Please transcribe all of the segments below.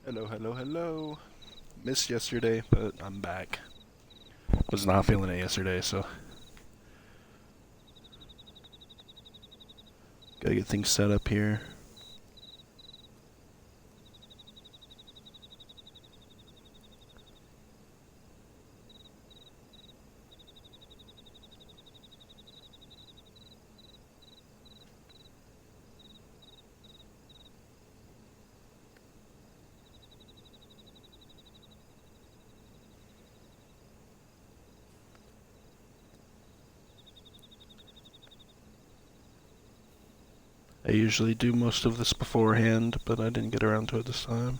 Hello, hello, hello. Missed yesterday, but I'm back. Was not feeling it yesterday, so gotta get things set up here. I usually do most of this beforehand, but I didn't get around to it this time.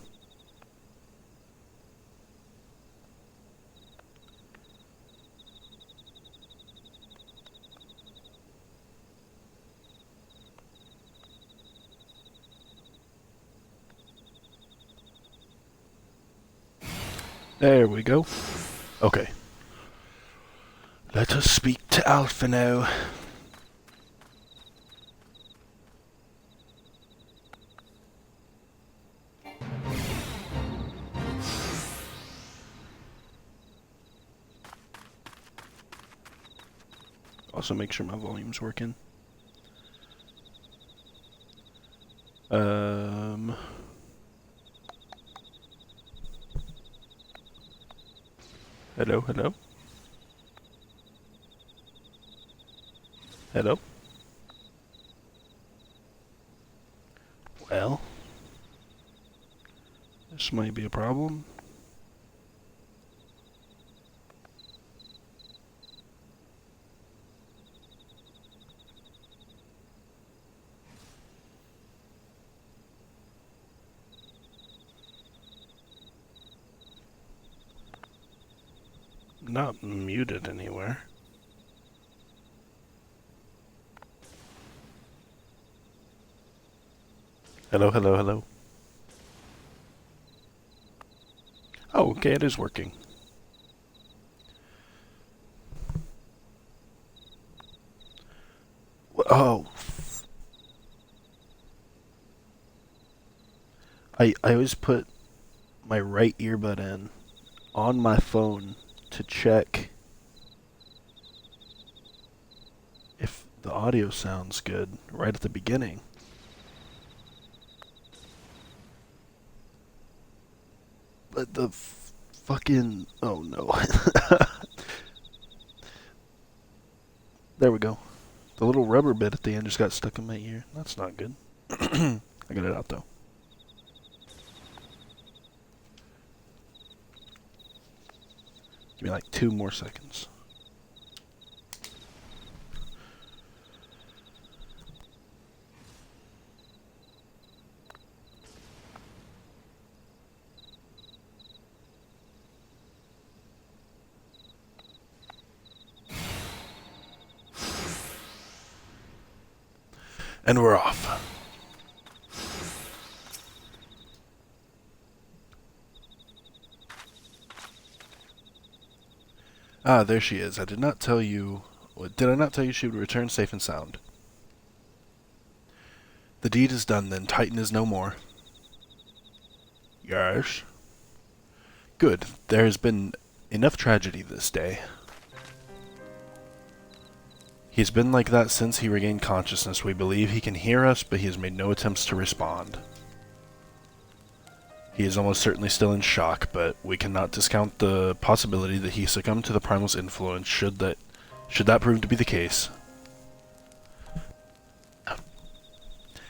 There we go. Okay. Let us speak to Alpha now. Also make sure my volume's working. Um... Hello, hello? Hello? Well, this might be a problem. Not muted anywhere. Hello, hello, hello. Oh, okay, it is working. Oh, I always put my right earbud in on my phone to check if the audio sounds good right at the beginning. But the fucking... Oh no. There we go. The little rubber bit at the end just got stuck in my ear. That's not good. I got it out though. Give me like 2 more seconds. And we're off. Ah, there she is. I did not tell you... Did I not tell you she would return safe and sound? The deed is done then. Titan is no more. Yes. Good. There has been enough tragedy this day. He's been like that since he regained consciousness. We believe he can hear us, but he has made no attempts to respond. He is almost certainly still in shock, but we cannot discount the possibility that he succumbed to the Primal's influence should that prove to be the case.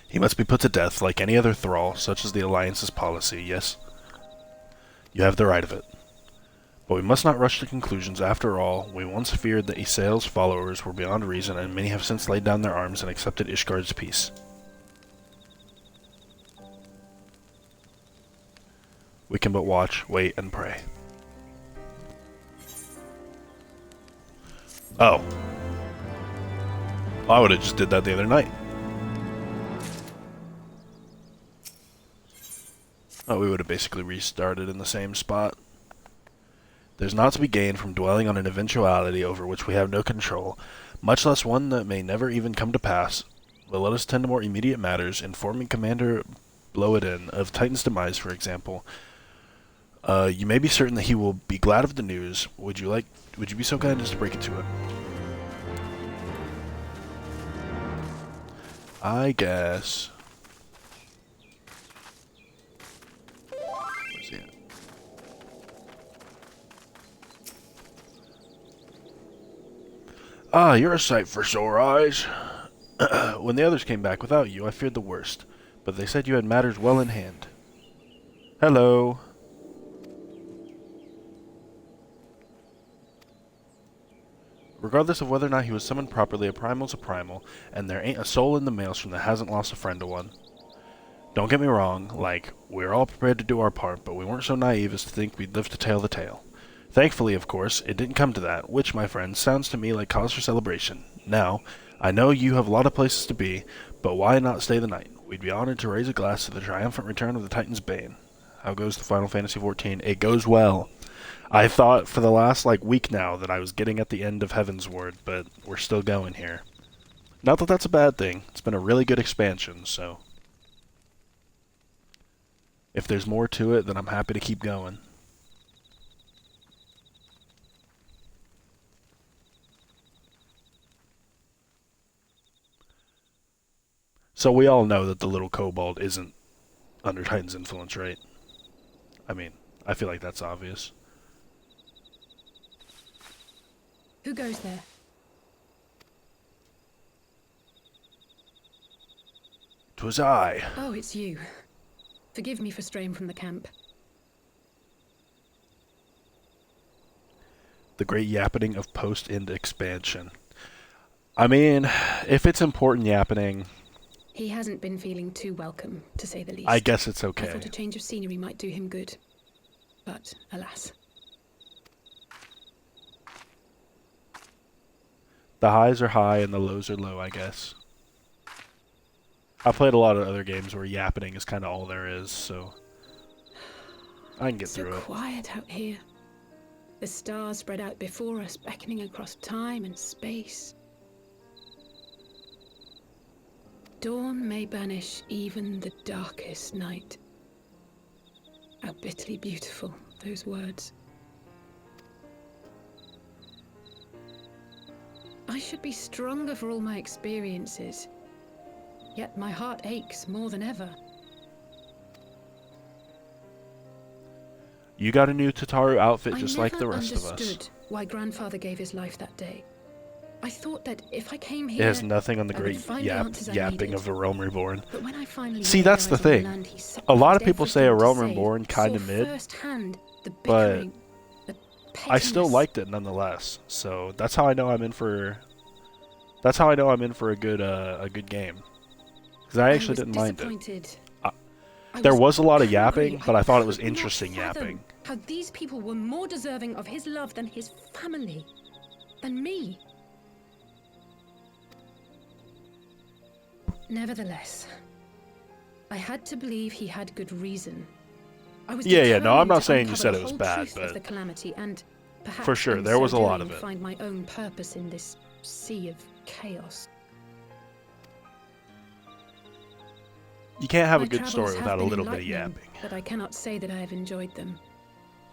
He must be put to death like any other thrall, such as the Alliance's policy, yes? You have the right of it. But we must not rush to conclusions. After all, we once feared that Ysael's followers were beyond reason, and many have since laid down their arms and accepted Ishgard's peace. We can but watch, wait, and pray. Oh. I would have just did that the other night. Oh, we would have basically restarted in the same spot. There's naught to be gained from dwelling on an eventuality over which we have no control, much less one that may never even come to pass. But let us tend to more immediate matters, informing Commander blow it in, of Titan's demise, for example, you may be certain that he will be glad of the news. Would you be so kind as to break it to him? I guess. Where's he at? Ah, you're a sight for sore eyes. When the others came back without you, I feared the worst, but they said you had matters well in hand. Hello. Regardless of whether or not he was summoned properly, a primal's a primal, and there ain't a soul in the maelstrom that hasn't lost a friend to one. Don't get me wrong, like, we're all prepared to do our part, but we weren't so naive as to think we'd live to tell the tale. Thankfully, of course, it didn't come to that, which, my friends, sounds to me like cause for celebration. Now, I know you have a lot of places to be, but why not stay the night? We'd be honored to raise a glass to the triumphant return of the Titan's Bane. How goes the Final Fantasy XIV? It goes well. I thought for the last, week now that I was getting at the end of Heavensward, but we're still going here. Not that that's a bad thing. It's been a really good expansion, so... if there's more to it, then I'm happy to keep going. So we all know that the little kobold isn't under Titan's influence, right? I mean, I feel like that's obvious. Who goes there? 'Twas I. Oh, it's you. Forgive me for straying from the camp. The great yappening of post-end expansion. I mean, if it's important yappening... He hasn't been feeling too welcome, to say the least. I guess it's okay. I thought a change of scenery might do him good. But, alas. The highs are high and the lows are low, I guess. I played a lot of other games where yappening is kind of all there is, so... I can get through it. So quiet out here. The stars spread out before us, beckoning across time and space. Dawn may banish even the darkest night. How bitterly beautiful, those words. I should be stronger for all my experiences, yet my heart aches more than ever. You got a new Tataru outfit just like the rest of us. I never understood why Grandfather gave his life that day. I thought that if I came here, it has nothing on the great yapping of A Realm Reborn. But when I finally see, that's the thing. A lot of people say A Realm Reborn kind of mid, but I still liked it nonetheless. So that's how I know I'm in for. That's how I know I'm in for a good game. Because I actually didn't mind it. There was a lot of yapping, but I thought it was interesting yapping. How these people were more deserving of his love than his family, than me. Nevertheless, I had to believe he had good reason. I was no, I'm not saying you said it was bad, but the calamity, and perhaps for sure there was a lot of it. Find my own purpose in this sea of chaos. You can't have a good story without a little bit of yapping. But I cannot say that I have enjoyed them.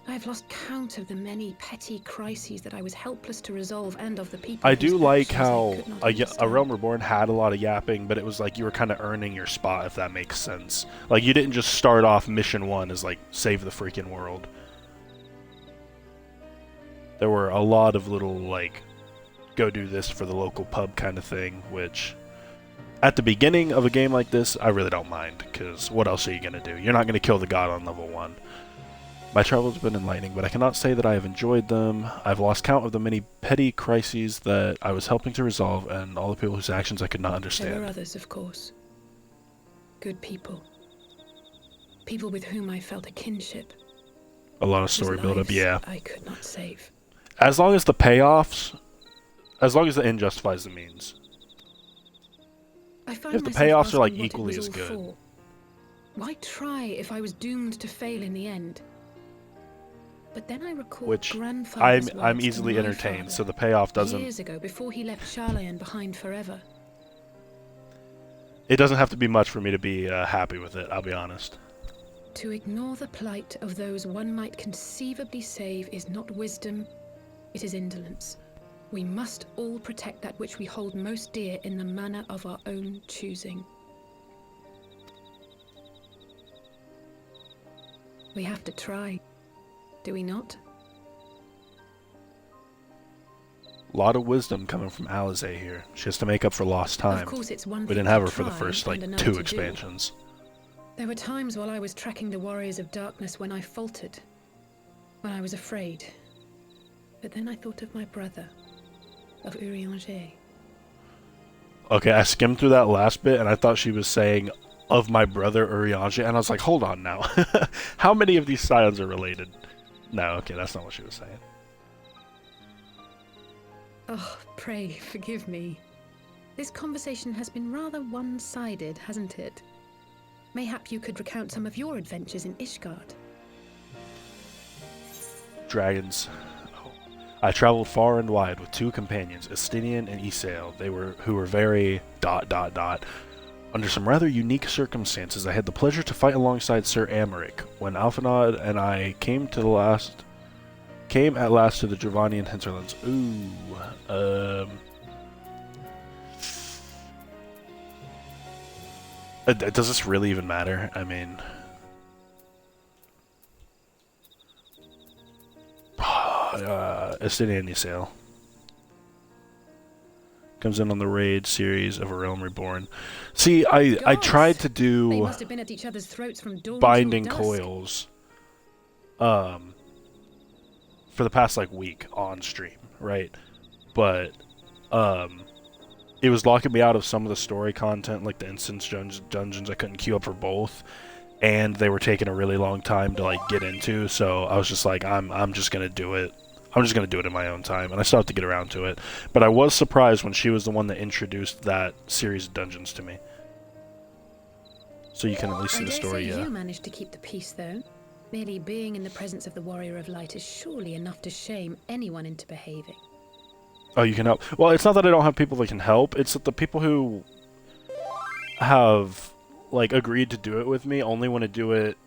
I have lost count of the many petty crises that I was helpless to resolve, and of the people. I do like how A Realm Reborn had a lot of yapping, but it was like you were kind of earning your spot, if that makes sense. Like, you didn't just start off mission 1 as, like, save the freaking world. There were a lot of little, like, go do this for the local pub kind of thing, which... at the beginning of a game like this, I really don't mind, because what else are you going to do? You're not going to kill the god on level 1. My travels have been enlightening, but I cannot say that I have enjoyed them. I've lost count of the many petty crises that I was helping to resolve, and all the people whose actions I could not understand. There were others, of course. Good people. People with whom I felt a kinship. A lot of story build-up, yeah. I could not save. As long as the payoffs... as long as the end justifies the means. If the payoffs are, like, equally as good. Why try if I was doomed to fail in the end? But then I recall which Grandfather's I'm easily entertained, so the payoff doesn't... years ago, before he left Charlayan behind forever. It doesn't have to be much for me to be happy with it, I'll be honest. To ignore the plight of those one might conceivably save is not wisdom, it is indolence. We must all protect that which we hold most dear in the manner of our own choosing. We have to try, do we not? A lot of wisdom coming from Alizé here. She has to make up for lost time. Of course, it's one We thing didn't have to her for the try first, and like, another 2 to do. expansions. There were times while I was tracking the Warriors of Darkness when I faltered, when I was afraid. But then I thought of my brother, of Urianger. Okay, I skimmed through that last bit, and I thought she was saying, of my brother Urianger, and I was like, hold on now. How many of these scions are related? No, okay, that's not what she was saying. Oh, pray forgive me. This conversation has been rather one-sided, hasn't it? Mayhap you could recount some of your adventures in Ishgard. Dragons. I traveled far and wide with 2 companions, Estinian and Isael. Who were very ... Under some rather unique circumstances, I had the pleasure to fight alongside Sir Amaric when Alphinaud and I came at last to the Dravanian hinterlands. Does this really even matter? I mean, Estinian Isael comes in on the raid series of A Realm Reborn. See, I tried to They do must have been at each other's throats from dawn Binding till dusk. Coils for the past like week on stream, right? But it was locking me out of some of the story content, like the instance dungeons I couldn't queue up for both, and they were taking a really long time to like get into, so I was just like, I'm just gonna do it. I'm just gonna do it in my own time, and I still have to get around to it. But I was surprised when she was the one that introduced that series of dungeons to me. So you can at least see the story, You managed to keep the peace, though. Merely being in the presence of the Warrior of Light is surely enough to shame anyone into behaving. Oh, you can help. Well, it's not that I don't have people that can help. It's that the people who have like agreed to do it with me only want to do it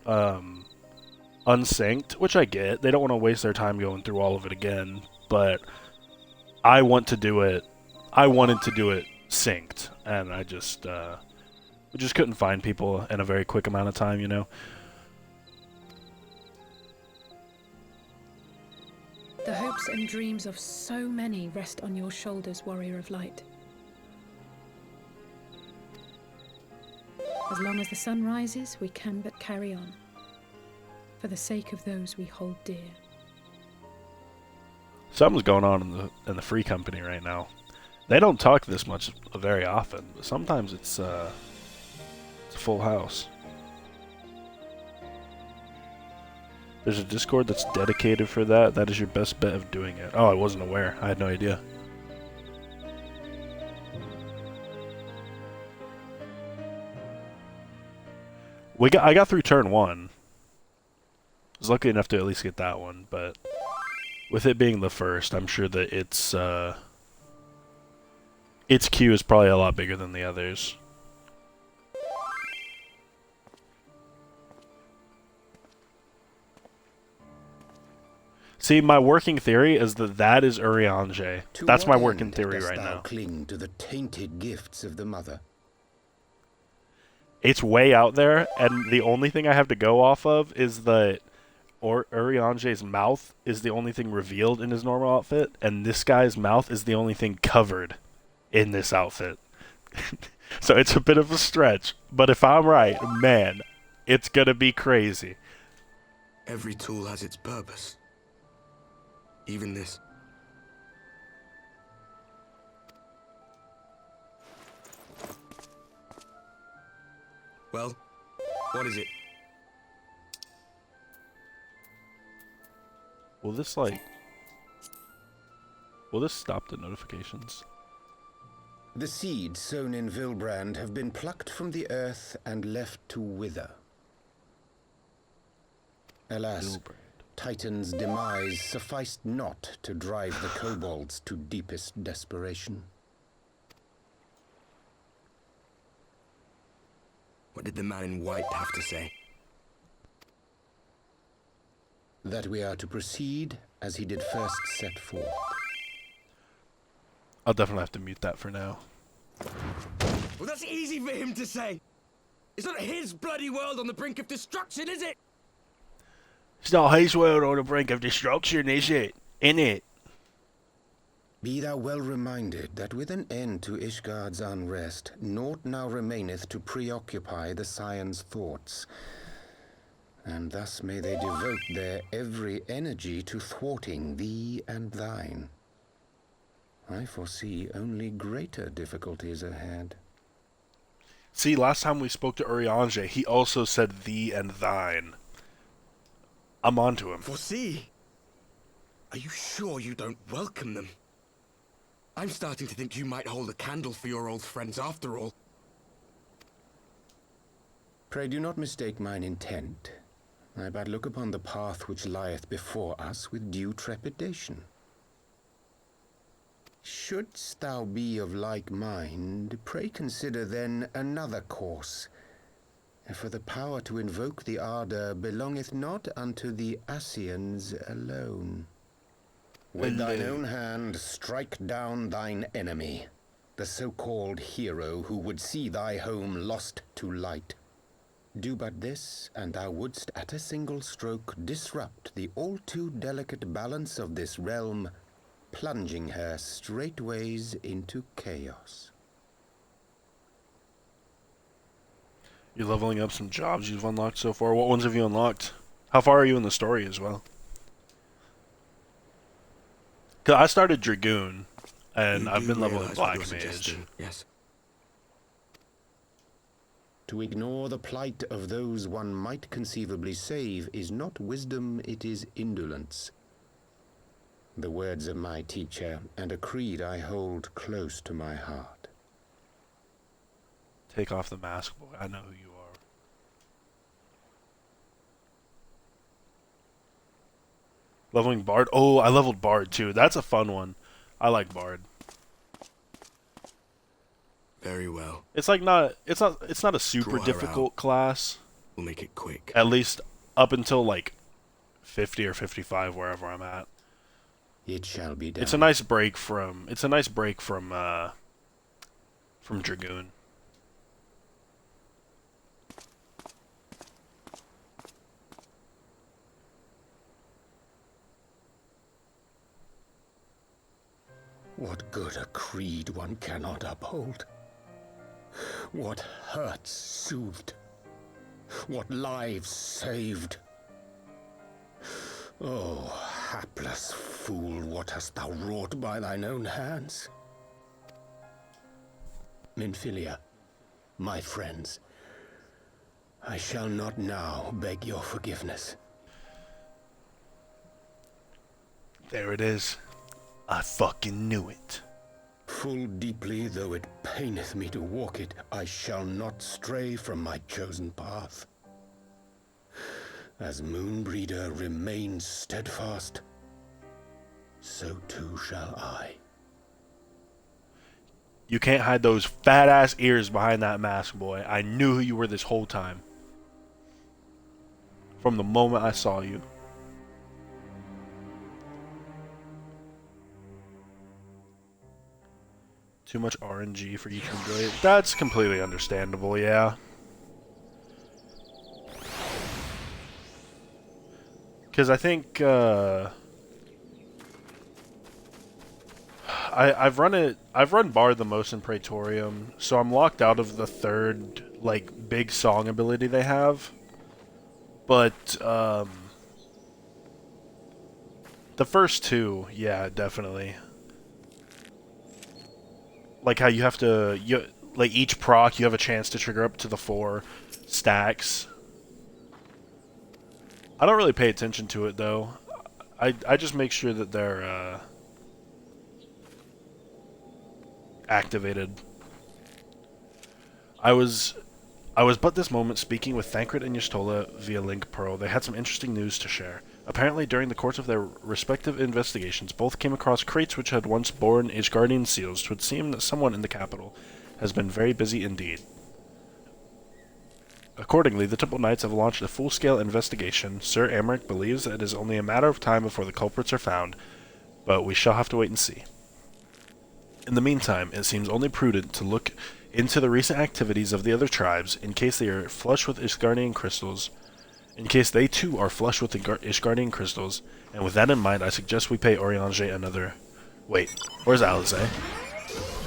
unsynced, which I get. They don't want to waste their time going through all of it again, but I want to do it. I wanted to do it synced, and I just couldn't find people in a very quick amount of time, you know. The hopes and dreams of so many rest on your shoulders, Warrior of Light. As long as the sun rises, we can but carry on, for the sake of those we hold dear. Something's going on in the free company right now. They don't talk this much very often, but sometimes it's a full house. There's a Discord that's dedicated for that. That is your best bet of doing it. Oh, I wasn't aware. I had no idea. I got through turn 1. I was lucky enough to at least get that one, but with it being the first, I'm sure that its queue is probably a lot bigger than the others. See, my working theory is that is Urianger. That's my working theory right now. Cling to the tainted gifts of the mother. It's way out there, and the only thing I have to go off of is that Urianger's mouth is the only thing revealed in his normal outfit, and this guy's mouth is the only thing covered in this outfit. So it's a bit of a stretch, but if I'm right, man, it's gonna be crazy. Every tool has its purpose. Even this. Well, what is it? Will this stop the notifications? The seeds sown in Vilbrand have been plucked from the earth and left to wither. Alas, Titan's demise sufficed not to drive the kobolds to deepest desperation. What did the man in white have to say? That we are to proceed as he did first set forth. I'll definitely have to mute that for now. Well, that's easy for him to say. It's not his bloody world on the brink of destruction, is it? It's not his world on the brink of destruction, is it? Innit? Be thou well reminded that with an end to Ishgard's unrest, naught now remaineth to preoccupy the Scion's thoughts. And thus may they devote their every energy to thwarting thee and thine. I foresee only greater difficulties ahead. See, last time we spoke to Urianger, he also said thee and thine. I'm on to him. Foresee? Are you sure you don't welcome them? I'm starting to think you might hold a candle for your old friends after all. Pray do not mistake mine intent. I but look upon the path which lieth before us with due trepidation. Shouldst thou be of like mind, pray consider then another course. For the power to invoke the ardor belongeth not unto the Ascians alone. With thine own hand strike down thine enemy, the so-called hero who would see thy home lost to light. Do but this, and thou wouldst at a single stroke disrupt the all-too-delicate balance of this realm, plunging her straightways into chaos. You're leveling up some jobs you've unlocked so far. What ones have you unlocked? How far are you in the story as well? 'Cause I started Dragoon, and I've been leveling Black Mage. Yes. To ignore the plight of those one might conceivably save is not wisdom, it is indolence. The words of my teacher, and a creed I hold close to my heart. Take off the mask, boy. I know who you are. Leveling Bard. Oh, I leveled Bard too. That's a fun one. I like Bard. Very well. It's like not. It's not a super Draw her difficult class. We'll make it quick. At least up until like 50 or 55, wherever I'm at. It shall be done. It's a nice break from. It's a nice break from Dragoon. What good a creed one cannot uphold? What hurts soothed? What lives saved? Oh, hapless fool, what hast thou wrought by thine own hands? Minfilia, my friends, I shall not now beg your forgiveness. There it is. I fucking knew it. Full deeply though it paineth me to walk it, I shall not stray from my chosen path. As Moonbreeder remains steadfast, so too shall I. You can't hide those fat-ass ears behind that mask, boy. I knew who you were this whole time. From the moment I saw you. Too much RNG for you to enjoy it. That's completely understandable, yeah. Because I think, I've run Bard the most in Praetorium, so I'm locked out of the third, like, big song ability they have. But, the first two, yeah, definitely. Like how you have to, like each proc you have a chance to trigger up to the 4 stacks. I don't really pay attention to it though. I just make sure that they're activated. I was but this moment speaking with Thancred and Y'shtola via Link Pearl. They had some interesting news to share. Apparently, during the course of their respective investigations, both came across crates which had once borne Ishgardian seals. It would seem that someone in the capital has been very busy indeed. Accordingly, the Temple Knights have launched a full-scale investigation. Sir Amric believes that it is only a matter of time before the culprits are found, but we shall have to wait and see. In the meantime, it seems only prudent to look into the recent activities of the other tribes in case they are flush with Ishgardian crystals. In case they too are flush with the Ishgardian crystals, and with that in mind, I suggest we pay Oriange another... Wait, where's Alize?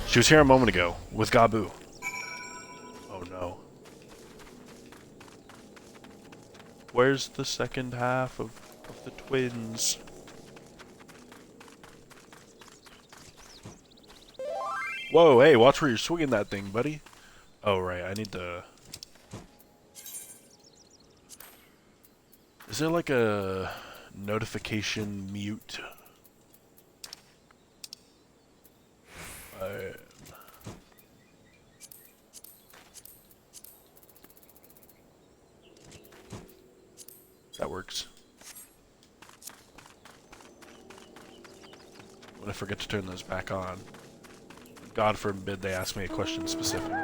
She was here a moment ago, with Gabu. Oh no. Where's the second half of the twins? Whoa, hey, watch where you're swinging that thing, buddy. Oh, right, I need to... Is there like a notification mute? That works. When I forget to turn those back on. God forbid they ask me a question specifically.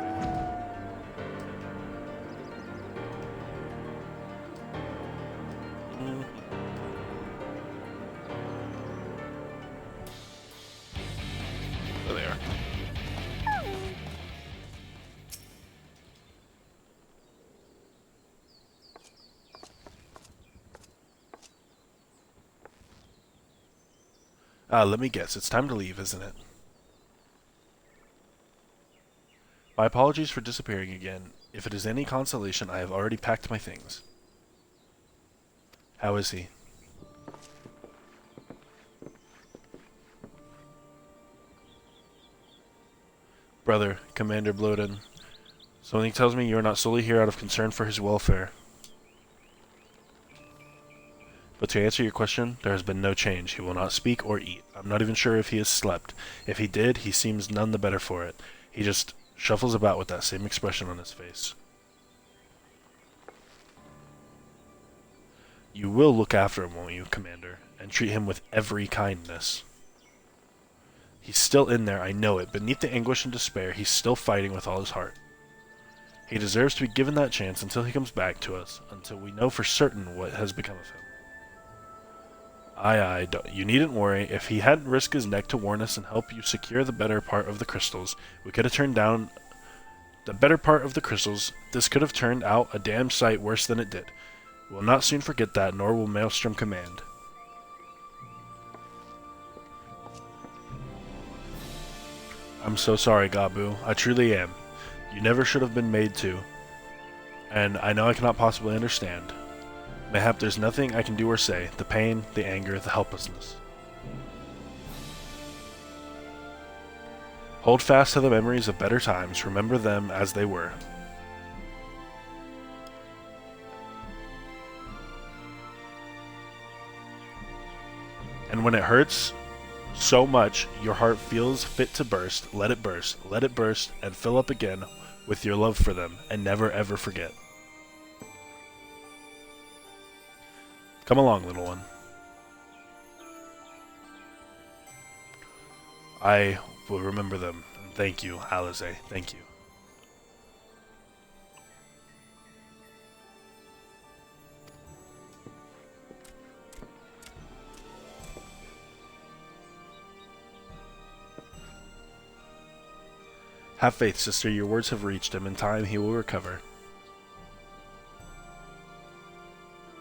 There they are. Let me guess. It's time to leave, isn't it? My apologies for disappearing again. If it is any consolation, I have already packed my things. How is he? Brother, Commander Bloden. Something tells me you are not solely here out of concern for his welfare. But to answer your question, there has been no change. He will not speak or eat. I'm not even sure if he has slept. If he did, he seems none the better for it. He just shuffles about with that same expression on his face. You will look after him, won't you, Commander, and treat him with every kindness. He's still in there, I know it. Beneath the anguish and despair, he's still fighting with all his heart. He deserves to be given that chance until he comes back to us, until we know for certain what has become of him. Aye, you needn't worry. If he hadn't risked his neck to warn us and help you secure the better part of the crystals, we could have turned down the better part of the crystals. This could have turned out a damn sight worse than it did. We'll not soon forget that, nor will Maelstrom Command. I'm so sorry, Gabu. I truly am. You never should have been made to. And I know I cannot possibly understand. Mayhap there's nothing I can do or say. The pain, the anger, the helplessness. Hold fast to the memories of better times. Remember them as they were. And when it hurts so much your heart feels fit to burst, let it burst, and fill up again with your love for them, and never ever forget. Come along, little one. I will remember them, and thank you, Alize, thank you. Have faith, sister. Your words have reached him. In time, he will recover.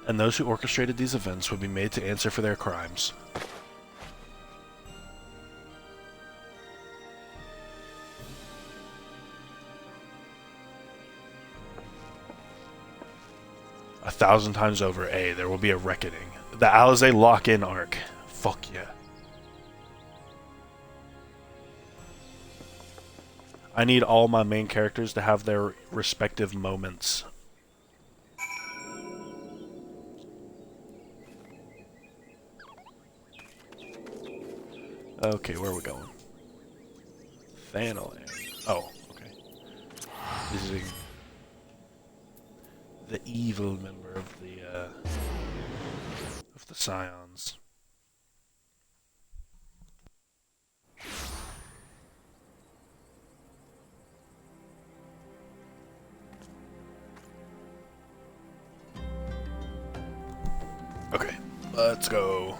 And those who orchestrated these events will be made to answer for their crimes. A thousand times over, there will be a reckoning. The Alize lock-in arc. Fuck yeah. I need all my main characters to have their respective moments. Okay, where are we going? Thanalan. Oh, okay. Visiting the evil member of the Scions. Okay, let's go.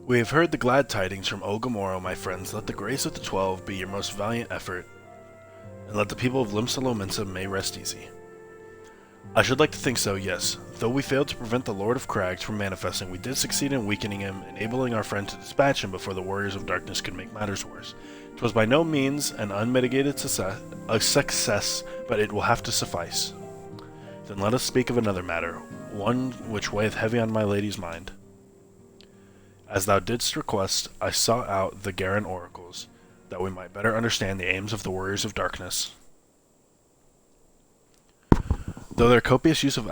We have heard the glad tidings from Ogamoro, my friends. Let the grace of the 12 be your most valiant effort, and let the people of Limsa may rest easy. I should like to think so, yes. Though we failed to prevent the Lord of Crags from manifesting, we did succeed in weakening him, enabling our friend to dispatch him before the Warriors of Darkness could make matters worse. 'Twas by no means an unmitigated success, but it will have to suffice. Then let us speak of another matter, one which weigheth heavy on my lady's mind. As thou didst request, I sought out the Garen oracles, that we might better understand the aims of the Warriors of Darkness. Though their copious use of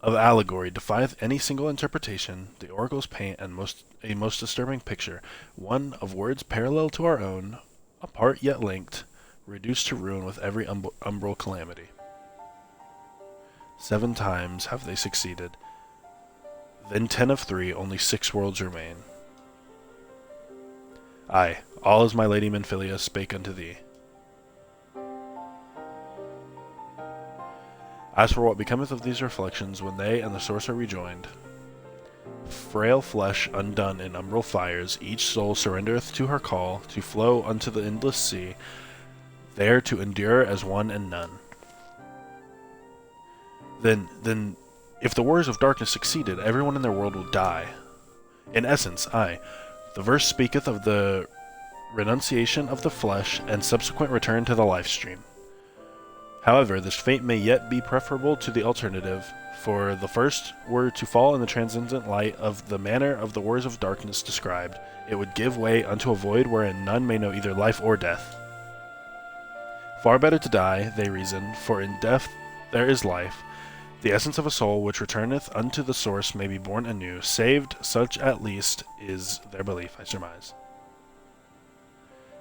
allegory defieth any single interpretation, the oracles paint a most disturbing picture, one of words parallel to our own, apart yet linked, reduced to ruin with every umbral calamity. 7 times have they succeeded. Then 10 of 3, only 6 worlds remain. Aye, all as my lady Menphilia spake unto thee. As for what becometh of these reflections when they and the source are rejoined, frail flesh undone in umbral fires, each soul surrendereth to her call, to flow unto the endless sea, there to endure as one and none. Then, if the Warriors of Darkness succeeded, everyone in their world will die. In essence, aye, the verse speaketh of the renunciation of the flesh and subsequent return to the life stream. However, this fate may yet be preferable to the alternative, for the first were to fall in the transcendent light of the manner of the Warriors of Darkness described, it would give way unto a void wherein none may know either life or death. Far better to die, they reason, for in death there is life. The essence of a soul which returneth unto the source may be born anew, saved, such at least is their belief, I surmise.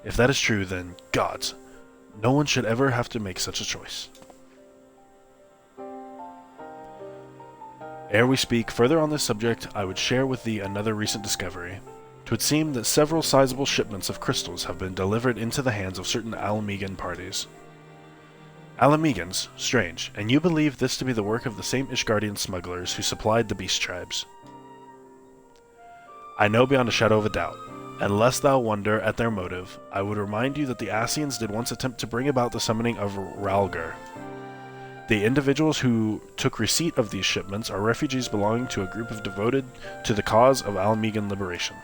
If that is true, then, gods, no one should ever have to make such a choice. Ere we speak further on this subject, I would share with thee another recent discovery. 'Twould seem that several sizable shipments of crystals have been delivered into the hands of certain Alamegan parties. Alamegans? Strange. And you believe this to be the work of the same Ishgardian smugglers who supplied the beast tribes? I know beyond a shadow of a doubt. And lest thou wonder at their motive, I would remind you that the Ascians did once attempt to bring about the summoning of Ralgar. The individuals who took receipt of these shipments are refugees belonging to a group of devoted to the cause of Alamegan liberation.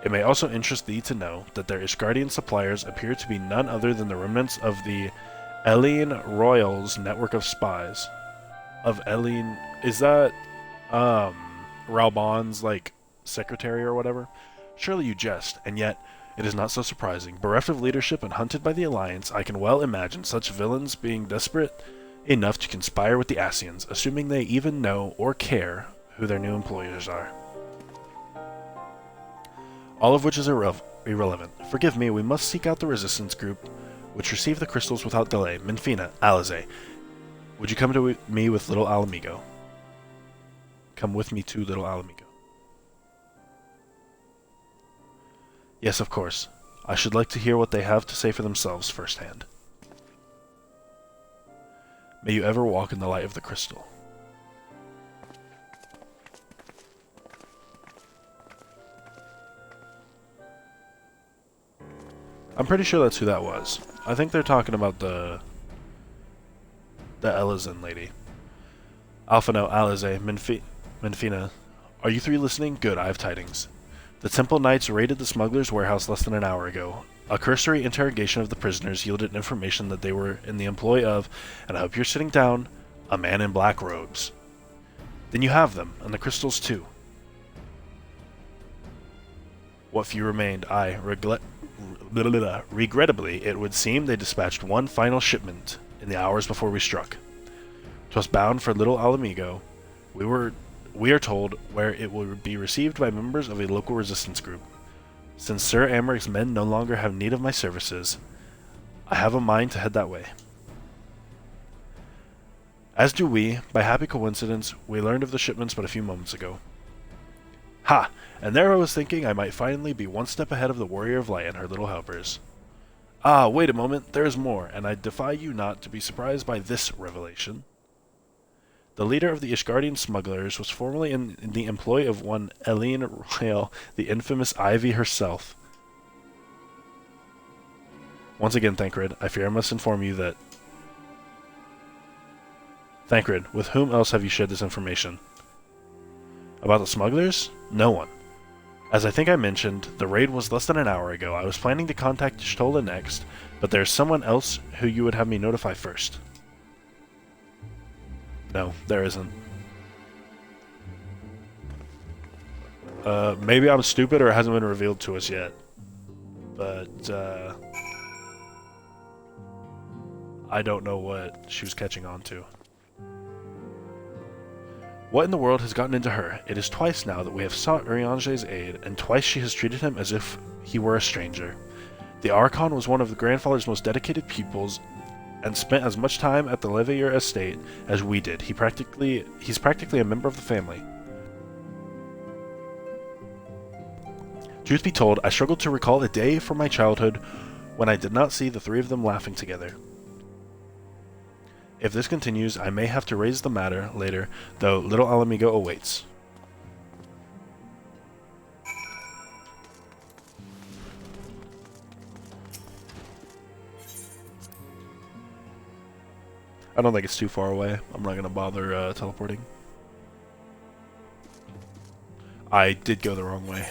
It may also interest thee to know that their Ishgardian suppliers appear to be none other than the remnants of the Elene Royal's network of spies. Of Elene... is that, Ralbon's, secretary or whatever? Surely you jest, and yet, it is not so surprising. Bereft of leadership and hunted by the Alliance, I can well imagine such villains being desperate enough to conspire with the Ascians, assuming they even know or care who their new employers are. All of which is irrelevant. Forgive me, we must seek out the resistance group, which received the crystals without delay. Menfina, Alize, would you come to me with little Alamigo? Come with me to little Alamigo. Yes, of course. I should like to hear what they have to say for themselves firsthand. May you ever walk in the light of the crystal. I'm pretty sure that's who that was. I think they're talking about the Elizin lady. Alphano, Alize, Menfina. Are you 3 listening? Good, I have tidings. The Temple Knights raided the smuggler's warehouse less than an hour ago. A cursory interrogation of the prisoners yielded information that they were in the employ of, and I hope you're sitting down, a man in black robes. Then you have them, and the crystals too. What few remained, regrettably, it would seem they dispatched one final shipment in the hours before we struck. 'Twas bound for little Alamigo. We we are told, where it will be received by members of a local resistance group. Since Sir Amaric's men no longer have need of my services, I have a mind to head that way. As do we. By happy coincidence, we learned of the shipments but a few moments ago. Ha! And there I was thinking I might finally be one step ahead of the Warrior of Light and her little helpers. Ah, wait a moment, there is more, and I defy you not to be surprised by this revelation. The leader of the Ishgardian smugglers was formerly in the employ of one Eileen Royale, the infamous Ivy herself. Once again, Thancred, I fear I must inform you that... Thancred, with whom else have you shared this information? About the smugglers? No one. As I think I mentioned, the raid was less than an hour ago. I was planning to contact Y'shtola next, but there's someone else who you would have me notify first. No, there isn't. Maybe I'm stupid or it hasn't been revealed to us yet. But, I don't know what she was catching on to. What in the world has gotten into her? It is twice now that we have sought Urianger's aid, and twice she has treated him as if he were a stranger. The Archon was one of the grandfather's most dedicated pupils, and spent as much time at the Leveilleur estate as we did. He's practically a member of the family. Truth be told, I struggled to recall a day from my childhood when I did not see the three of them laughing together. If this continues, I may have to raise the matter later, though little Alamigo awaits. I don't think it's too far away. I'm not going to bother teleporting. I did go the wrong way.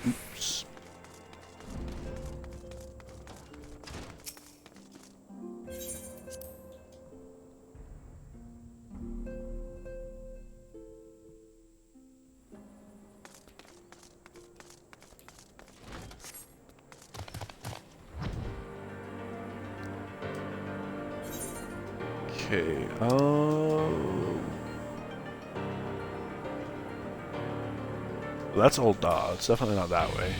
Oops. Okay, that's Old Da. It's definitely not that way.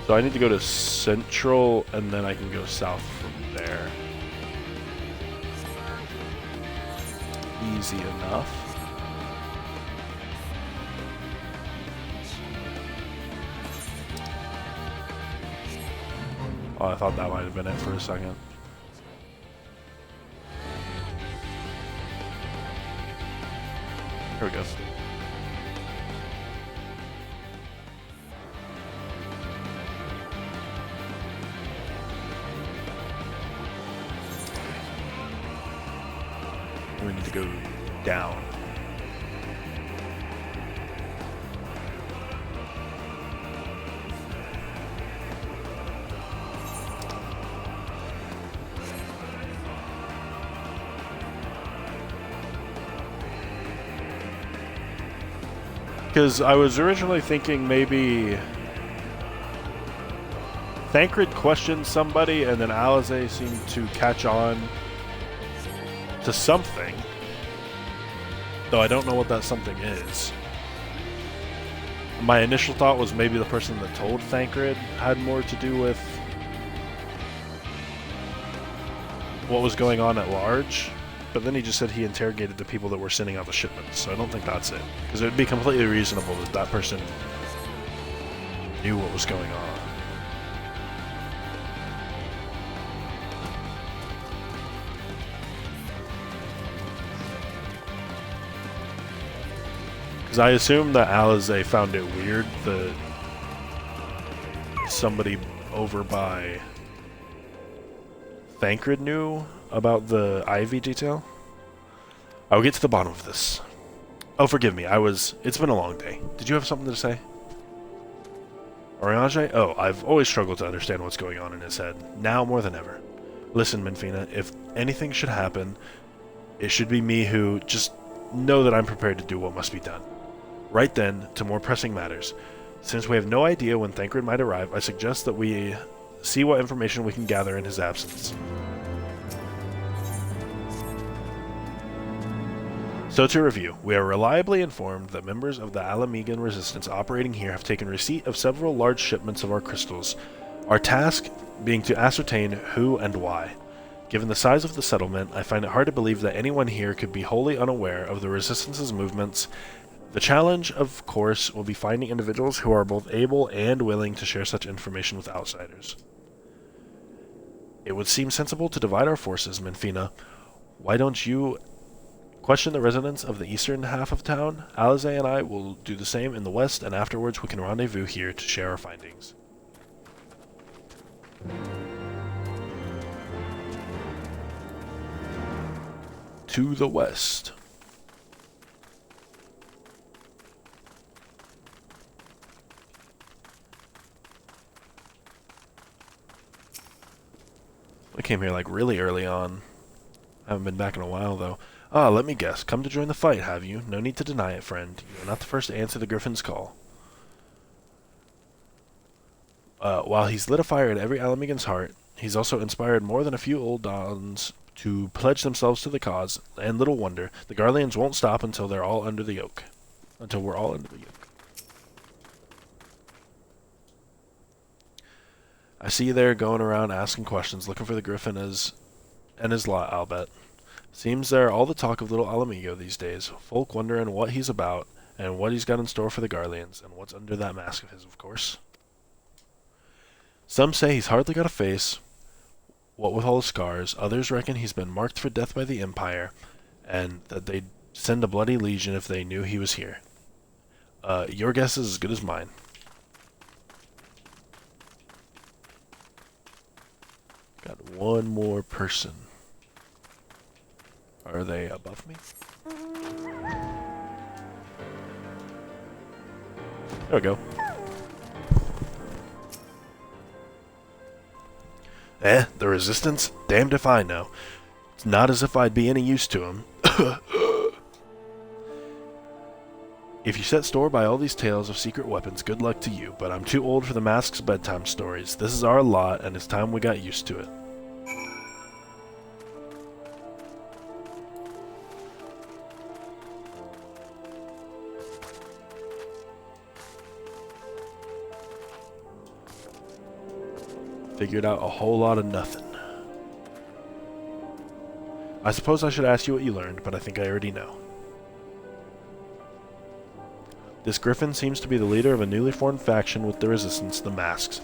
So I need to go to Central, and then I can go south from there. Easy enough. Oh, I thought that might have been it for a second. Here we go. We need to go down. Because I was originally thinking maybe Thancred questioned somebody and then Alize seemed to catch on to something. Though I don't know what that something is. My initial thought was maybe the person that told Thancred had more to do with what was going on at large. But then he just said he interrogated the people that were sending out the shipments, so I don't think that's it. Because it would be completely reasonable that that person knew what was going on. Because I assume that Alize found it weird that somebody over by Thancred knew about the Ivy detail. I'll get to the bottom of this. Oh, forgive me. It's been a long day. Did you have something to say? Urianger? Oh, I've always struggled to understand what's going on in his head. Now more than ever. Listen, Minfina, if anything should happen, it should be me who just know that I'm prepared to do what must be done. Right then, to more pressing matters. Since we have no idea when Thancred might arrive, I suggest that we see what information we can gather in his absence. So to review, we are reliably informed that members of the Alamegan resistance operating here have taken receipt of several large shipments of our crystals, our task being to ascertain who and why. Given the size of the settlement, I find it hard to believe that anyone here could be wholly unaware of the resistance's movements. The challenge, of course, will be finding individuals who are both able and willing to share such information with outsiders. It would seem sensible to divide our forces, Minfina. Why don't you question the residents of the eastern half of town? Alize and I will do the same in the west, and afterwards we can rendezvous here to share our findings. To the west. We came here like really early on. I haven't been back in a while though. Ah, let me guess. Come to join the fight, have you? No need to deny it, friend. You are not the first to answer the Griffin's call. While he's lit a fire in every Alamegan's heart, he's also inspired more than a few old dons to pledge themselves to the cause, and little wonder, the Garleans won't stop until they're all under the yoke. Until we're all under the yoke. I see you there going around asking questions, looking for the Griffin and his lot, I'll bet. Seems they're all the talk of little Alamigo these days, folk wondering what he's about, and what he's got in store for the Garleans, and what's under that mask of his, of course. Some say he's hardly got a face, what with all the scars. Others reckon he's been marked for death by the Empire, and that they'd send a bloody legion if they knew he was here. Your guess is as good as mine. Got one more person. Are they above me? There we go. The Resistance? Damned if I know. It's not as if I'd be any use to him. If you set store by all these tales of secret weapons, good luck to you, but I'm too old for the Mask's bedtime stories. This is our lot, and it's time we got used to it. Figured out a whole lot of nothing. I suppose I should ask you what you learned, but I think I already know. This Griffin seems to be the leader of a newly formed faction with the Resistance, the Masks.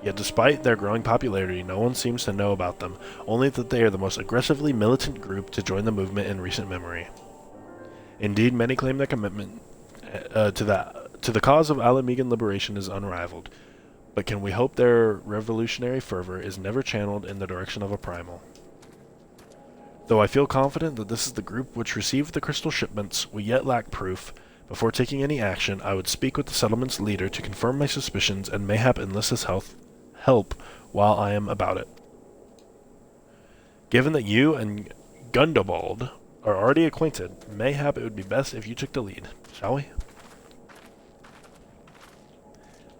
Yet despite their growing popularity, no one seems to know about them, only that they are the most aggressively militant group to join the movement in recent memory. Indeed, many claim their commitment to the cause of Alamegan liberation is unrivaled. But can we hope their revolutionary fervor is never channeled in the direction of a primal? Though I feel confident that this is the group which received the crystal shipments, we yet lack proof. Before taking any action, I would speak with the settlement's leader to confirm my suspicions and mayhap enlist his help while I am about it. Given that you and Gundobald are already acquainted, mayhap it would be best if you took the lead. Shall we?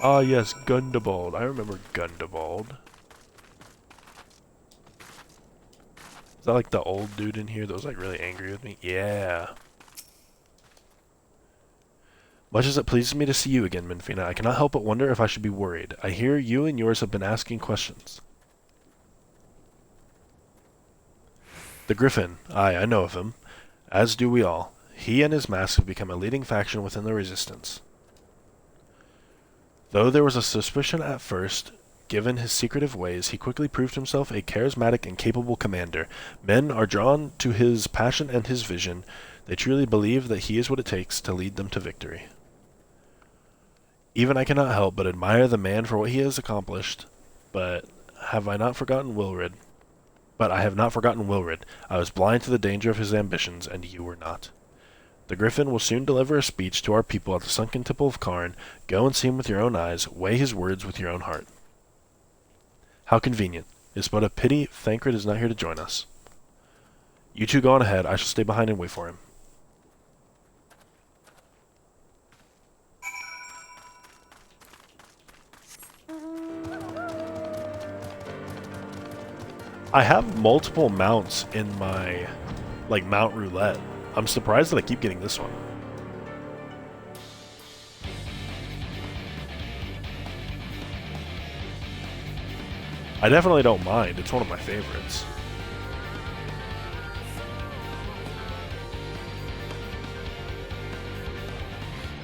Ah, yes, Gundobald. I remember Gundobald. Is that like the old dude in here that was like really angry with me? Yeah. Much as it pleases me to see you again, Minfina, I cannot help but wonder if I should be worried. I hear you and yours have been asking questions. The Griffin. Aye, I know of him. As do we all. He and his mask have become a leading faction within the Resistance. Though there was a suspicion at first, given his secretive ways, he quickly proved himself a charismatic and capable commander. Men are drawn to his passion and his vision. They truly believe that he is what it takes to lead them to victory. Even I cannot help but admire the man for what he has accomplished, but I have not forgotten Wilrid. I was blind to the danger of his ambitions, and you were not. The Griffin will soon deliver a speech to our people at the sunken temple of Karn. Go and see him with your own eyes. Weigh his words with your own heart. How convenient. It's but a pity Thancred is not here to join us. You two go on ahead. I shall stay behind and wait for him. I have multiple mounts in my, like, mount roulette. I'm surprised that I keep getting this one. I definitely don't mind. It's one of my favorites.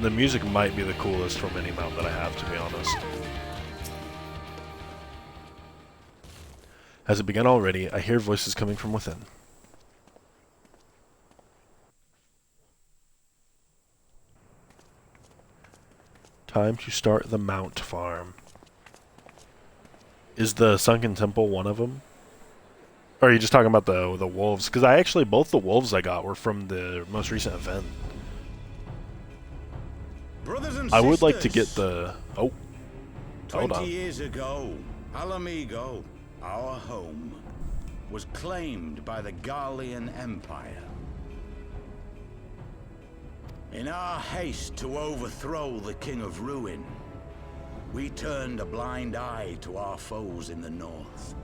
The music might be the coolest from any mount that I have, to be honest. Has it begun already? I hear voices coming from within. Time to start the mount farm. Is the Sunken Temple one of them? Or are you just talking about the wolves? Because I actually, both the wolves I got were from the most recent event. Brothers and I would like to sisters, get the... Oh. Hold 20 on. years ago, Alamigo, our home, was claimed by the Garlean Empire. In our haste to overthrow the King of Ruin, we turned a blind eye to our foes in the north.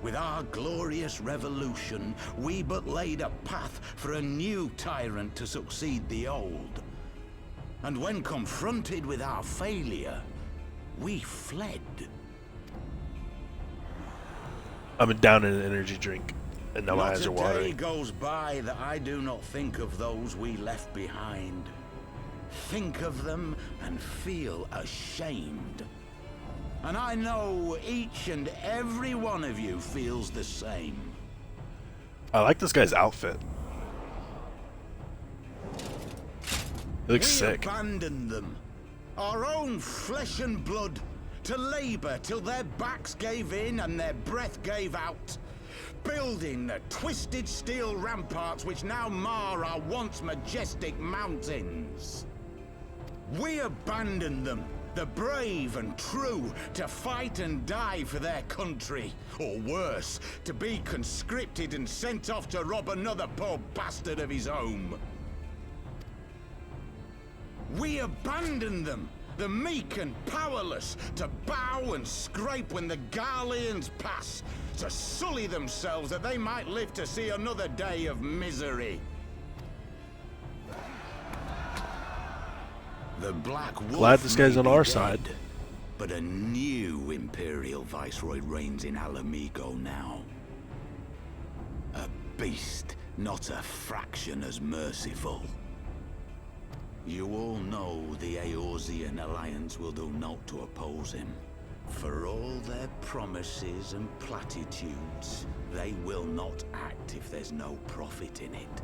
With our glorious revolution, we but laid a path for a new tyrant to succeed the old. And when confronted with our failure, we fled. I'm down in an energy drink, and now my eyes are Not a day watering. goes by that I do not think of those we left behind. Think of them and feel ashamed. And I know each and every one of you feels the same. I like this guy's outfit. He looks We sick. abandoned them, our own flesh and blood, to labor till their backs gave in and their breath gave out, building the twisted steel ramparts which now mar our once majestic mountains. We abandoned them, the brave and true, to fight and die for their country, or worse, to be conscripted and sent off to rob another poor bastard of his home. We abandoned them, the meek and powerless, to bow and scrape when the Garleans pass, to sully themselves that they might live to see another day of misery. The Black Wolf Glad this guy's may on be our dead, side. but a new Imperial Viceroy reigns in Alamigo now. A beast, not a fraction as merciful. You all know the Eorzean Alliance will do naught to oppose him. For all their promises and platitudes, they will not act if there's no profit in it.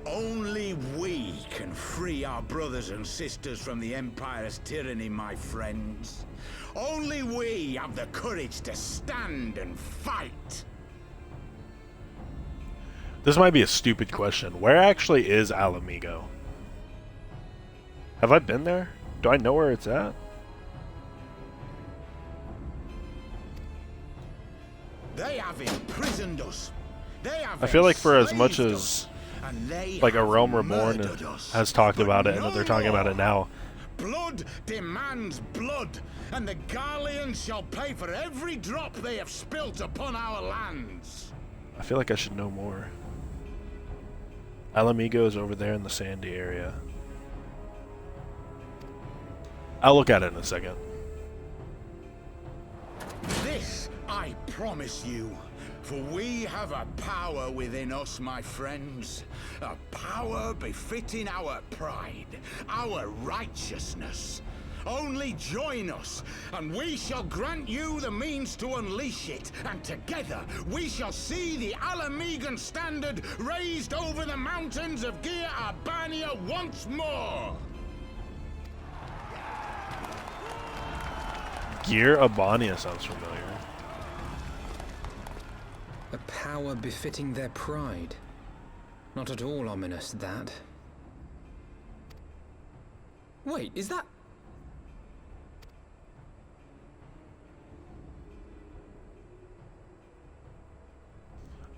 Only we can free our brothers and sisters from the Empire's tyranny, my friends. Only we have the courage to stand and fight. This might be a stupid question. Where actually is Alamigo? Have I been there? Do I know where it's at? They have imprisoned us. They have I feel like for as much enslaved as us, and they like A have Realm Reborn murdered us. has talked But about it and no that they're talking about it more. now. Blood demands blood, and the Garleans shall pay for every drop they have spilt upon our lands. I feel like I should know more. Alamigo is over there in the sandy area. I'll look at it in a second. This I promise you, for we have a power within us, my friends. A power befitting our pride, our righteousness. Only join us, and we shall grant you the means to unleash it, and together we shall see the Alamigan standard raised over the mountains of Gia Arbania once more. Gear Abania sounds familiar. A power befitting their pride. Not at all ominous, that. Wait, is that...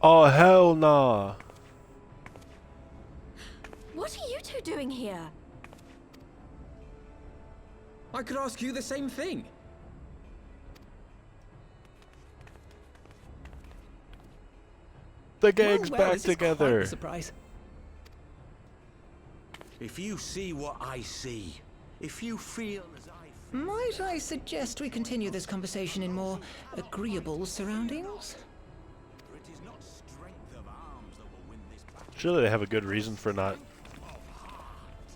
Oh, hell nah. What are you two doing here? I could ask you the same thing. The gang's well, back this is quite together. a surprise. If you see what I see, if you feel as I feel, Might I suggest we continue this conversation in more agreeable surroundings? for it is not strength of arms that will win this battle. Surely they have a good reason for not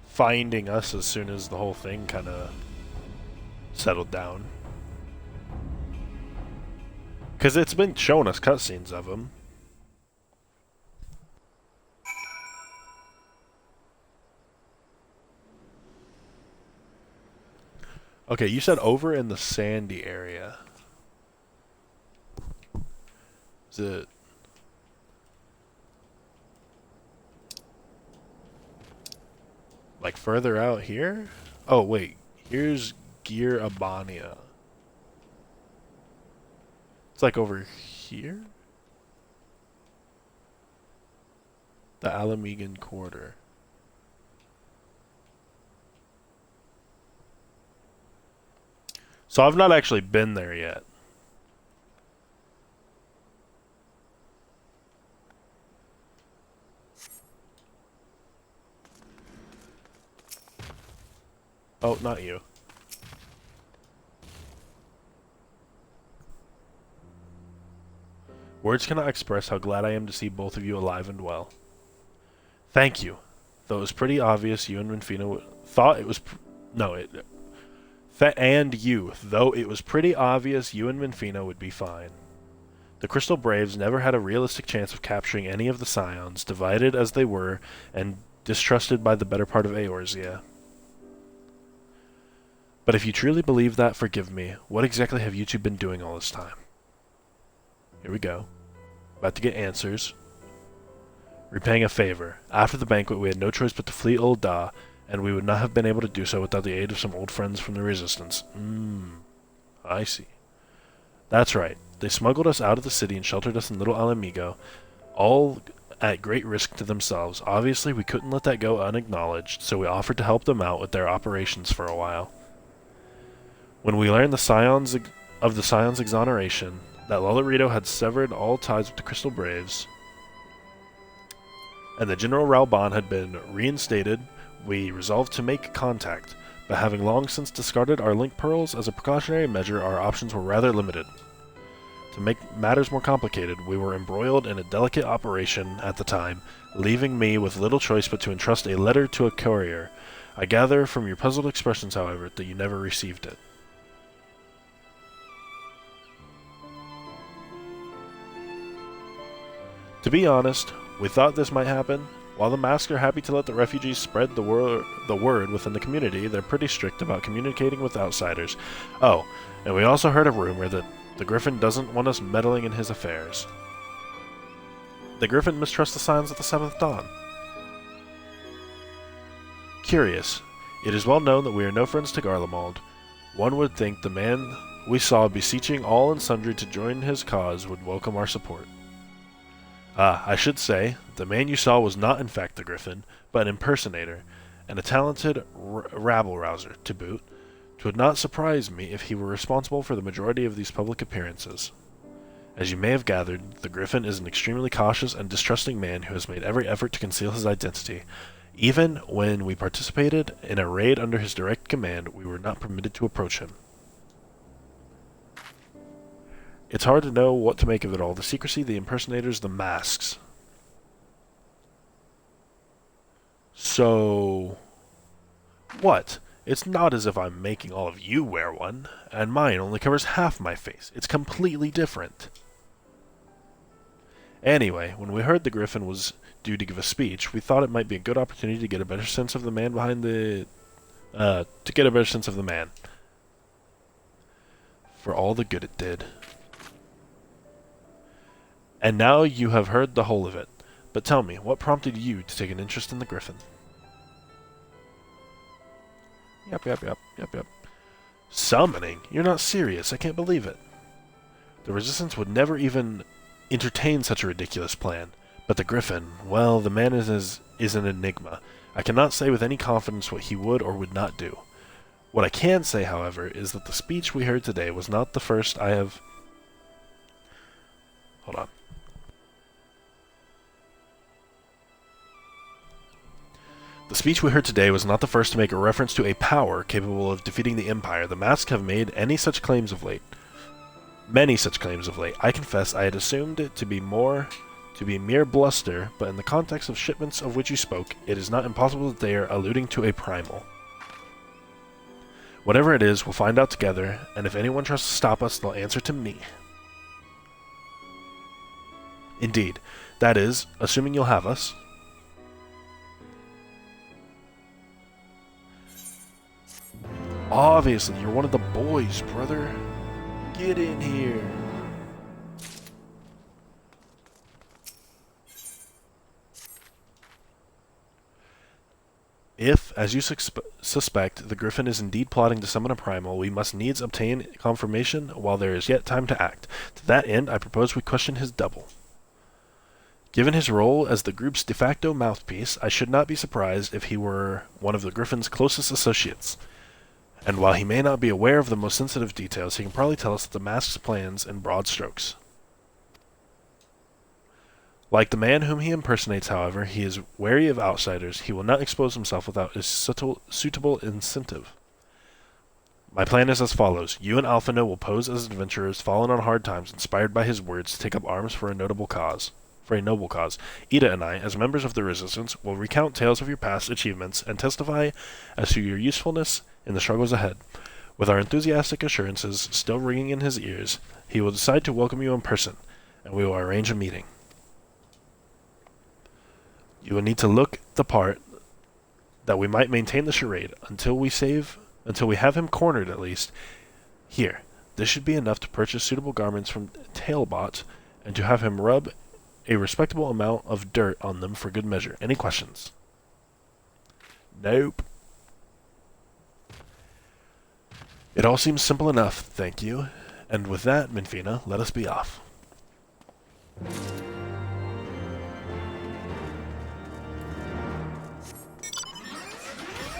finding us as soon as the whole thing kind of settled down. Because it's been showing us cutscenes of them. Okay, you said over in the sandy area. Is it... like further out here? Oh, wait. Here's Gear Abania. It's like over here? The Alamegan Quarter. So I've not actually been there yet. Oh, not you. Words cannot express how glad I am to see both of you alive and well. Thank you. Though it was pretty obvious you and Minfina thought it was... and you, though it was pretty obvious you and Minfina would be fine. The Crystal Braves never had a realistic chance of capturing any of the Scions, divided as they were and distrusted by the better part of Eorzea. But if you truly believe that, forgive me. What exactly have you two been doing all this time? Here we go. About to get answers. Repaying a favor. After the banquet, we had no choice but to flee Ul'dah, and we would not have been able to do so without the aid of some old friends from the Resistance. I see. That's right. They smuggled us out of the city and sheltered us in Little Alamigo, all at great risk to themselves. Obviously, we couldn't let that go unacknowledged, so we offered to help them out with their operations for a while. When we learned of the Scion's exoneration, that Lolorito had severed all ties with the Crystal Braves, and that General Ralban had been reinstated, we resolved to make contact, but having long since discarded our link pearls as a precautionary measure, our options were rather limited. To make matters more complicated, we were embroiled in a delicate operation at the time, leaving me with little choice but to entrust a letter to a courier. I gather from your puzzled expressions, however, that you never received it. To be honest, we thought this might happen. While the masks are happy to let the refugees spread the word within the community, they're pretty strict about communicating with outsiders. Oh, and we also heard a rumor that the Griffin doesn't want us meddling in his affairs. The Griffin mistrusts the signs of the Seventh Dawn. Curious. It is well known that we are no friends to Garlemald. One would think the man we saw beseeching all and sundry to join his cause would welcome our support. I should say, the man you saw was not in fact the Griffin, but an impersonator, and a talented rabble-rouser, to boot. 'Twould not surprise me if he were responsible for the majority of these public appearances. As you may have gathered, the Griffin is an extremely cautious and distrusting man who has made every effort to conceal his identity. Even when we participated in a raid under his direct command, we were not permitted to approach him. It's hard to know what to make of it all. The secrecy, the impersonators, the masks. So... what? It's not as if I'm making all of you wear one, and mine only covers half my face. It's completely different. Anyway, when we heard the Griffin was due to give a speech, we thought it might be a good opportunity to get a better sense of the man behind the... for all the good it did. And now you have heard the whole of it. But tell me, what prompted you to take an interest in the Griffin? Yep. Summoning? You're not serious. I can't believe it. The Resistance would never even entertain such a ridiculous plan. But the Griffin, well, the man is an enigma. I cannot say with any confidence what he would or would not do. What I can say, however, is that the speech we heard today was not the first I have... Hold on. The speech we heard today was not the first to make a reference to a power capable of defeating the Empire. The masks have made any such claims of late. Many such claims of late. I confess I had assumed it to be mere bluster, but in the context of shipments of which you spoke, it is not impossible that they are alluding to a primal. Whatever it is, we'll find out together, and if anyone tries to stop us, they'll answer to me. Indeed. That is, assuming you'll have us. Obviously, you're one of the boys, brother. Get in here. If, as you suspect, the Griffin is indeed plotting to summon a primal, we must needs obtain confirmation while there is yet time to act. To that end, I propose we question his double. Given his role as the group's de facto mouthpiece, I should not be surprised if he were one of the Griffin's closest associates. And while he may not be aware of the most sensitive details, he can probably tell us the mask's plans in broad strokes. Like the man whom he impersonates, however, he is wary of outsiders. He will not expose himself without a suitable incentive. My plan is as follows. You and Alphino will pose as adventurers fallen on hard times, inspired by his words to take up arms for a noble cause. Ida and I, as members of the Resistance, will recount tales of your past achievements and testify as to your usefulness in the struggles ahead. With our enthusiastic assurances still ringing in his ears, he will decide to welcome you in person, and we will arrange a meeting. You will need to look the part that we might maintain the charade until we have him cornered at least. Here, this should be enough to purchase suitable garments from Tailbot and to have him rub a respectable amount of dirt on them for good measure. Any questions? Nope. It all seems simple enough, thank you. And with that, Minfina, let us be off.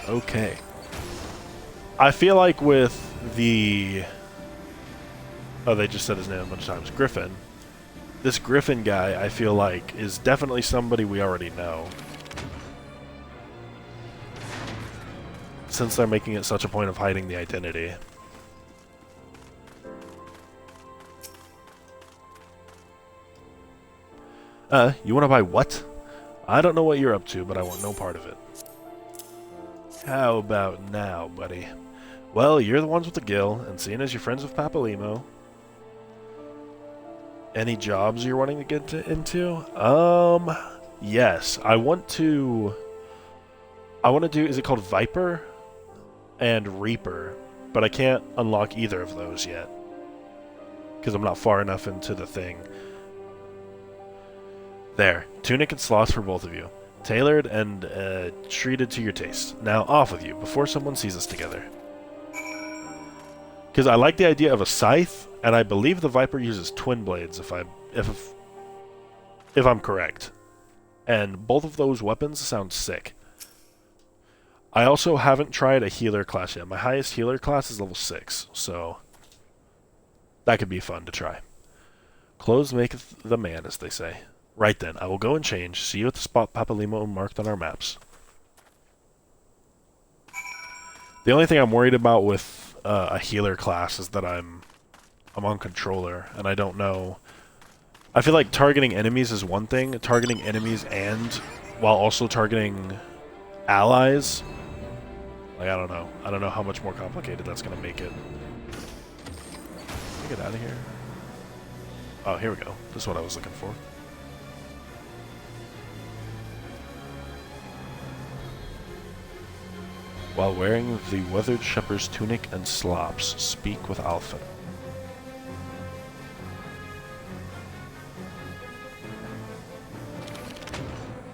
Okay. I feel like with the... Oh, they just said his name a bunch of times. Griffin. This Griffin guy, I feel like, is definitely somebody we already know. Since they're making it such a point of hiding the identity. You want to buy what? I don't know what you're up to, but I want no part of it. How about now, buddy? Well, you're the ones with the gill, and seeing as you're friends with Papalimo... Any jobs you're wanting to get into? Yes. I want to do, is it called Viper? And Reaper. But I can't unlock either of those yet. Because I'm not far enough into the thing. There. Tunic and sloths for both of you. Tailored and treated to your taste. Now off with you, before someone sees us together. Because I like the idea of a scythe, and I believe the Viper uses twin blades, if I'm correct. And both of those weapons sound sick. I also haven't tried a healer class yet. My highest healer class is level 6, so that could be fun to try. Clothes maketh the man, as they say. Right then, I will go and change. See you at the spot Papalimo marked on our maps. The only thing I'm worried about with a healer class is that I'm on controller, and I don't know. I feel like targeting enemies is one thing. Targeting enemies and while also targeting allies, like, I don't know. I don't know how much more complicated that's going to make it. Can I get out of here? Oh, here we go. This is what I was looking for. While wearing the weathered shepherd's tunic and slops, speak with Alpha.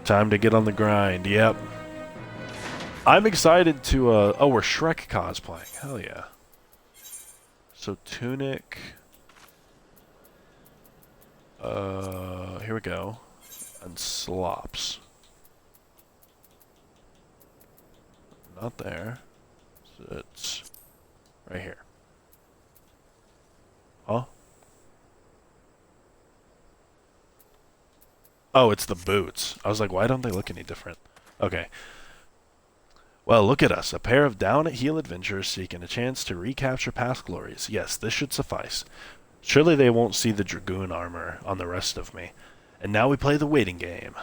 Time to get on the grind, yep. I'm excited to, oh, we're Shrek cosplaying. Hell yeah. So, tunic. Here we go. And slops. Not there. So it's right here. Huh? Oh, it's the boots. I was like, why don't they look any different? Okay. Well, look at us, a pair of down-at-heel adventurers seeking a chance to recapture past glories. Yes, this should suffice. Surely they won't see the dragoon armor on the rest of me. And now we play the waiting game.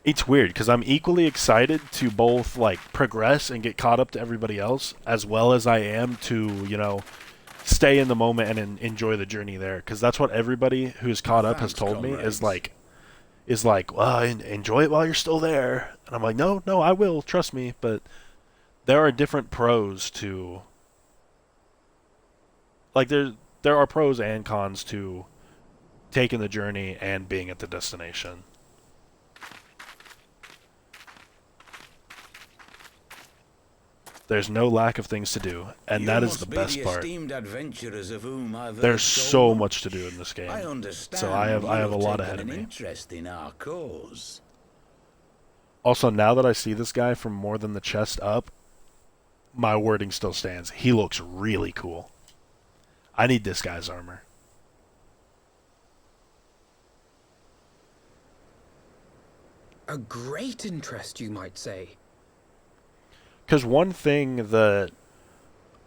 It's weird, because I'm equally excited to both, like, progress and get caught up to everybody else, as well as I am to, you know, stay in the moment and enjoy the journey there. Because that's what everybody who's caught up has told me, is like, well, enjoy it while you're still there. And I'm like, no, I will, trust me. But there are different pros to... Like, there are pros and cons to taking the journey and being at the destination. There's no lack of things to do, and that is the best part. There's so much to do in this game, so I have a lot ahead of me. Interest in our cause. Also, now that I see this guy from more than the chest up, my wording still stands. He looks really cool. I need this guy's armor. A great interest, you might say. Because one thing that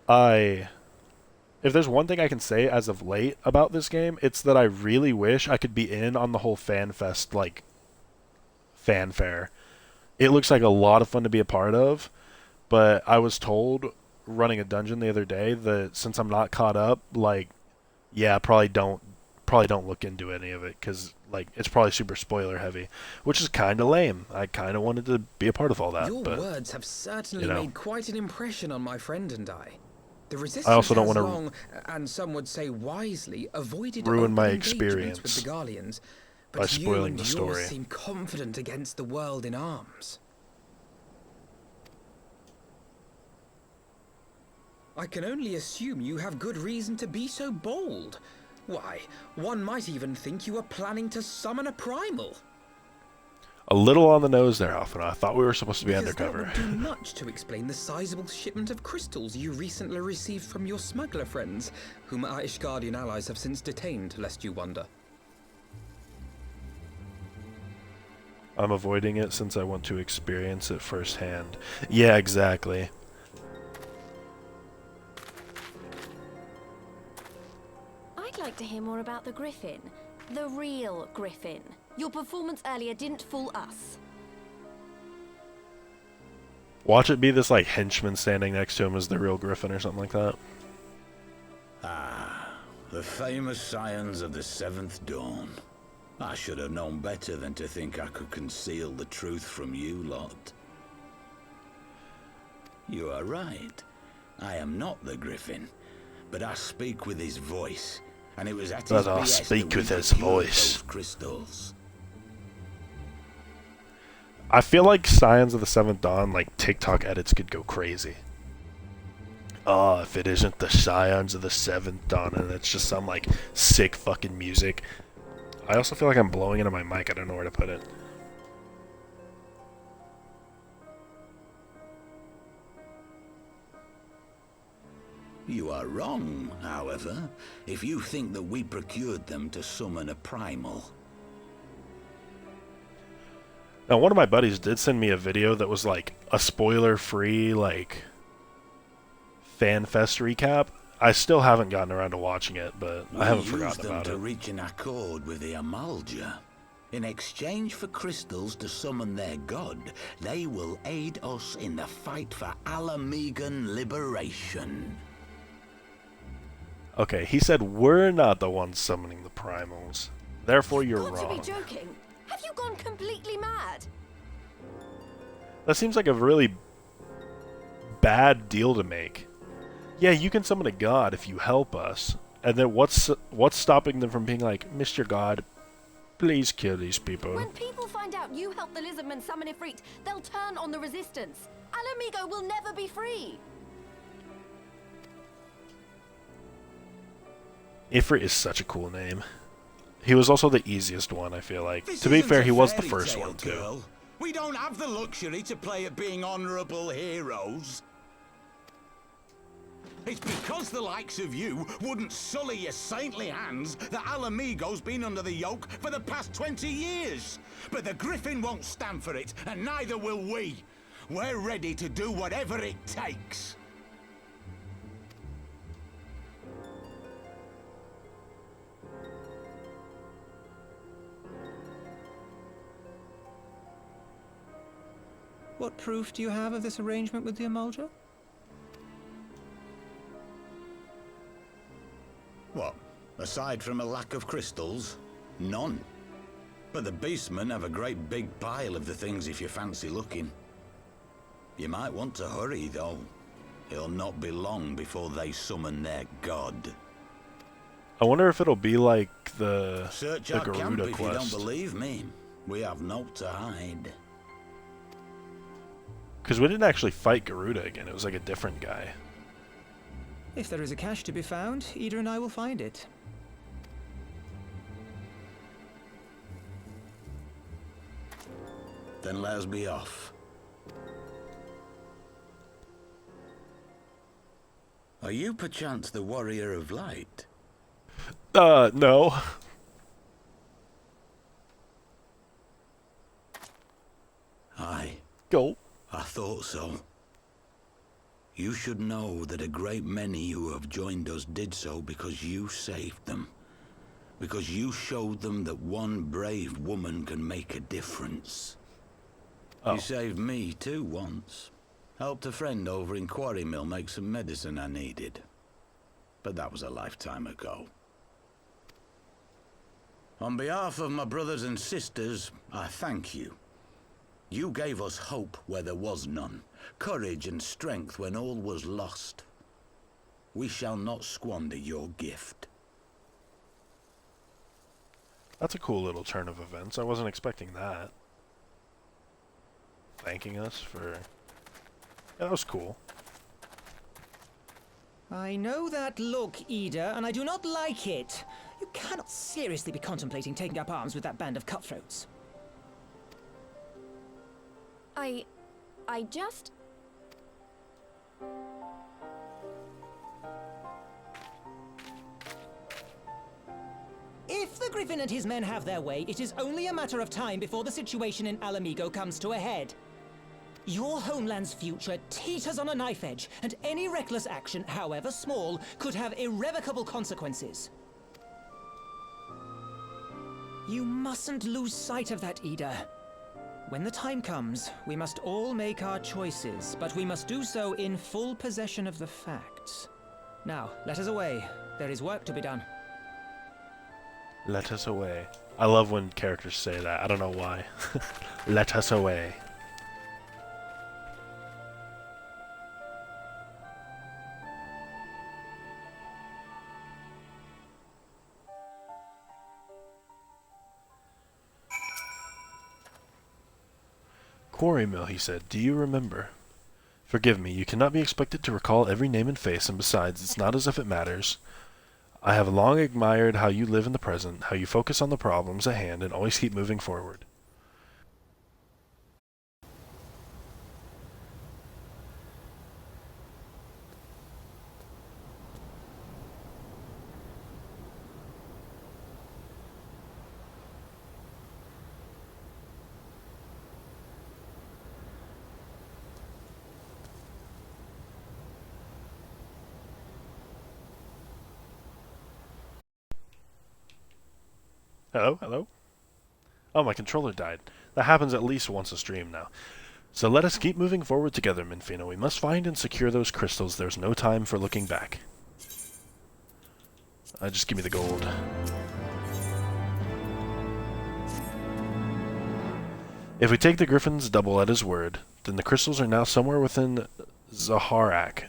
if there's one thing I can say as of late about this game, it's that I really wish I could be in on the whole FanFest, like, fanfare. It looks like a lot of fun to be a part of, but I was told running a dungeon the other day that since I'm not caught up, like, yeah, probably don't look into any of it, because, like, it's probably super spoiler heavy, which is kind of lame. I kind of wanted to be a part of all that. Your but, words have certainly you know, made quite an impression on my friend and I. The resistance I also don't has want to long, and some would say wisely, avoided ruin my open engagements experience with the Garleans, but by spoiling you and the yours story. seem confident against the world in arms. I can only assume you have good reason to be so bold. Why, one might even think you are planning to summon a primal. A little on the nose there, Alpha. I thought we were supposed to be Because undercover. that would do much to explain the sizable shipment of crystals you recently received from your smuggler friends, whom our Ishgardian allies have since detained, lest you wonder. I'm avoiding it since I want to experience it firsthand. Yeah, exactly. I'd like to hear more about the Griffin. The real Griffin. Your performance earlier didn't fool us. Watch it be this, like, henchman standing next to him as the real Griffin or something like that. Ah, the famous scions of the Seventh Dawn. I should have known better than to think I could conceal the truth from you lot. You are right. I am not the Griffin, but I speak with his voice, and it was at his But I behest speak that we with his procured voice. those crystals. I feel like Scions of the Seventh Dawn, like, TikTok edits could go crazy. Oh, if it isn't the Scions of the Seventh Dawn, and it's just some, like, sick fucking music. I also feel like I'm blowing into my mic. I don't know where to put it. You are wrong, however, if you think that we procured them to summon a primal. Now, one of my buddies did send me a video that was, like, a spoiler-free, like, FanFest recap. I still haven't gotten around to watching it, but I haven't forgotten about it. We used them to reach an accord with the Amalja. In exchange for crystals to summon their god, they will aid us in the fight for Alamegan liberation. Okay, he said we're not the ones summoning the primals. Therefore, you're Got to wrong. be joking. Have you gone completely mad? That seems like a really bad deal to make. Yeah, you can summon a god if you help us. And then what's stopping them from being like, Mr. God, please kill these people? When people find out you helped the Lizardmen summon Ifrit, they'll turn on the Resistance. Alamigo will never be free. Ifrit is such a cool name. He was also the easiest one, I feel like. This To be isn't fair, a he was the fairy first tale, one, too. girl. We don't have the luxury to play at being honorable heroes. It's because the likes of you wouldn't sully your saintly hands that Alamigo's been under the yoke for the past 20 years. But the Griffin won't stand for it, and neither will we. We're ready to do whatever it takes. What proof do you have of this arrangement with the Amulja? What? Aside from a lack of crystals? None. But the beastmen have a great big pile of the things if you fancy looking. You might want to hurry, though. It'll not be long before they summon their god. I wonder if it'll be like the Search our camp Garuda if you don't quest. believe me. We have naught to hide. Because we didn't actually fight Garuda again, it was like a different guy. If there is a cache to be found, Ida and I will find it. Then let us be off. Are you perchance the Warrior of Light? No. Aye, Go. I thought so. You should know that a great many who have joined us did so because you saved them. Because you showed them that one brave woman can make a difference. Oh. You saved me too once. Helped a friend over in Quarry Mill make some medicine I needed. But that was a lifetime ago. On behalf of my brothers and sisters, I thank you. You gave us hope where there was none, courage and strength when all was lost. We shall not squander your gift. That's a cool little turn of events. I wasn't expecting that. Thanking us for... Yeah, that was cool. I know that look, Ida, and I do not like it. You cannot seriously be contemplating taking up arms with that band of cutthroats. I just... If the Griffin and his men have their way, it is only a matter of time before the situation in Alamigo comes to a head. Your homeland's future teeters on a knife edge, and any reckless action, however small, could have irrevocable consequences. You mustn't lose sight of that, Ida. When the time comes, we must all make our choices, but we must do so in full possession of the facts. Now, let us away. There is work to be done. Let us away. I love when characters say that. I don't know why. Let us away. Quarry Mill, he said. Do you remember? Forgive me, you cannot be expected to recall every name and face, and besides, it's not as if it matters. I have long admired how you live in the present, how you focus on the problems at hand, and always keep moving forward. Hello? Hello? Oh, my controller died. That happens at least once a stream now. So let us keep moving forward together, Minfina. We must find and secure those crystals. There's no time for looking back. Just give me the gold. If we take the Griffin's double at his word, then the crystals are now somewhere within Zaharak,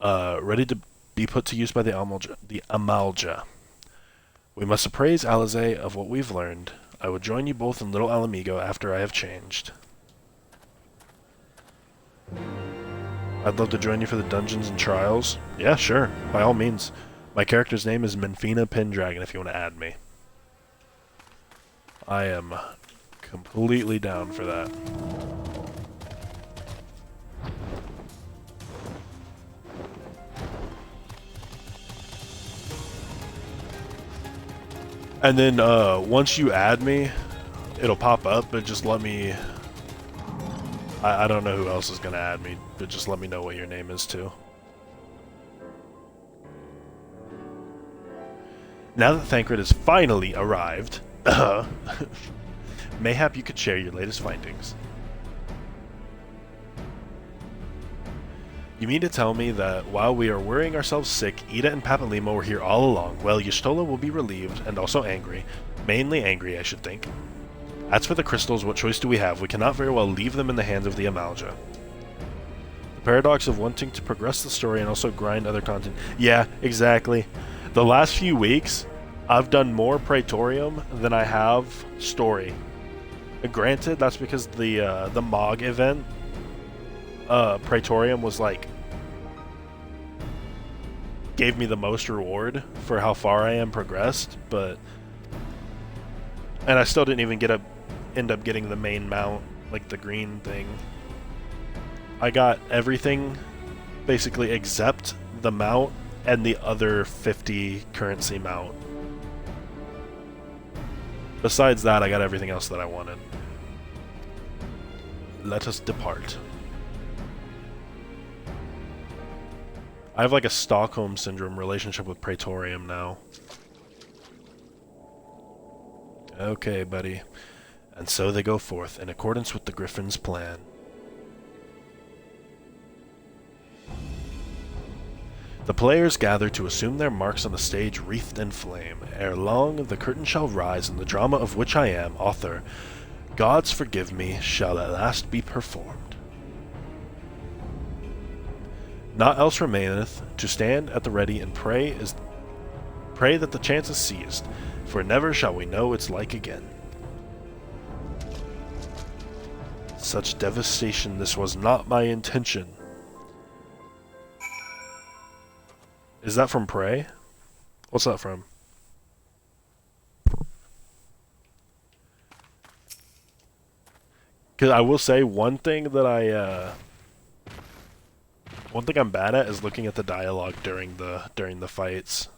ready to be put to use by the Amalja. We must appraise Alizé of what we've learned. I will join you both in Little Alamigo after I have changed. I'd love to join you for the dungeons and trials. Yeah, sure. By all means. My character's name is Minfina Pendragon if you want to add me. I am completely down for that. And then once you add me, it'll pop up, but just let me... I don't know who else is going to add me, but just let me know what your name is too. Now that Thancred has finally arrived, mayhap you could share your latest findings. You mean to tell me that while we are worrying ourselves sick, Ida and Papalimo were here all along? Well, Y'shtola will be relieved, and also angry. Mainly angry, I should think. As for the crystals, what choice do we have? We cannot very well leave them in the hands of the Amalja. The paradox of wanting to progress the story and also grind other content. Yeah, exactly. The last few weeks, I've done more Praetorium than I have story. Granted, that's because the MOG event, Praetorium was like, gave me the most reward for how far I am progressed, but, and I still didn't even end up getting the main mount, like the green thing. I got everything basically except the mount and the other 50 currency mount. Besides that, I got everything else that I wanted. Let us depart. I have like a Stockholm Syndrome relationship with Praetorium now. Okay, buddy. And so they go forth, in accordance with the Griffin's plan. The players gather to assume their marks on the stage wreathed in flame. Ere long, the curtain shall rise, and the drama of which I am author, Gods forgive me, shall at last be performed. Naught else remaineth, to stand at the ready and pray that the chance is seized, for never shall we know its like again. Such devastation, this was not my intention. Is that from Prey? What's that from? Because I will say one thing that one thing I'm bad at is looking at the dialogue during the fights.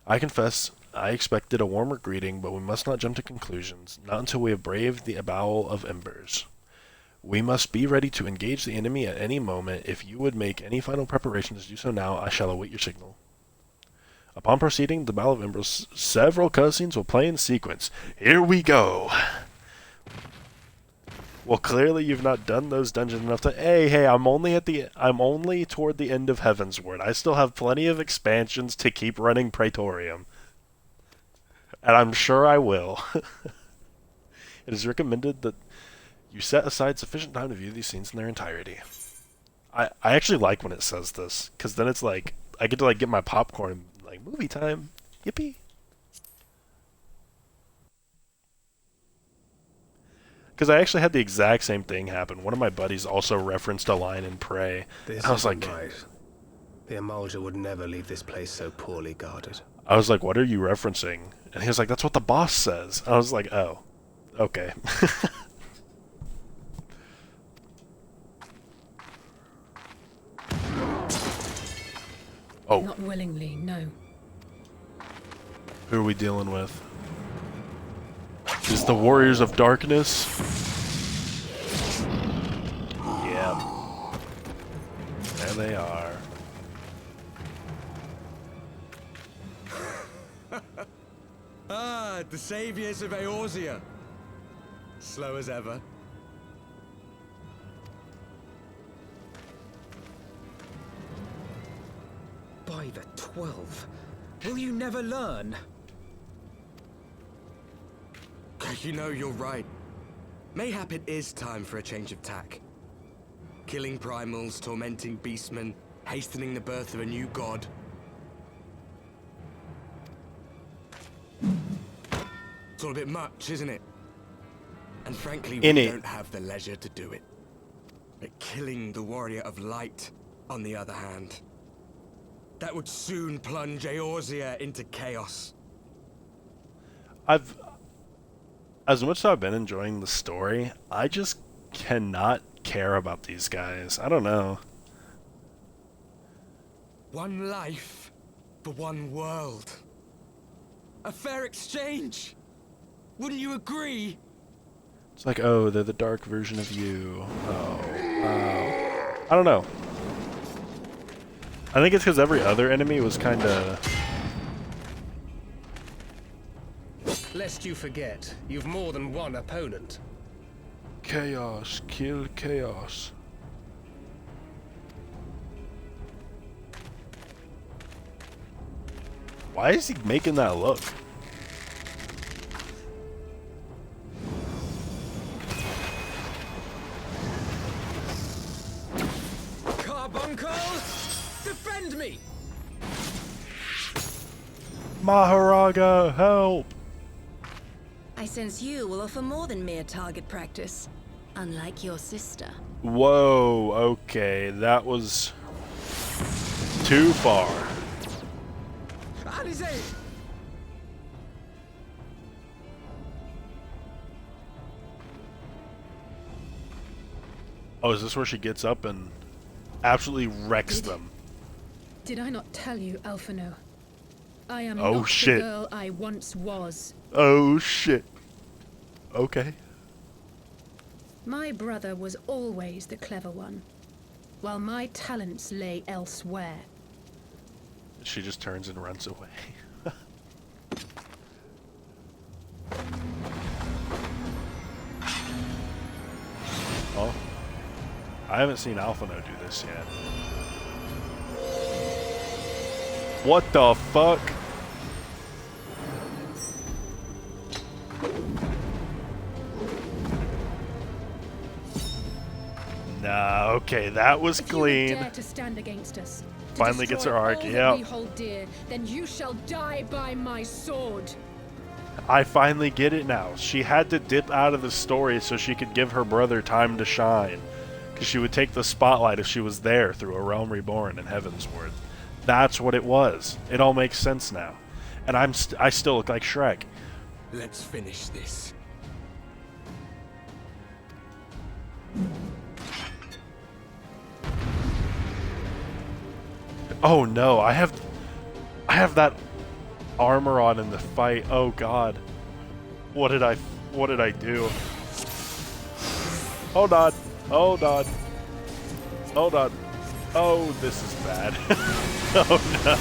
I confess, I expected a warmer greeting, but we must not jump to conclusions, not until we have braved the bowel of embers. We must be ready to engage the enemy at any moment. If you would make any final preparations, do so now. I shall await your signal. Upon proceeding, the Battle of Embers, several cutscenes will play in sequence. Here we go! Well, clearly you've not done those dungeons enough to... Hey, I'm only toward the end of Heavensward. I still have plenty of expansions to keep running Praetorium. And I'm sure I will. It is recommended that you set aside sufficient time to view these scenes in their entirety. I actually like when it says this, because then it's like, I get to like get my popcorn and like, movie time. Yippee. Because I actually had the exact same thing happen. One of my buddies also referenced a line in Prey. This I was isn't like, right. The Amalja would never leave this place so poorly guarded. I was like, what are you referencing? And he was like, that's what the boss says. I was like, oh, okay. Oh. Not willingly, no. Who are we dealing with? Is the Warriors of Darkness? Yep. There they are. Ah, the saviors of Eorzea. Slow as ever. By the 12. Will you never learn? You know, you're right. Mayhap it is time for a change of tack. Killing primals, tormenting beastmen, hastening the birth of a new god. It's all a bit much, isn't it? And frankly, we don't have the leisure to do it. But killing the Warrior of Light, on the other hand, that would soon plunge Eorzea into chaos. As much as I've been enjoying the story, I just cannot care about these guys. I don't know. One life For one world. A fair exchange. Wouldn't you agree? It's like, oh, they're the dark version of you. Oh. I don't know. I think it's because every other enemy was kind of... Lest you forget, you've more than one opponent. Chaos. Kill chaos. Why is he making that look? Carbuncle, defend me! Maharaga, help! I sense you will offer more than mere target practice, unlike your sister. Whoa, okay, that was too far. Alizé! Oh, is this where she gets up and absolutely wrecks them? Did I not tell you, Alphino? I am Oh, not shit. the girl I once was. Oh shit. Okay. My brother was always the clever one, while my talents lay elsewhere. She just turns and runs away. Oh. I haven't seen Alphino do this yet. What the fuck? Nah, okay, that was If clean. you dare to stand against us, to Finally gets her destroy arc, all that yep. we hold dear, then you shall die by my sword. I finally get it now. She had to dip out of the story so she could give her brother time to shine. Because she would take the spotlight if she was there through A Realm Reborn and Heavensward. That's what it was. It all makes sense now. And I still look like Shrek. Let's finish this. Oh no, I have that armor on in the fight. Oh god. What did I do? Hold on. Hold on. Hold on. Oh, this is bad. Oh no.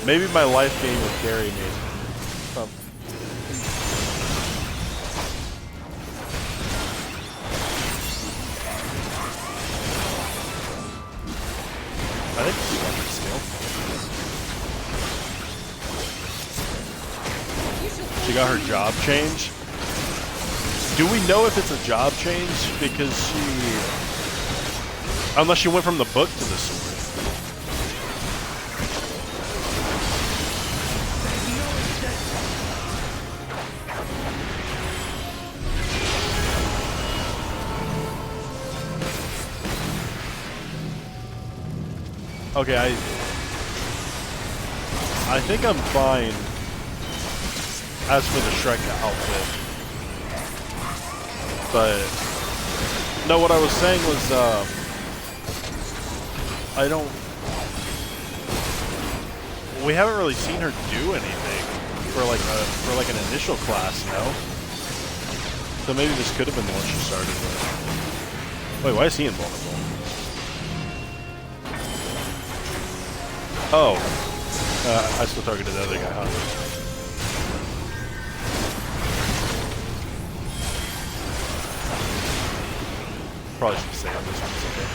Maybe my life game will carry me. I think it's weapon skill. She got her job change. Do we know if it's a job change? Because unless she went from the book to the sword. Okay, I think I'm fine as for the Shrek outfit. But no, what I was saying was we haven't really seen her do anything for like an initial class, you know? So maybe this could have been the one she started with. Wait, why is he invulnerable? Oh. I still targeted the other guy, huh? Probably should stay on this one, it's okay.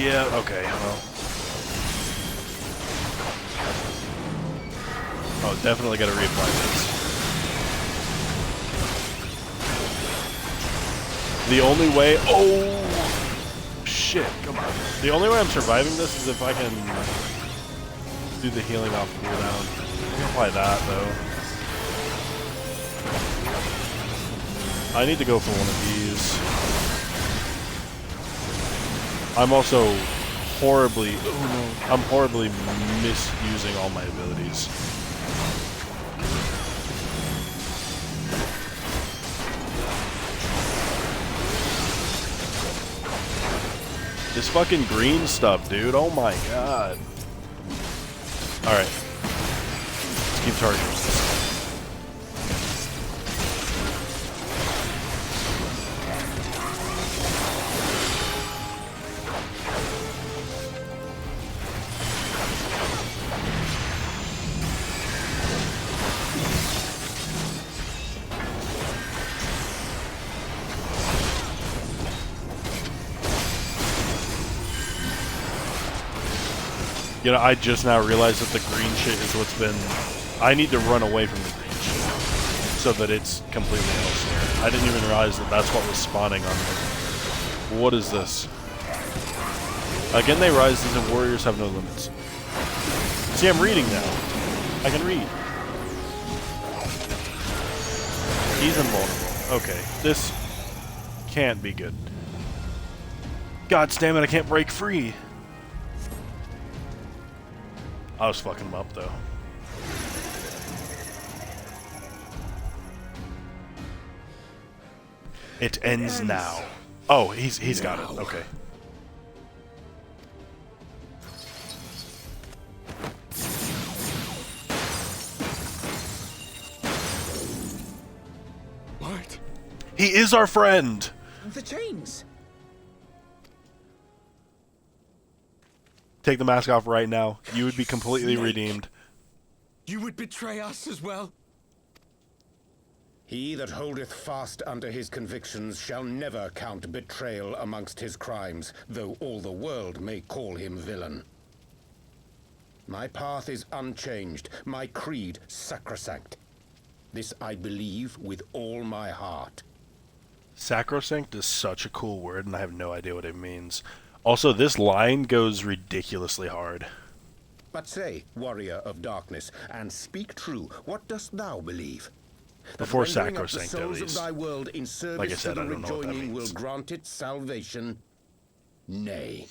Yeah, okay, well. Oh, definitely gotta reapply this. The only way... Oh! Shit, come on. The only way I'm surviving this is if I can do the healing off cooldown. I can apply that, though. I need to go for one of these. I'm also horribly... Oh no. I'm horribly misusing all my abilities. This fucking green stuff, dude. Oh my god. Alright. Let's keep targeting this. You know, I just now realized that the green shit is what's been... I need to run away from the green shit so that it's completely elsewhere. I didn't even realize that that's what was spawning on me. What is this? Again, they rise and warriors have no limits. See, I'm reading now. I can read. He's invulnerable. Okay, this can't be good. God damn it, I can't break free. I was fucking him up, though. It ends now. Oh, he's got it. Okay. What? He is our friend! The chains! Take the mask off right now. You would be completely redeemed. You would betray us as well? He that holdeth fast unto his convictions shall never count betrayal amongst his crimes, though all the world may call him villain. My path is unchanged, my creed sacrosanct. This I believe with all my heart. Sacrosanct is such a cool word, and I have no idea what it means. Also, this line goes ridiculously hard. But say, warrior of darkness, and speak true, what dost thou believe? Before That rendering up sacrosanct, the at souls least. of thy world in service Like I said, to I the don't know what that rejoining will means. grant it salvation? Nay.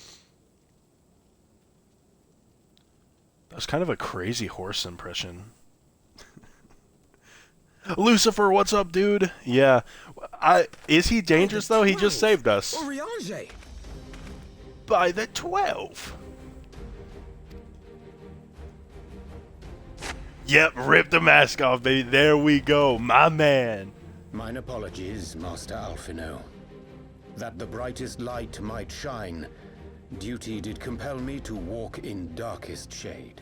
That's kind of a crazy horse impression. Lucifer, what's up, dude? Yeah. Is he dangerous, though? He just saved us. Oriange! By the 12. Yep, rip the mask off, baby. There we go, my man. Mine apologies, Master Alphino. That the brightest light might shine, duty did compel me to walk in darkest shade.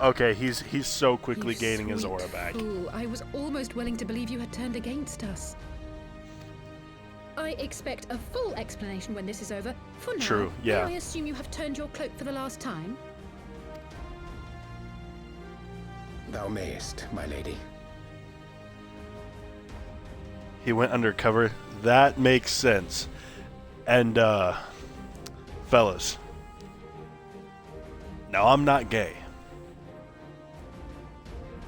Okay, he's so quickly You gaining his sweet aura back. fool. I was almost willing to believe you had turned against us. I expect a full explanation when this is over. For now, True, yeah. may I assume you have turned your cloak for the last time? Thou mayest, my lady. He went undercover. That makes sense. And, fellas. Now, I'm not gay.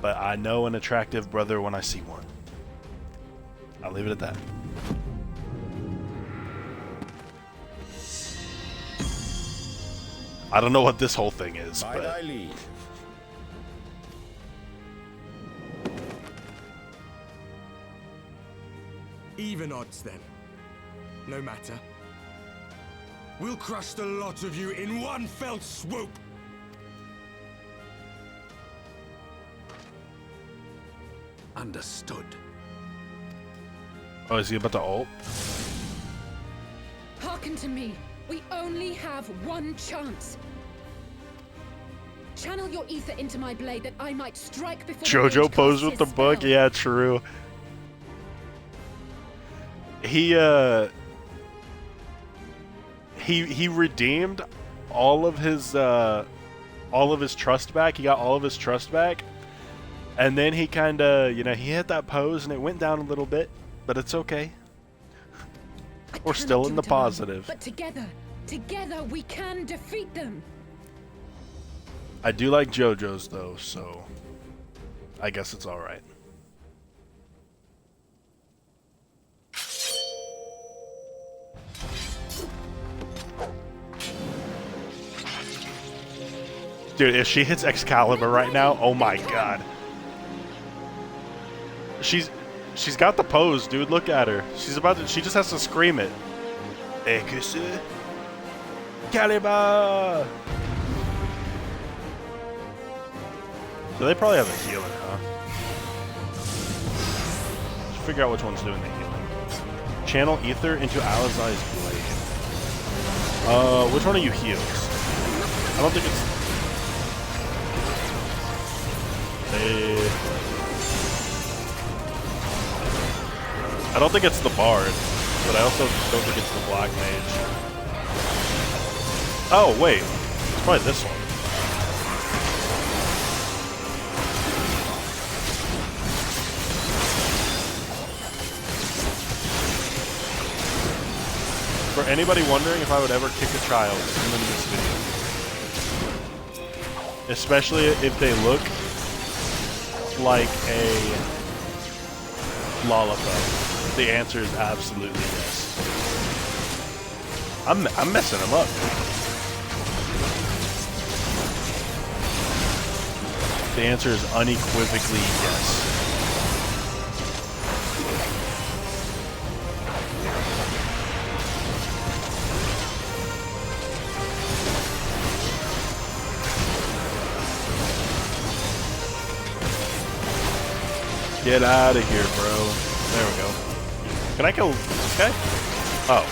But I know an attractive brother when I see one. I'll leave it at that. I don't know what this whole thing is, By but... thy leave. Even odds, then. No matter. We'll crush the lot of you in one fell swoop! Understood. Oh, is he about to ult? Hearken to me. We only have one chance. Channel your ether into my blade that I might strike before the Jojo mage posed casts with the his book? spell. Yeah, true. He redeemed all of his trust back. He got all of his trust back. And then he kind of, he hit that pose and it went down a little bit, but it's okay. We're cannot still in do the it alone, positive. But together we can defeat them. I do like JoJo's though, so I guess it's all right. Dude, if she hits Excalibur right now, oh my god. She's got the pose, dude. Look at her. She's about to. She just has to scream it. Ekuse. Caliber. So they probably have a healer, huh? Let's figure out which one's doing the healing. Channel ether into Alizai's blade. Which one of you heals? I don't think it's. I don't think it's the bard, but I also don't think it's the black mage. Oh wait, it's probably this one. For anybody wondering if I would ever kick a child in this video, especially if they look like a lollipop, the answer is absolutely yes. I'm messing them up. The answer is unequivocally yes. Get out of here, bro. There we go. Can I kill this guy? Oh.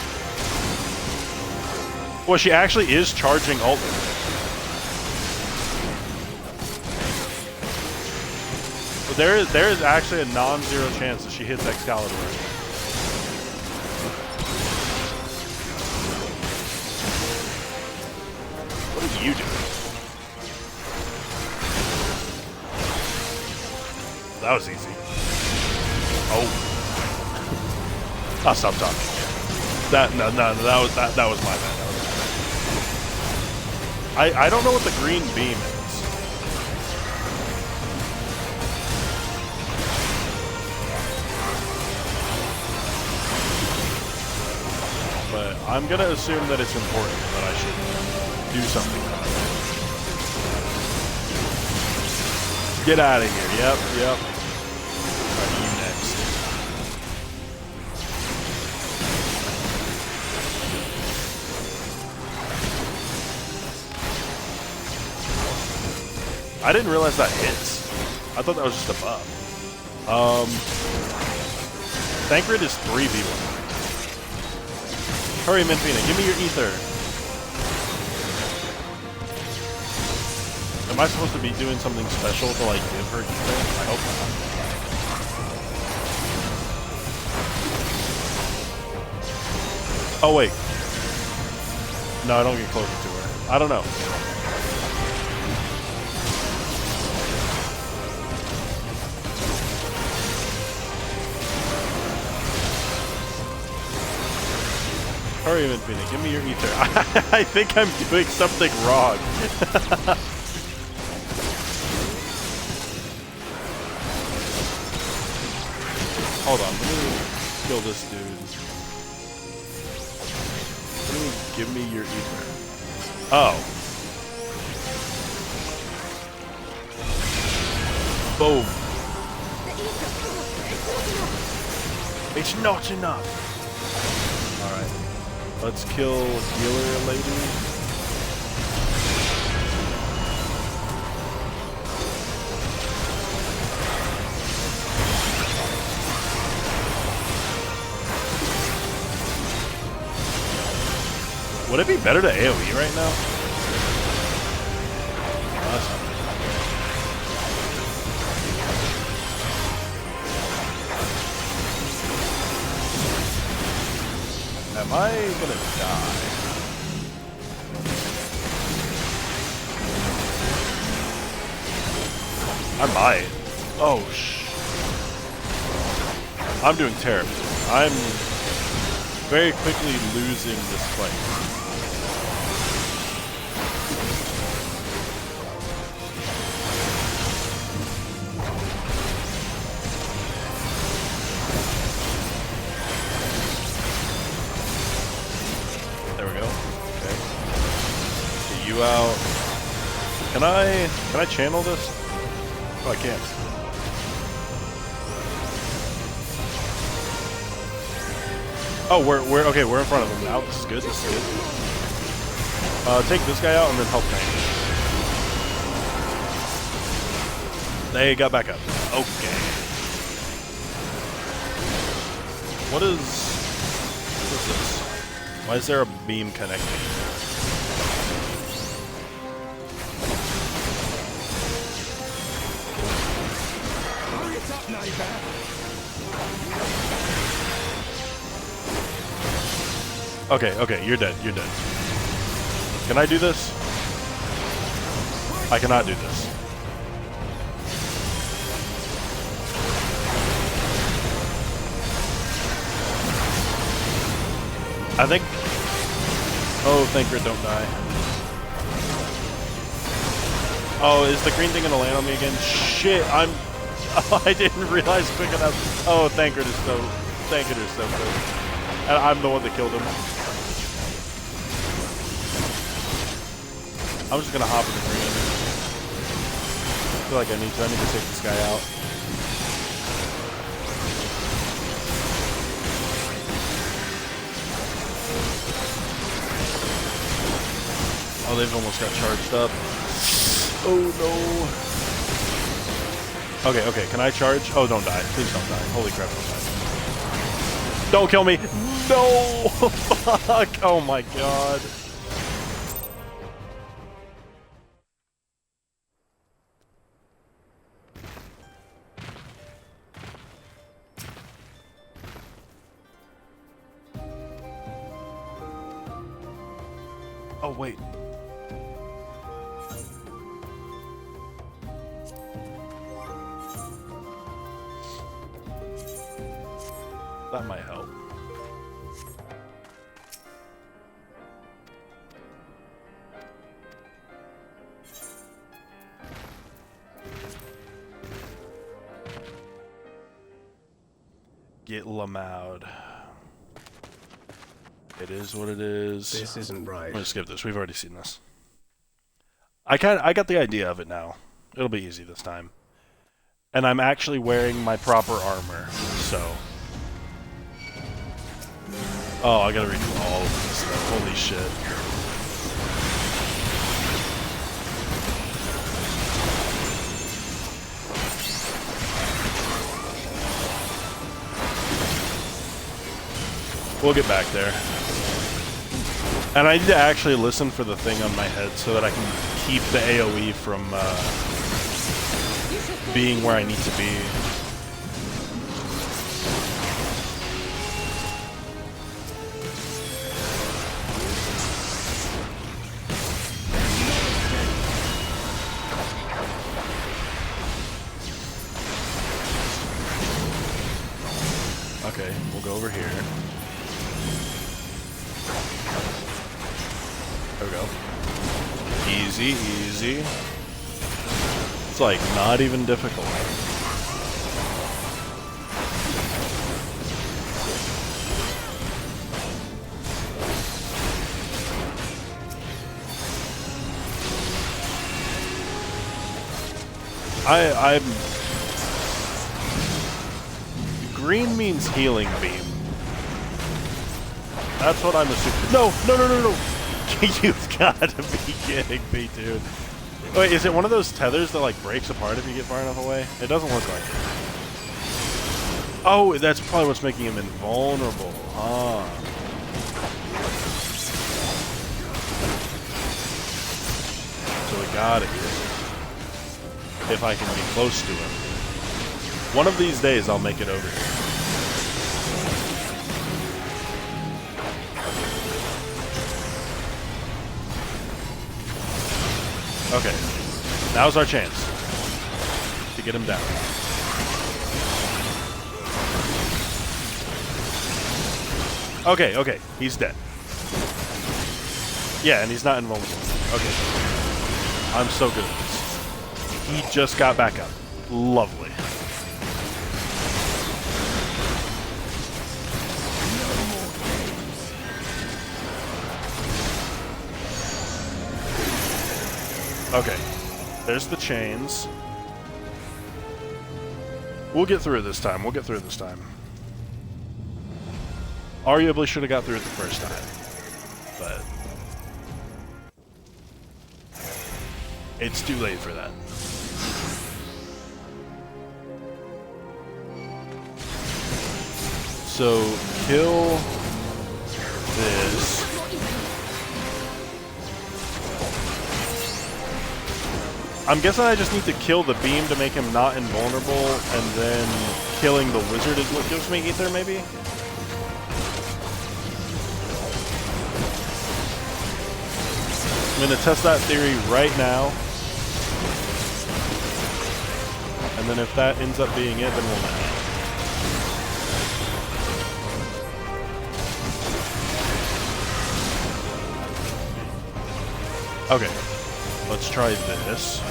Well, she actually is charging ult. But there is actually a non-zero chance that she hits Excalibur. What are you doing? That was easy. Oh. I'll stop talking. That was my bad. That was my bad. I don't know what the green beam is. But I'm gonna assume that it's important that I should do something about it. Get out of here. Yep. Alright, you next. I didn't realize that hits. I thought that was just a buff. Thancred is 3v1. Hurry, Minfina, give me your ether. Am I supposed to be doing something special to, like, give her ether? I hope not. Oh, wait. No, I don't get closer to her. I don't know. Hurry, Minfina, give me your ether. I think I'm doing something wrong. Hold on, let me kill this dude. Let me give me your ether. Oh. Boom. It's not enough. Alright. Let's kill healer lady. Would it be better to AoE right now? Oh, that's not good. Am I gonna die? I might. Oh, I'm doing terrible. I'm very quickly losing this fight. Out. Can I channel this? Oh, I can't. Oh, we're okay. We're in front of him now. This is good. This is good. Take this guy out and then help tank. They got back up. Okay. What is this? Why is there a beam connecting? Hurry it up, neighbor. Okay, you're dead. You're dead. Can I do this? I cannot do this. I think... Oh, thank God, don't die. Oh, is the green thing gonna land on me again? Shit, I'm... Oh, I didn't realize quick enough. Oh, Thancred is so... Thancred is so good. And I'm the one that killed him. I'm just gonna hop in the green. I feel like I need to take this guy out. Oh, they've almost got charged up. Oh no. Okay, can I charge? Oh, don't die. Please don't die. Holy crap, don't die. Don't kill me! No! Fuck! Oh my god. Oh, wait. That might help. Get Lamowed. It is what it is. This isn't right. I'm gonna skip this. We've already seen this. I got the idea of it now. It'll be easy this time. And I'm actually wearing my proper armor, so... Oh, I gotta redo all of this stuff. Holy shit. We'll get back there. And I need to actually listen for the thing on my head so that I can keep the AoE from being where I need to be. Okay, we'll go over here. There we go. Easy, easy. It's like not even difficult. I'm... Green means healing beam. That's what I'm assuming. No! You've got to be kidding me, dude. Wait, is it one of those tethers that like breaks apart if you get far enough away? It doesn't look like it. Oh, that's probably what's making him invulnerable, huh? So we gotta get him. If I can be close to him. One of these days I'll make it over here. Okay, now's our chance to get him down. Okay, he's dead. Yeah, and he's not invulnerable. Okay. I'm so good at this. He just got back up. Lovely. Okay, there's the chains. We'll get through it this time. Arguably should have got through it the first time, but it's too late for that. So, kill this. I'm guessing I just need to kill the beam to make him not invulnerable, and then killing the wizard is what gives me ether, maybe? I'm going to test that theory right now. And then if that ends up being it, then we'll know. Okay, let's try this.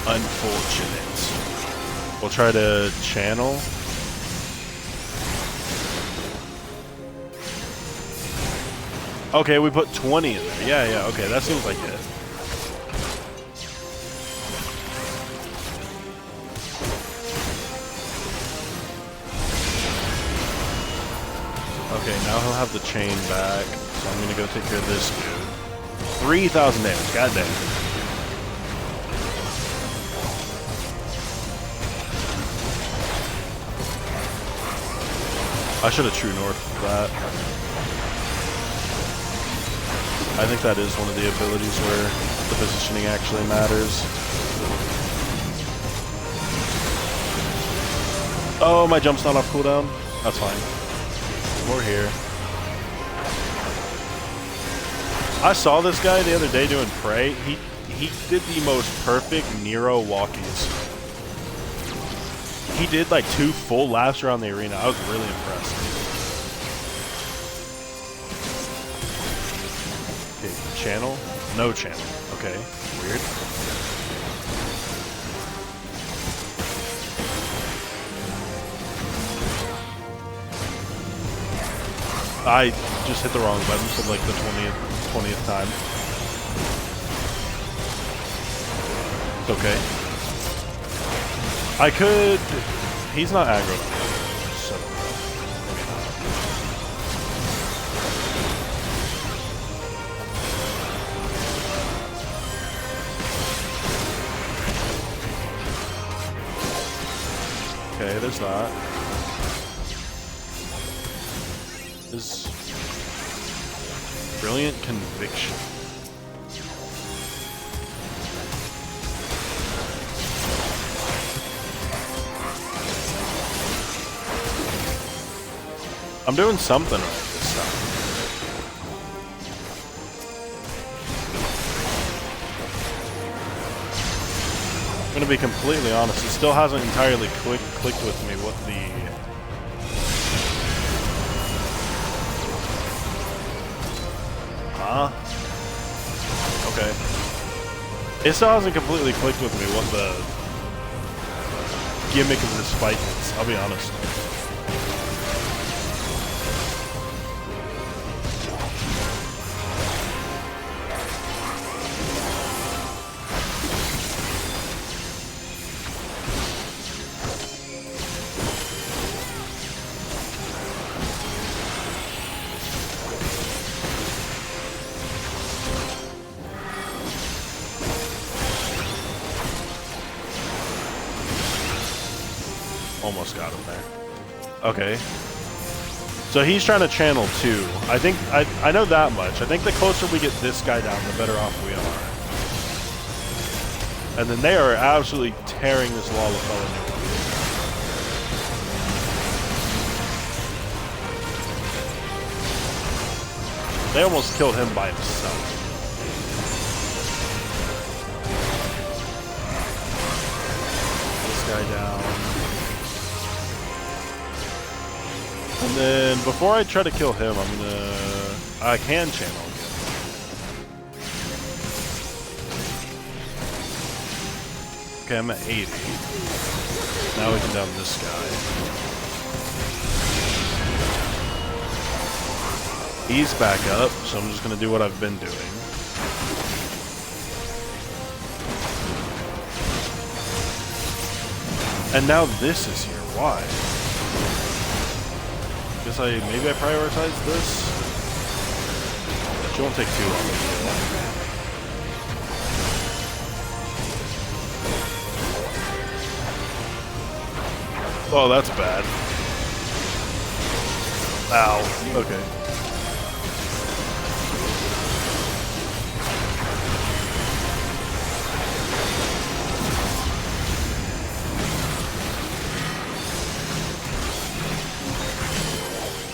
Unfortunate. We'll try to channel. Okay, we put 20 in there. Yeah, okay, that seems like it. Okay, now he'll have the chain back, so I'm gonna go take care of this dude. 3,000 damage, goddamn. I should have true north that. I think that is one of the abilities where the positioning actually matters. Oh, my jump's not off cooldown? That's fine. We're here. I saw this guy the other day doing Prey. He did the most perfect Nero walkies. He did like 2 full laps around the arena. I was really impressed. Okay, channel? No channel. Okay, weird. I just hit the wrong button for like the 20th time. It's okay. I could... He's not aggro. So... Okay, there's that. Is brilliant conviction. I'm doing something right this time. I'm gonna be completely honest, it still hasn't entirely clicked with me what the... Okay. It still hasn't completely clicked with me what the gimmick of this fight is, I'll be honest. Almost got him there. Okay. So he's trying to channel too. I think, I know that much. I think the closer we get this guy down, the better off we are. And then they are absolutely tearing this Lalafell a new one. They almost killed him by himself. This guy down. And then, before I try to kill him, I can channel again. Okay, I'm at 80. Now we can down this guy. He's back up, so I'm just going to do what I've been doing. And now this is here. Why? Guess maybe I prioritize this? It won't take too long to kill. Oh, that's bad. Ow. Okay.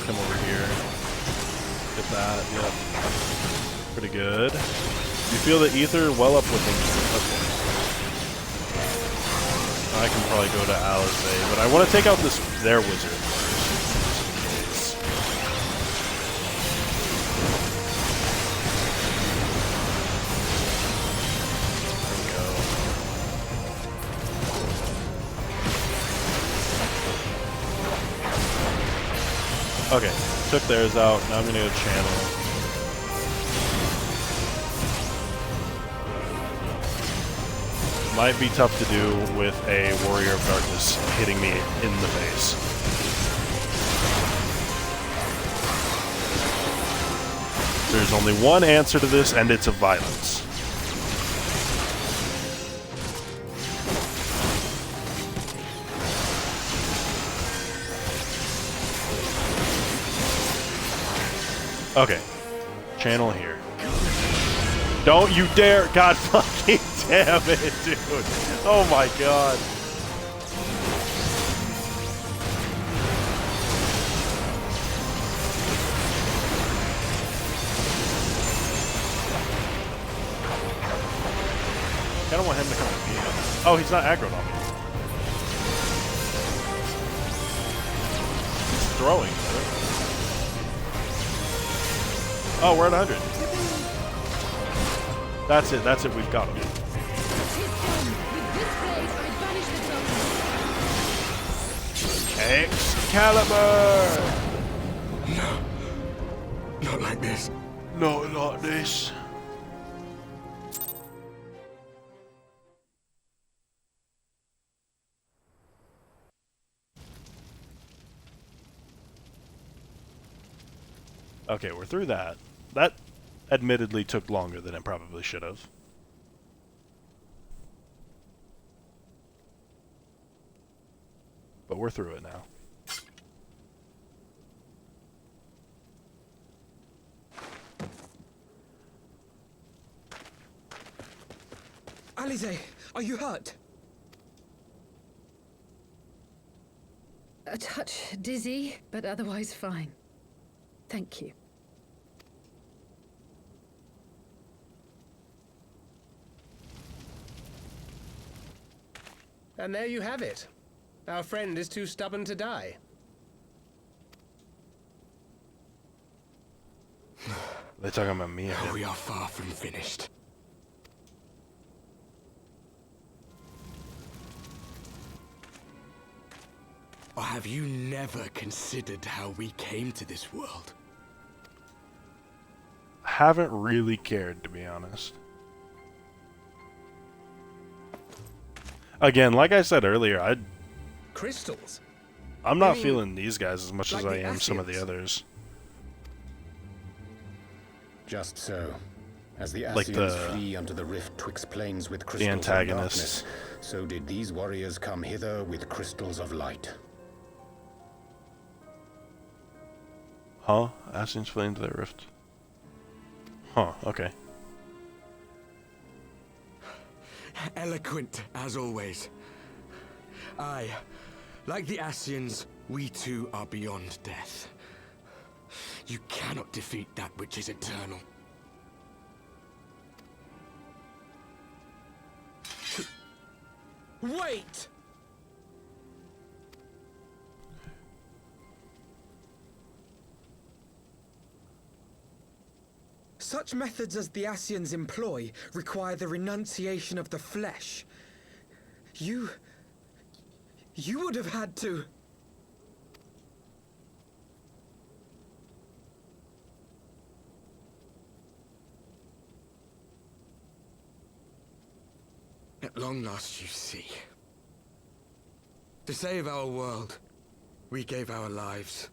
Come over here. Get that. Yep. Pretty good. You feel the ether well up within you. Okay. I can probably go to Alizé, but I want to take out their wizard first. There we go. Okay, took theirs out. Now I'm gonna go channel. Might be tough to do with a Warrior of Darkness hitting me in the face. There's only one answer to this, and it's a violence. Okay. Channel here. Don't you dare! God fucking damn it, dude! Oh my god. I don't want him to come at me. Oh, he's not aggroed on me. He's throwing. Oh, we're at 100. That's it, we've got him. Excalibur! No. Not like this. Not like this. Okay, we're through that. That admittedly took longer than it probably should have. But we're through it now. Alizé, are you hurt? A touch dizzy, but otherwise fine. Thank you. And there you have it. Our friend is too stubborn to die. They're talking about me again. We are far from finished. Or have you never considered how we came to this world? Haven't really cared, to be honest. Again, like I said earlier, Crystals? I'm not feeling these guys as much as I am some of the Asians? others. Just so. As the Like Asians flee unto the rift twixt planes with crystals of antagonists. darkness, so did these warriors come hither with crystals of light. Huh? Asians flee into their rift. Huh, okay. Eloquent, as always. Aye, like the Asians, we too are beyond death. You cannot defeat that which is eternal. Wait! Such methods as the Asians employ require the renunciation of the flesh. You would have had to... At long last you see. To save our world, we gave our lives.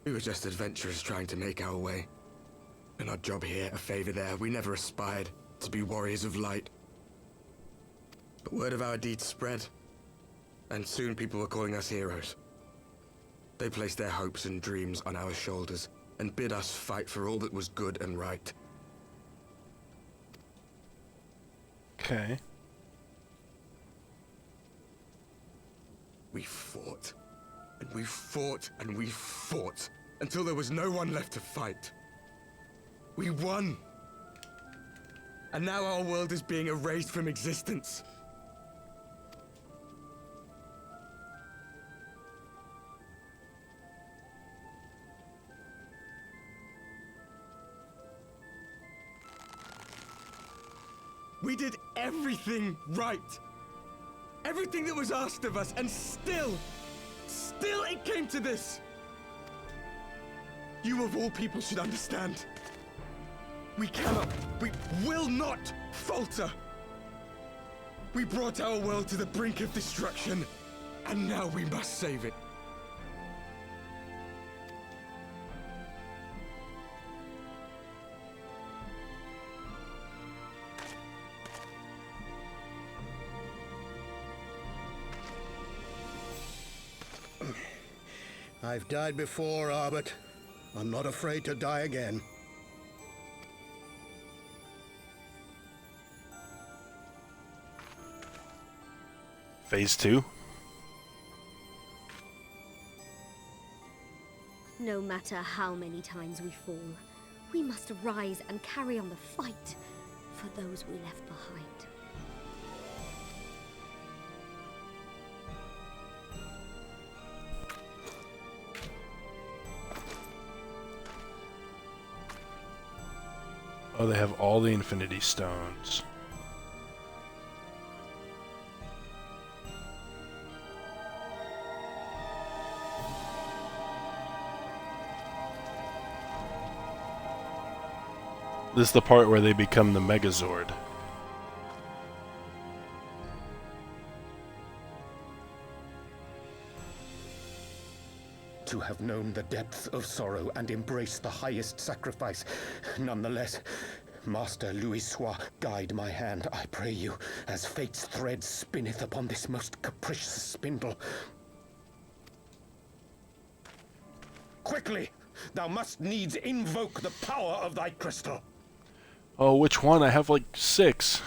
We were just adventurers trying to make our way. An odd job here, a favor there. We never aspired to be warriors of light. But word of our deeds spread, and soon people were calling us heroes. They placed their hopes and dreams on our shoulders, and bid us fight for all that was good and right. Okay. We fought, and we fought, and we fought, until there was no one left to fight. We won! And now our world is being erased from existence. We did everything right. Everything that was asked of us, and still it came to this. You of all people should understand. We will not falter. We brought our world to the brink of destruction, and now we must save it. I've died before, Arbet. I'm not afraid to die again. Phase 2? No matter how many times we fall, we must rise and carry on the fight for those we left behind. Oh, they have all the Infinity Stones. This is the part where they become the Megazord. To have known the depths of sorrow and embraced the highest sacrifice. Nonetheless, Master Louis-Sois, guide my hand, I pray you, as fate's thread spinneth upon this most capricious spindle. Quickly! Thou must needs invoke the power of thy crystal. Oh, which one? I have like 6.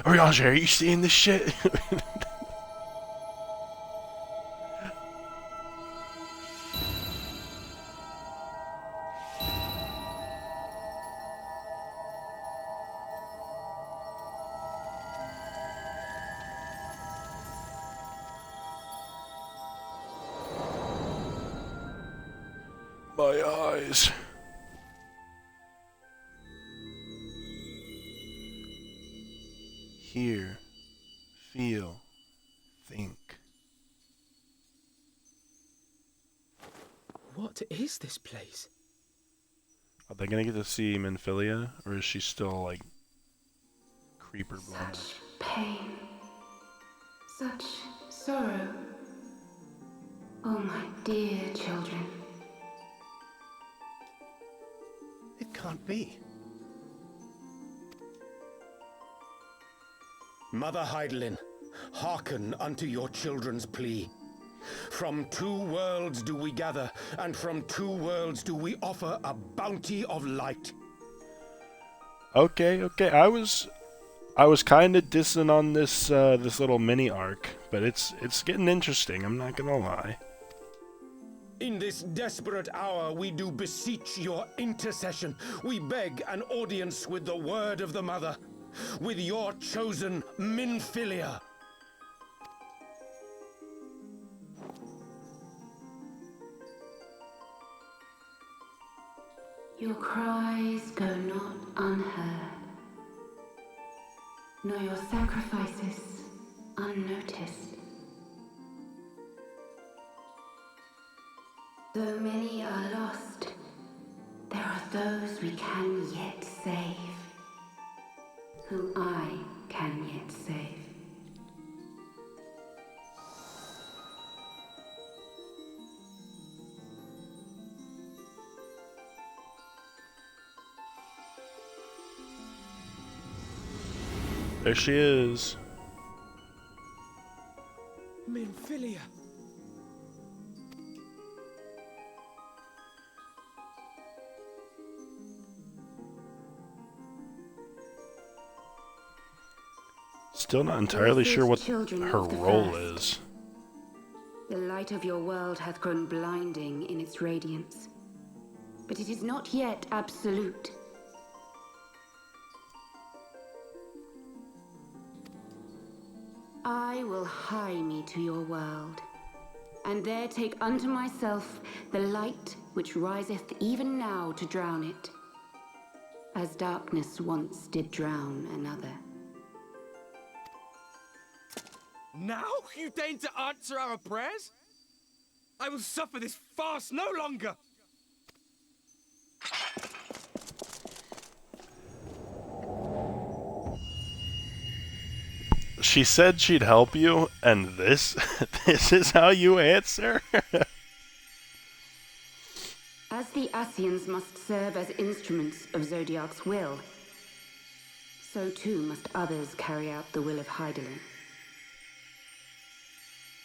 Oriange, are you seeing this shit? My eyes. Hear, feel, think. What is this place? Are they gonna get to see Minfilia, or is she still like creeper blonde? Such pain, such sorrow. Oh, my dear children. It can't be. Mother Heidelin, hearken unto your children's plea. From 2 worlds do we gather, and from 2 worlds do we offer a bounty of light. Okay. I was kind of dissing on this this little mini arc, but it's getting interesting. I'm not gonna lie. In this desperate hour, we do beseech your intercession. We beg an audience with the word of the mother, with your chosen Minfilia. Your cries go not unheard. nor your sacrifices unnoticed. Though many are lost, there are those we can yet save, whom I can yet save. There she is. Minfilia. Still not entirely sure what Children her of the role first. is. The light of your world hath grown blinding in its radiance, but it is not yet absolute. I will hie me to your world, and there take unto myself the light which riseth even now to drown it, as darkness once did drown another. Now you deign to answer our prayers? I will suffer this farce no longer! She said she'd help you, and this is how you answer? As the Ascians must serve as instruments of Zodiark's will, so too must others carry out the will of Hydaelyn.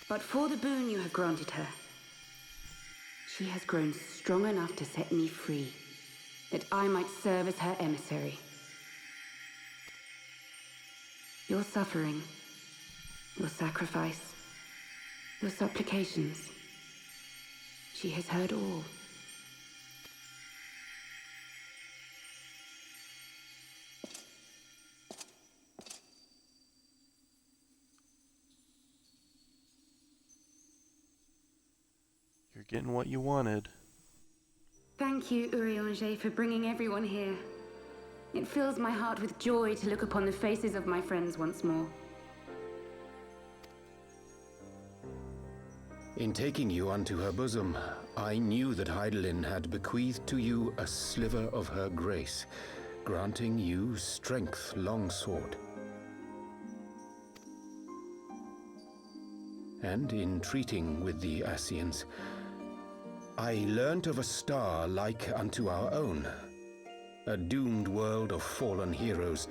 But for the boon you have granted her, she has grown strong enough to set me free, that I might serve as her emissary. Your suffering, your sacrifice, your supplications, she has heard all. You're getting what you wanted. Thank you, Urianger, for bringing everyone here. It fills my heart with joy to look upon the faces of my friends once more. In taking you unto her bosom, I knew that Hydaelyn had bequeathed to you a sliver of her grace, granting you strength longsword. And in treating with the Ascians, I learnt of a star like unto our own, a doomed world of fallen heroes,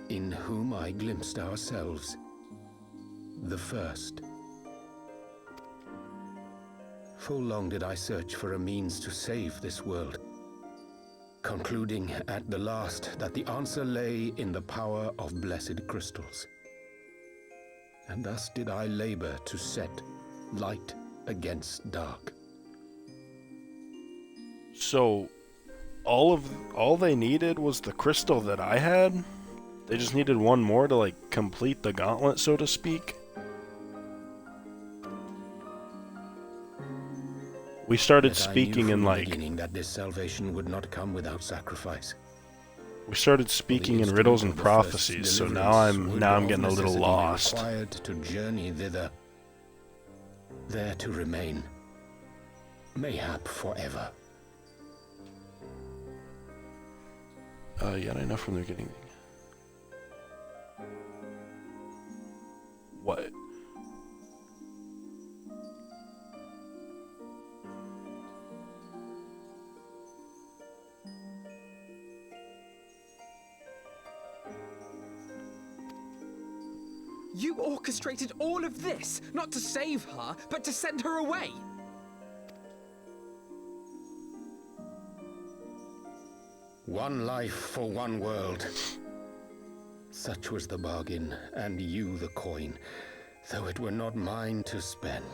in whom I glimpsed ourselves, the first. Full long did I search for a means to save this world, concluding at the last that the answer lay in the power of blessed crystals. And thus did I labor to set light against dark. So, all they needed was the crystal that I had? They just needed one more to, like, complete the gauntlet, so to speak? We started speaking in, like... beginning that this salvation would not come without sacrifice. We started speaking in riddles and prophecies, so now I'm getting a little lost. Required to journey thither, there to remain, mayhap forever. Yeah, enough from the beginning. What? You orchestrated all of this, not to save her, but to send her away. One life for one world. Such was the bargain, and you the coin, though it were not mine to spend.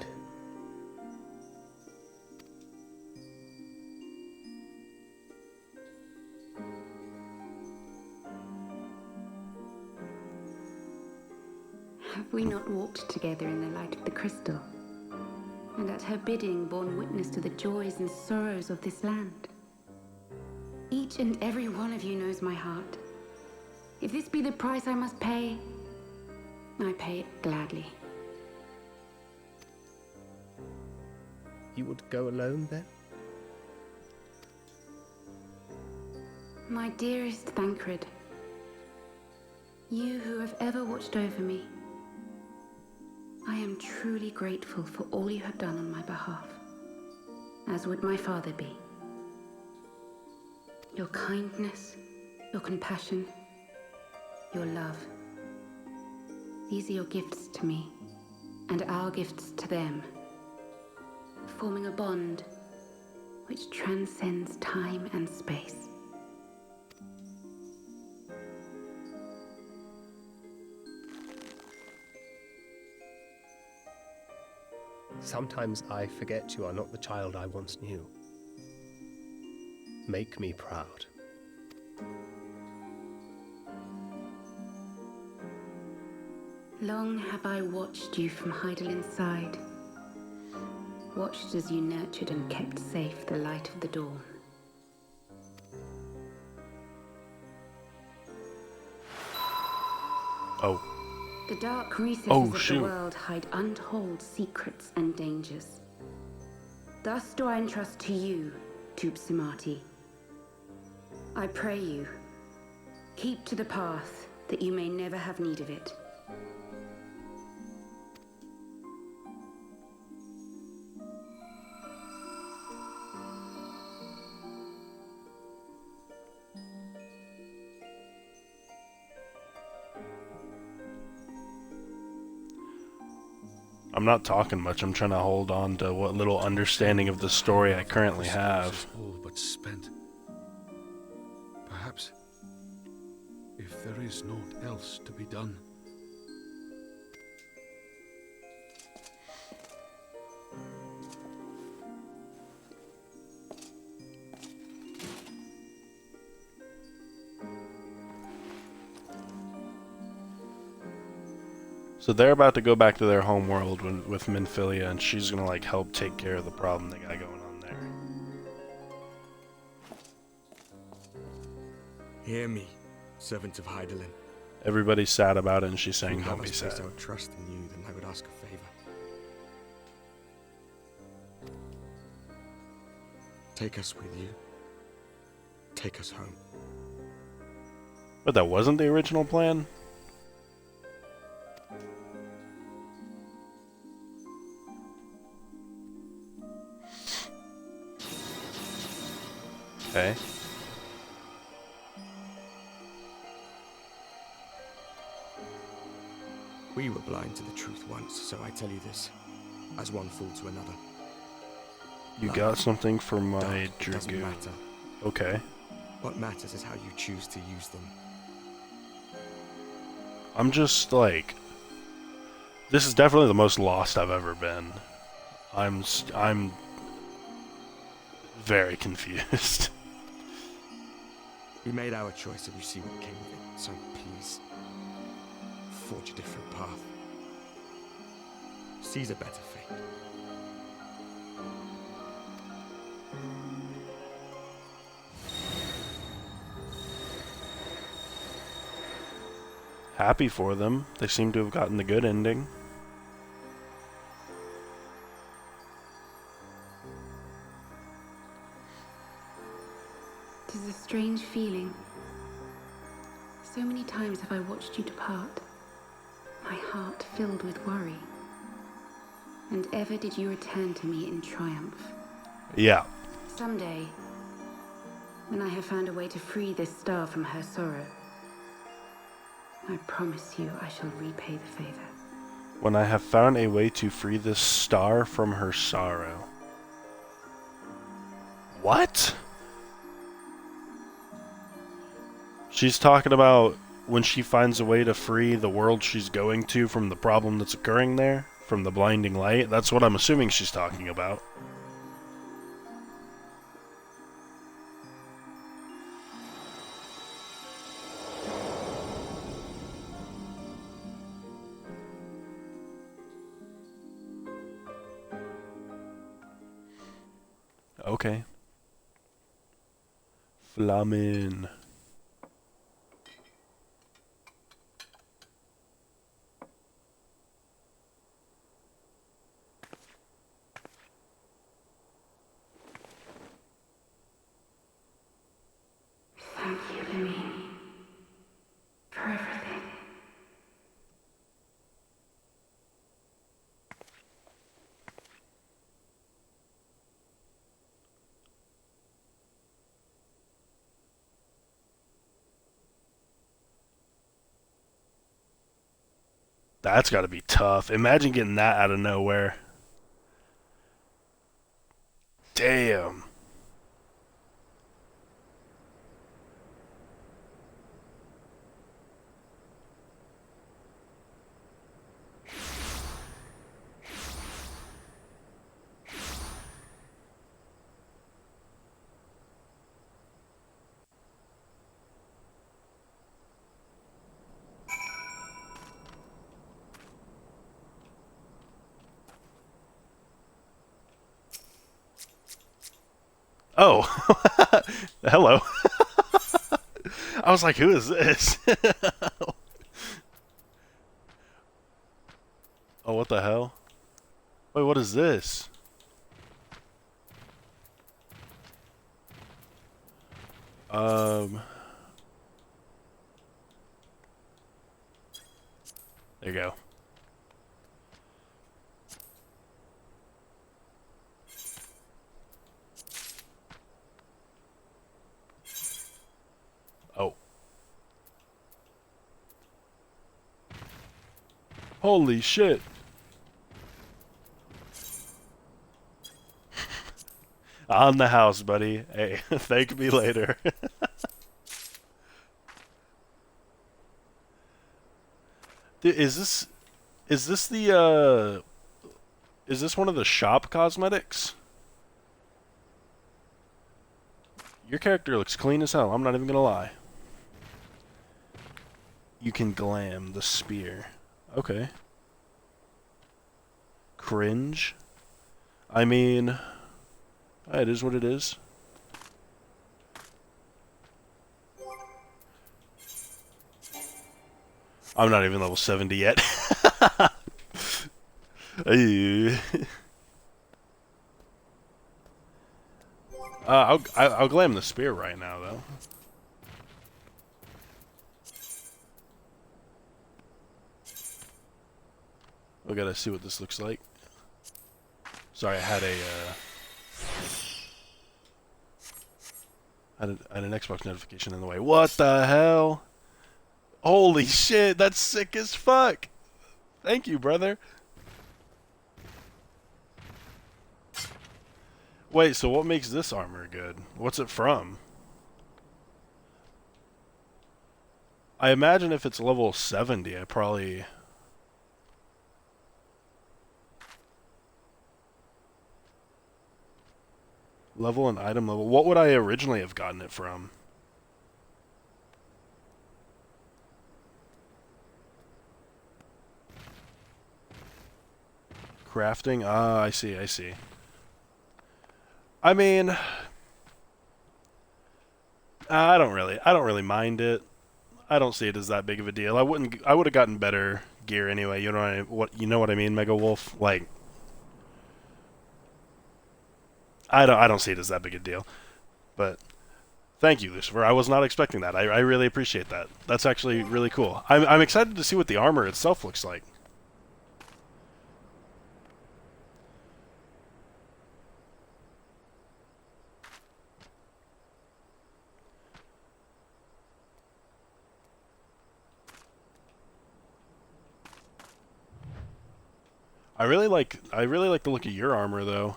Have we not walked together in the light of the crystal, and at her bidding borne witness to the joys and sorrows of this land? Each and every one of you knows my heart. If this be the price I must pay, I pay it gladly. You would go alone then? My dearest Thancred, you who have ever watched over me, I am truly grateful for all you have done on my behalf, as would my father be. Your kindness, your compassion, your love. These are your gifts to me, and our gifts to them, forming a bond which transcends time and space. Sometimes I forget you are not the child I once knew. Make me proud. Long have I watched you from Heidellin's side, watched as you nurtured and kept safe the light of the dawn. Oh. The dark recesses of the world hide untold secrets and dangers. Thus do I entrust to you, Tupsimati. I pray you, keep to the path that you may never have need of it. I'm not talking much. I'm trying to hold on to what little understanding of the story I currently have. All but spent. Perhaps, if there is naught else to be done. So they're about to go back to their home world with Minfilia, and she's gonna like help take care of the problem they got going on there. Hear me, servant of Heidelin. Everybody's sad about it, and she's saying, "Don't be If you have sad." us placed our trust in you, then I would ask a favor. Take us with you. Take us home. But that wasn't the original plan? Okay. We were blind to the truth once, so I tell you this, as one fool to another. You got something for my doesn't Dragoon. matter. Okay. What matters is how you choose to use them. I'm just like, this is definitely the most lost I've ever been. I'm very confused. We made our choice and you see what came of it, so please, forge a different path. Seize a better fate. Happy for them. They seem to have gotten the good ending. It is a strange feeling. So many times have I watched you depart, my heart filled with worry. And ever did you return to me in triumph. Yeah. Someday, when I have found a way to free this star from her sorrow, I promise you I shall repay the favor. When I have found a way to free this star from her sorrow. What? She's talking about when she finds a way to free the world she's going to from the problem that's occurring there, from the blinding light. That's what I'm assuming she's talking about. Okay. Flamin. That's got to be tough. Imagine getting that out of nowhere. Damn. Oh, hello. I was like, who is this? Oh, what the hell? Wait, what is this? There you go. Oh. Holy shit. On the house, buddy. Hey, thank me later. Dude, is this the is this one of the shop cosmetics? Your character looks clean as hell, I'm not even gonna lie. You can glam the spear. Okay. Cringe? I mean, it is what it is. I'm not even level 70 yet. I'll glam the spear right now, though. We gotta see what this looks like. Sorry, I had an Xbox notification in the way. What the hell? Holy shit, that's sick as fuck. Thank you, brother. Wait, so what makes this armor good? What's it from? I imagine if it's level 70, I probably... Level and item level. What would I originally have gotten it from? Crafting? Ah, I see, I see. I mean, I don't really mind it. I don't see it as that big of a deal. I would have gotten better gear anyway. You know what I mean, Mega Wolf? Like, I don't see it as that big a deal. But thank you, Lucifer. I was not expecting that. I really appreciate that. That's actually really cool. I'm excited to see what the armor itself looks like. I really like the look of your armor though.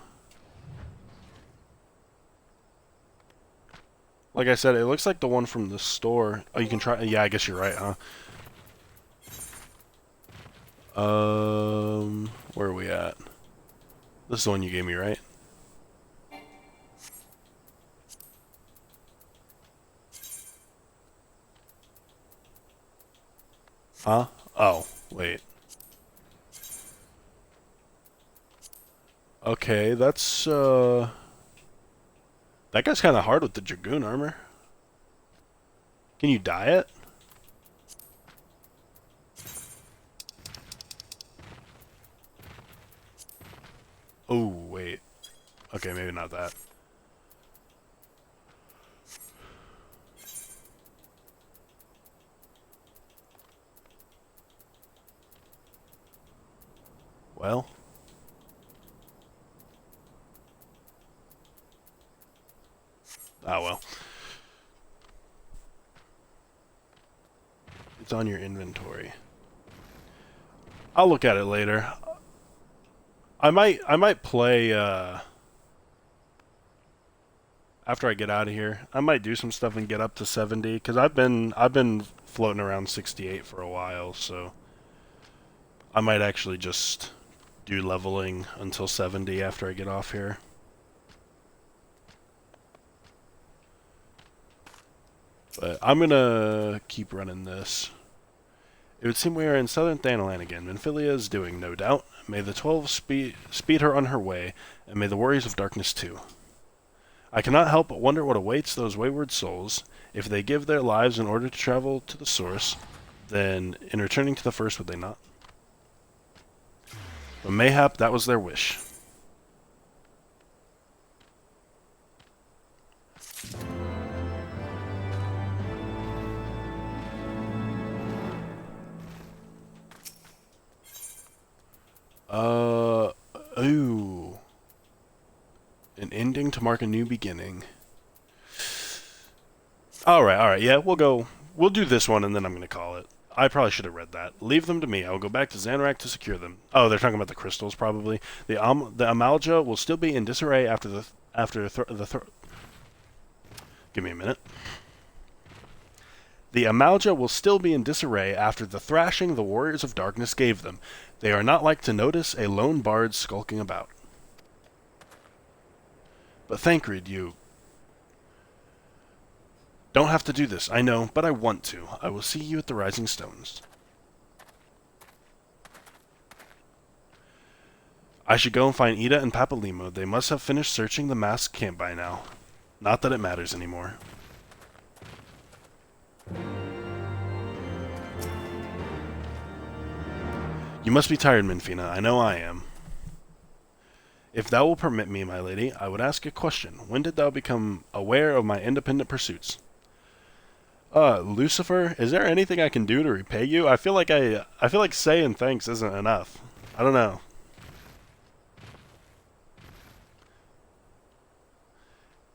Like I said, it looks like the one from the store. Oh, you can try. Yeah, I guess you're right, huh? Where are we at? This is the one you gave me, right? Huh? Oh, wait. Okay, that's, that guy's kind of hard with the Dragoon armor. Can you dye it? Oh, wait. Okay, maybe not that. Well. Ah, well. It's on your inventory. I'll look at it later. I might play after I get out of here. I might do some stuff and get up to 70 because I've been floating around 68 for a while, so I might actually just do leveling until 70 after I get off here. But I'm gonna keep running this. It would seem we are in southern Thanalan again. Minfilia is doing, no doubt. May the 12 speed her on her way, and may the warriors of darkness too. I cannot help but wonder what awaits those wayward souls. If they give their lives in order to travel to the source, then in returning to the first would they not? But mayhap that was their wish. Ooh. An ending to mark a new beginning. Alright, yeah, we'll do this one and then I'm gonna call it. I probably should have read that. Leave them to me. I will go back to Xanarak to secure them. Oh, they're talking about the crystals, probably. The Amalja will still be in disarray after Give me a minute. The Amalja will still be in disarray after the thrashing the warriors of darkness gave them. They are not like to notice a lone bard skulking about. But Thancred, you don't have to do this, I know, but I want to. I will see you at the Rising Stones. I should go and find Ida and Papalimo. They must have finished searching the masked camp by now. Not that it matters anymore. You must be tired, Minfina. I know I am. If thou will permit me, my lady, I would ask a question. When did thou become aware of my independent pursuits? Lucifer, is there anything I can do to repay you? I feel like saying thanks isn't enough. I don't know.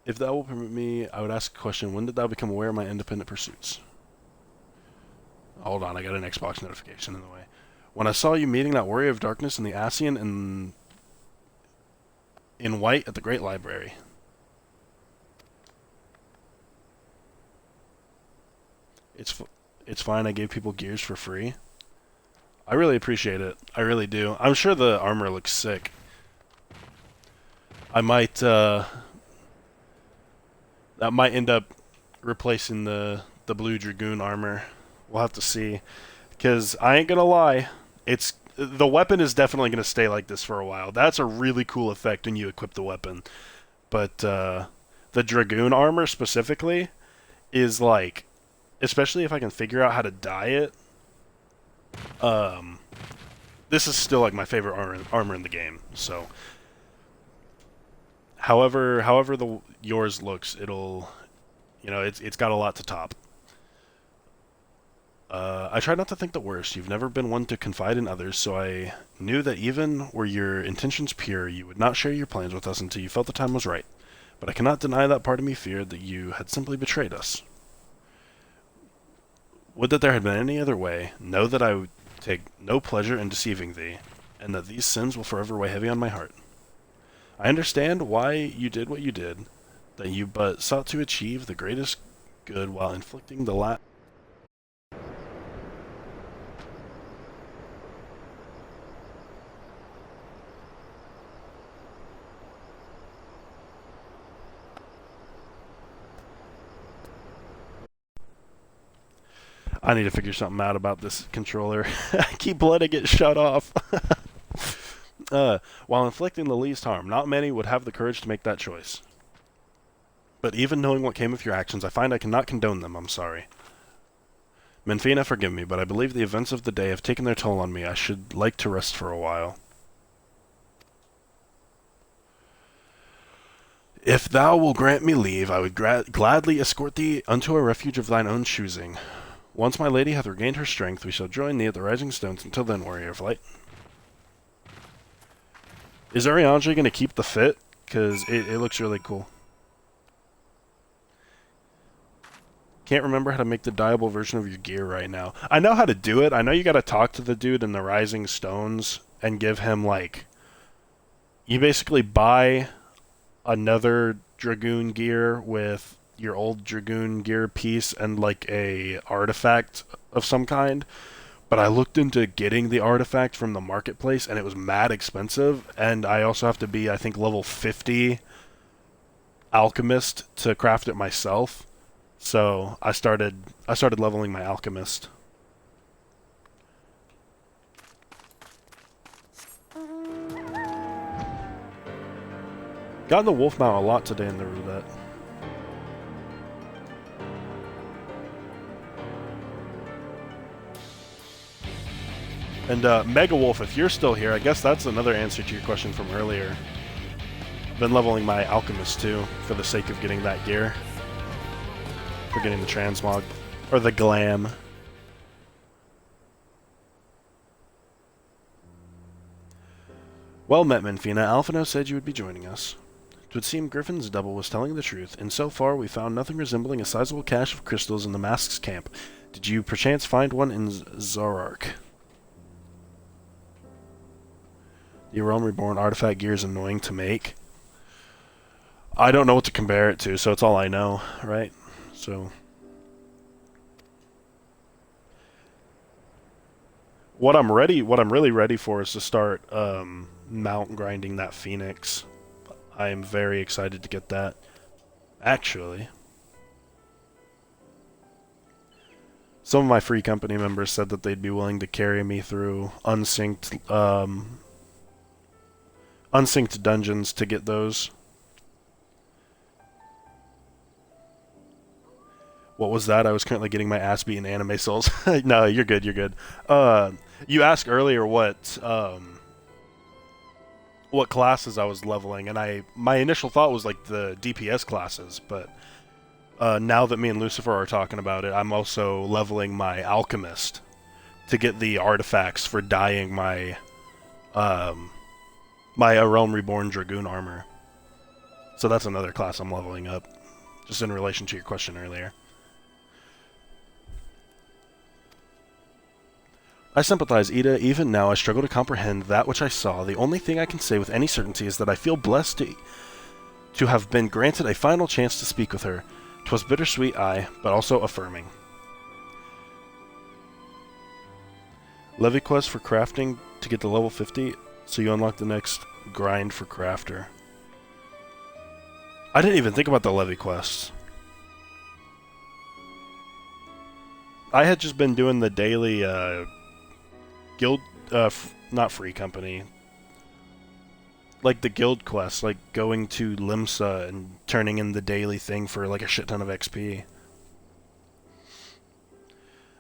If thou will permit me, I would ask a question. When did thou become aware of my independent pursuits? Hold on, I got an Xbox notification in the way. When I saw you meeting that warrior of darkness in the Ascian in white at the Great Library. It's fine. I gave people gears for free. I really appreciate it. I really do. I'm sure the armor looks sick. I might that might end up replacing the blue dragoon armor. We'll have to see. Because I ain't gonna lie, the weapon is definitely gonna stay like this for a while. That's a really cool effect when you equip the weapon. But the dragoon armor specifically is like, especially if I can figure out how to dye it. This is still like my favorite armor in the game. So, however yours looks, it'll, it's got a lot to top. I try not to think the worst. You've never been one to confide in others, so I knew that even were your intentions pure, you would not share your plans with us until you felt the time was right. But I cannot deny that part of me feared that you had simply betrayed us. Would that there had been any other way. Know that I would take no pleasure in deceiving thee, and that these sins will forever weigh heavy on my heart. I understand why you did what you did, that you but sought to achieve the greatest good while inflicting the last. I need to figure something out about this controller. I keep letting it shut off. While inflicting the least harm, not many would have the courage to make that choice. But even knowing what came of your actions, I find I cannot condone them. I'm sorry. Minfina, forgive me, but I believe the events of the day have taken their toll on me. I should like to rest for a while. If thou will grant me leave, I would gladly escort thee unto a refuge of thine own choosing. Once my lady hath regained her strength, we shall join thee at the Rising Stones. Until then, warrior of light. Is Ariandre going to keep the fit? Because it looks really cool. Can't remember how to make the dyeable version of your gear right now. I know how to do it. I know you gotta talk to the dude in the Rising Stones and give him, like... You basically buy another Dragoon gear with your old Dragoon gear piece and, like, a artifact of some kind. But I looked into getting the artifact from the marketplace, and it was mad expensive. And I also have to be, I think, level 50 alchemist to craft it myself. So I started leveling my alchemist. Got in the wolf mount a lot today in the roulette. And Mega Wolf, if you're still here, I guess that's another answer to your question from earlier. Been leveling my alchemist too, for the sake of getting that gear. For getting the transmog. Or the glam. Well met, Menfina. Alphino said you would be joining us. It would seem Griffin's double was telling the truth, and so far we found nothing resembling a sizable cache of crystals in the Mask's camp. Did you perchance find one in Zorark? The Realm Reborn artifact gear is annoying to make. I don't know what to compare it to, so it's all I know, right? So... What I'm really ready for is to start mount grinding that Phoenix. I am very excited to get that. Actually, some of my free company members said that they'd be willing to carry me through unsynced dungeons to get those. What was that? I was currently getting my ass beat in anime souls. No, you're good, you're good. You asked earlier what classes I was leveling, and my initial thought was like the DPS classes, but now that me and Lucifer are talking about it, I'm also leveling my alchemist to get the artifacts for dyeing my my Realm Reborn Dragoon armor. So that's another class I'm leveling up, just in relation to your question earlier. I sympathize, Ida. Even now I struggle to comprehend that which I saw. The only thing I can say with any certainty is that I feel blessed to have been granted a final chance to speak with her. 'Twas bittersweet, aye, but also affirming. Levy quest for crafting to get to level 50, so you unlock the next grind for crafter. I didn't even think about the levy quests. I had just been doing the daily guild, not free company, like the guild quests, like going to Limsa and turning in the daily thing for like a shit ton of XP.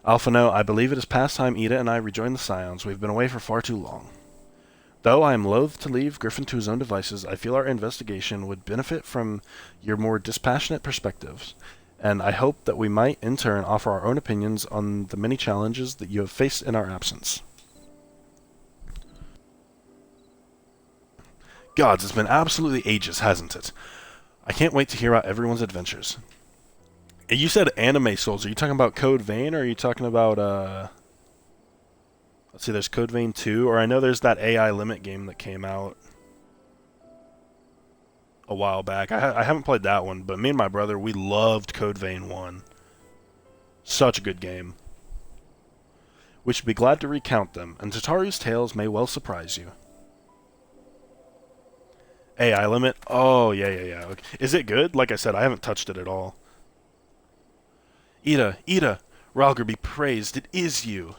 Alphino, I believe it is past time Ida and I rejoin the Scions. We've been away for far too long. Though I am loath to leave Griffin to his own devices, I feel our investigation would benefit from your more dispassionate perspectives, and I hope that we might, in turn, offer our own opinions on the many challenges that you have faced in our absence. Gods, it's been absolutely ages, hasn't it? I can't wait to hear about everyone's adventures. You said anime souls. Are you talking about Code Vein, or are you talking about, let's see, there's Code Vein 2, or I know there's that AI Limit game that came out a while back. I haven't played that one, but me and my brother, we loved Code Vein 1. Such a good game. We should be glad to recount them, and Tataru's tales may well surprise you. AI Limit? Oh, yeah. Okay. Is it good? Like I said, I haven't touched it at all. Ida, Ralger be praised, it is you.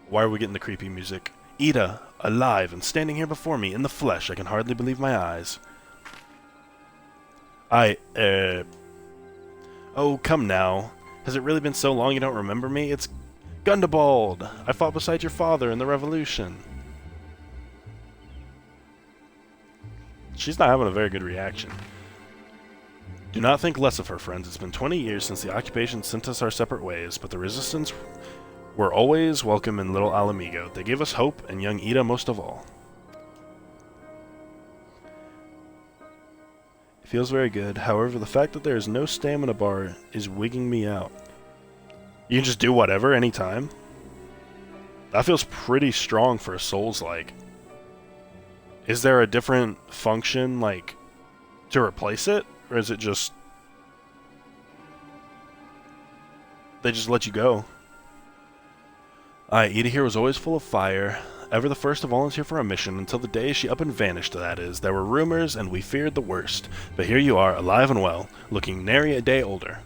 Why are we getting the creepy music? Ida, alive and standing here before me in the flesh, I can hardly believe my eyes. Oh, come now. Has it really been so long you don't remember me? It's Gundabald. I fought beside your father in the Revolution. She's not having a very good reaction. Do not think less of her, friends. It's been 20 years since the occupation sent us our separate ways, but the resistance were always welcome in Little Alamigo. They gave us hope, and young Ida most of all. Feels very good. However, the fact that there is no stamina bar is wigging me out. You can just do whatever anytime? That feels pretty strong for a Souls-like. Is there a different function, like, to replace it? Or is it just... they just let you go? Ida here was always full of fire. Ever the first to volunteer for a mission until the day she up and vanished, that is. There were rumors, and we feared the worst. But here you are, alive and well, looking nary a day older.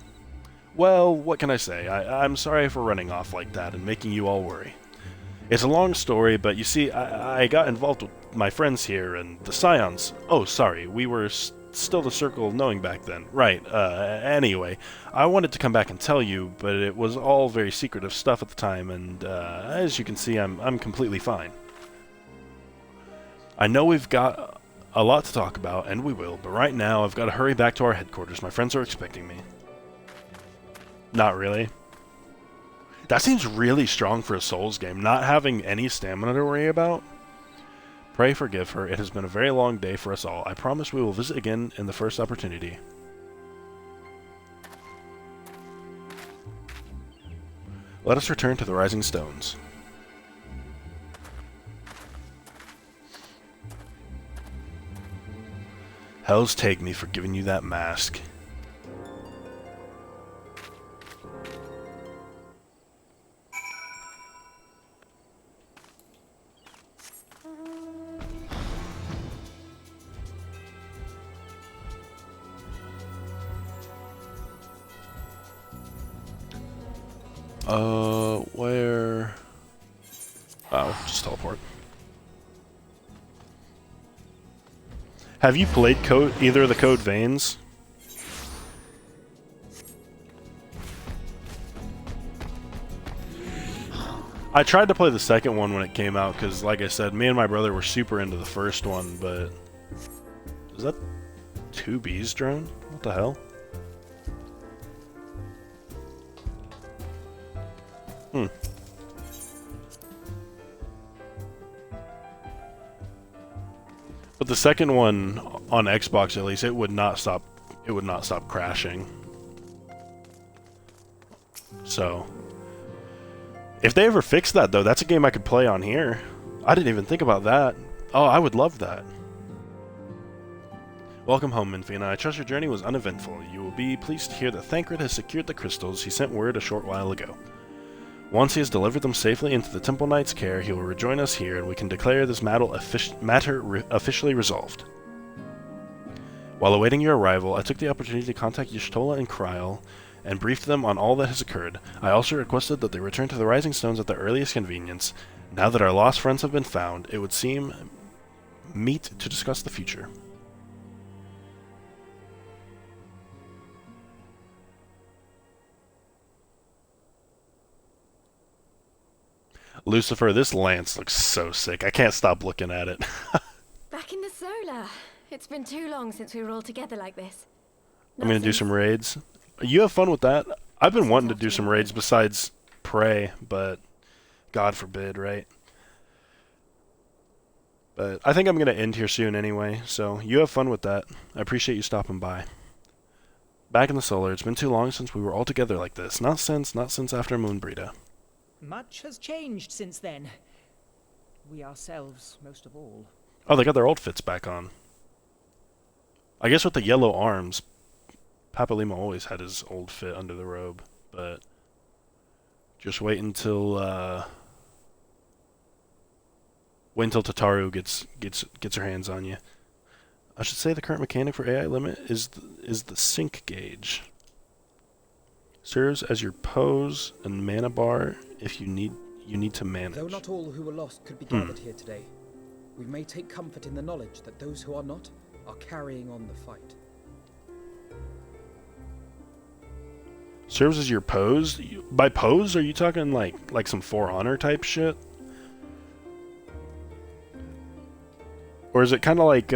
Well, what can I say? I'm sorry for running off like that and making you all worry. It's a long story, but you see, I got involved with my friends here and the Scions. Oh, sorry, we were still the Circle of Knowing back then. Right, anyway, I wanted to come back and tell you, but it was all very secretive stuff at the time, and as you can see, I'm completely fine. I know we've got a lot to talk about, and we will, but right now I've got to hurry back to our headquarters. My friends are expecting me. Not really. That seems really strong for a Souls game, not having any stamina to worry about. Pray forgive her. It has been a very long day for us all. I promise we will visit again in the first opportunity. Let us return to the Rising Stones. Hells take me for giving you that mask. Where? Oh, just teleport. Have you played either of the Code Veins? I tried to play the second one when it came out, because, like I said, me and my brother were super into the first one, but... Is that 2 bees drone? What the hell? But the second one on Xbox, at least, it would not stop crashing. So, if they ever fix that, though, that's a game I could play on here. I didn't even think about that. Oh, I would love that. Welcome home, Minfina. I trust your journey was uneventful. You will be pleased to hear that Thancred has secured the crystals. He sent word a short while ago. Once he has delivered them safely into the Temple Knight's care, he will rejoin us here, and we can declare this matter officially resolved. While awaiting your arrival, I took the opportunity to contact Y'shtola and Kryl, and briefed them on all that has occurred. I also requested that they return to the Rising Stones at their earliest convenience. Now that our lost friends have been found, it would seem meet to discuss the future. Lucifer, this lance looks so sick. I can't stop looking at it. Back in the solar. It's been too long since we were all together like this. I'm going to do some raids. You have fun with that. I've been wanting to do some raids besides Prey, but God forbid, right? But I think I'm going to end here soon anyway, so you have fun with that. I appreciate you stopping by. Back in the solar, it's been too long since we were all together like this. Not since after Moonbreeda. Much has changed since then. We ourselves, most of all. Oh, they got their old fits back on. I guess with the yellow arms, Papalima always had his old fit under the robe, but just wait until Tataru gets her hands on you. I should say the current mechanic for AI limit is the sync gauge. Serves as your pose and mana bar if you need to manage. Though not all who were lost could be gathered here today, we may take comfort in the knowledge that those who are not are carrying on the fight. Serves as your pose? By pose, are you talking like some For Honor type shit? Or is it kind of like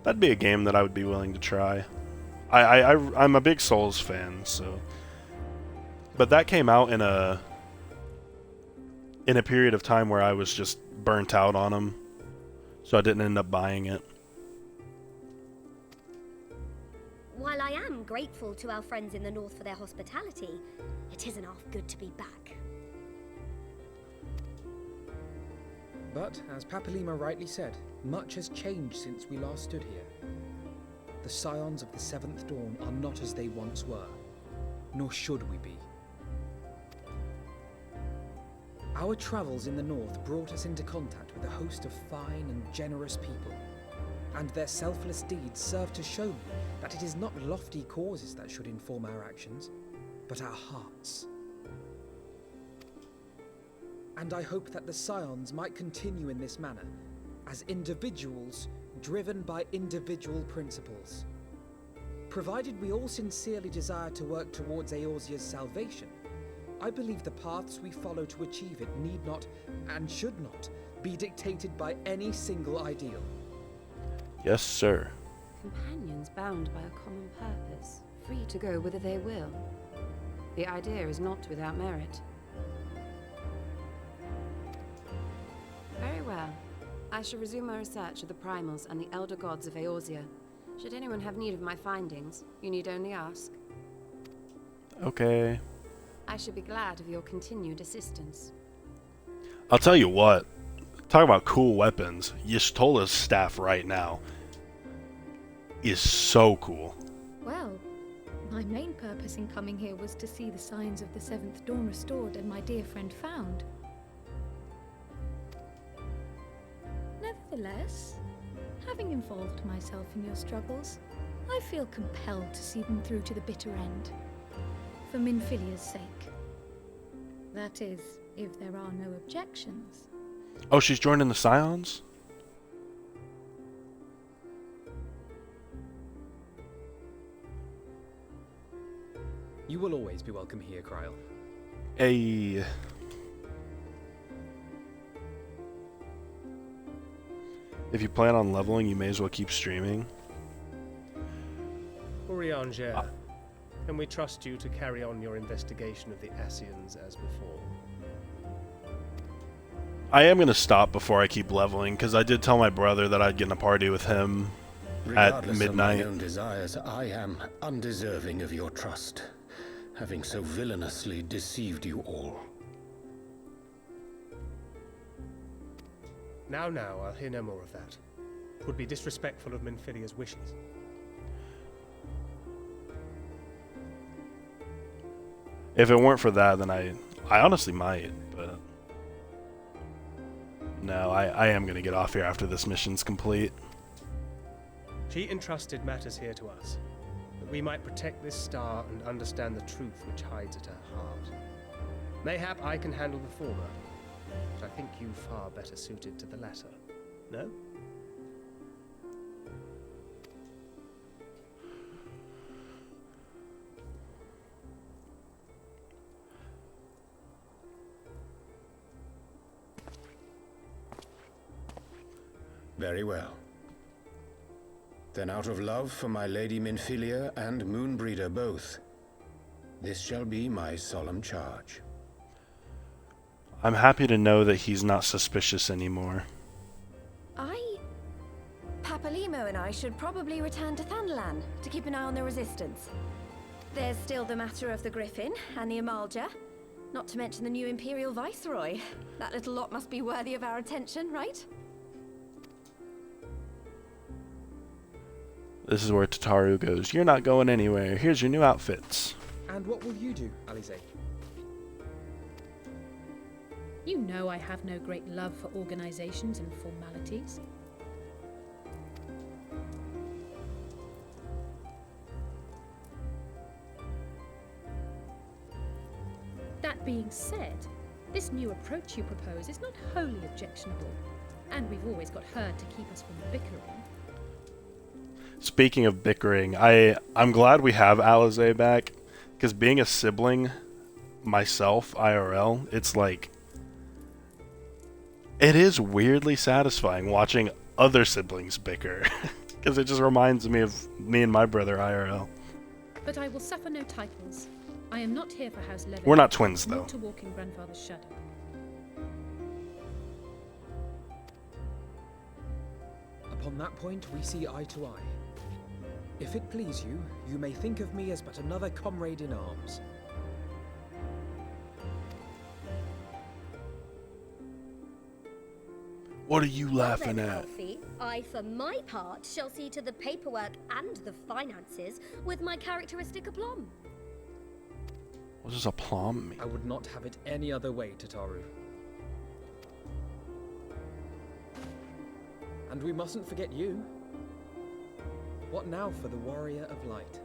That'd be a game that I would be willing to try. I'm a big Souls fan, so... But that came out in a in a period of time where I was just burnt out on them, so I didn't end up buying it. While I am grateful to our friends in the north for their hospitality, it isn't half good to be back. But, as Papalima rightly said, much has changed since we last stood here. The Scions of the Seventh Dawn are not as they once were, nor should we be. Our travels in the north brought us into contact with a host of fine and generous people, and their selfless deeds serve to show me that it is not lofty causes that should inform our actions, but our hearts. And I hope that the Scions might continue in this manner, as individuals driven by individual principles. Provided we all sincerely desire to work towards Eorzea's salvation, I believe the paths we follow to achieve it need not, and should not, be dictated by any single ideal. Yes, sir. Companions bound by a common purpose, free to go whither they will. The idea is not without merit. Very well. I shall resume my research of the primals and the elder gods of Eorzea. Should anyone have need of my findings, you need only ask. Okay. I should be glad of your continued assistance. I'll tell you what. Talk about cool weapons. Y'shtola's staff right now is so cool. Well, my main purpose in coming here was to see the signs of the Seventh Dawn restored and my dear friend found. Nevertheless, having involved myself in your struggles, I feel compelled to see them through to the bitter end. For Minfilia's sake. That is, if there are no objections. Oh, she's joining the Scions? You will always be welcome here, Kryl. Hey. If you plan on leveling, you may as well keep streaming. Urianger, can we trust you to carry on your investigation of the Ascians as before? I am going to stop before I keep leveling, because I did tell my brother that I'd get in a party with him at Regardless midnight. of my own desires, I am undeserving of your trust, having so villainously deceived you all. Now, I'll hear no more of that. It would be disrespectful of Minfilia's wishes. If it weren't for that, then I honestly might, but no, I am going to get off here after this mission's complete. She entrusted matters here to us, that we might protect this star and understand the truth which hides at her heart. Mayhap I can handle the former, but I think you far better suited to the latter. No? Very well. Then out of love for my Lady Minfilia and Moonbreeder both, this shall be my solemn charge. I'm happy to know that he's not suspicious anymore. Papalimo and I should probably return to Thanalan to keep an eye on the resistance. There's still the matter of the Griffin and the Amalja, not to mention the new Imperial Viceroy. That little lot must be worthy of our attention, right? This is where Tataru goes, "You're not going anywhere. Here's your new outfits." And what will you do, Alize? You know I have no great love for organizations and formalities. That being said, this new approach you propose is not wholly objectionable, and we've always got her to keep us from bickering. Speaking of bickering, I'm glad we have Alize back, because being a sibling myself, IRL, it's like, it is weirdly satisfying watching other siblings bicker, because it just reminds me of me and my brother IRL. But I will suffer no titles. I am not here for House Levin. We're not twins, though. Nor to walk in Grandfather's shadow. Upon that point, we see eye to eye. If it please you, you may think of me as but another comrade in arms. What are you laughing Well then, at? Alfie, I, for my part, shall see to the paperwork and the finances with my characteristic aplomb. What does aplomb mean? I would not have it any other way, Tataru. And we mustn't forget you. What now for the Warrior of Light?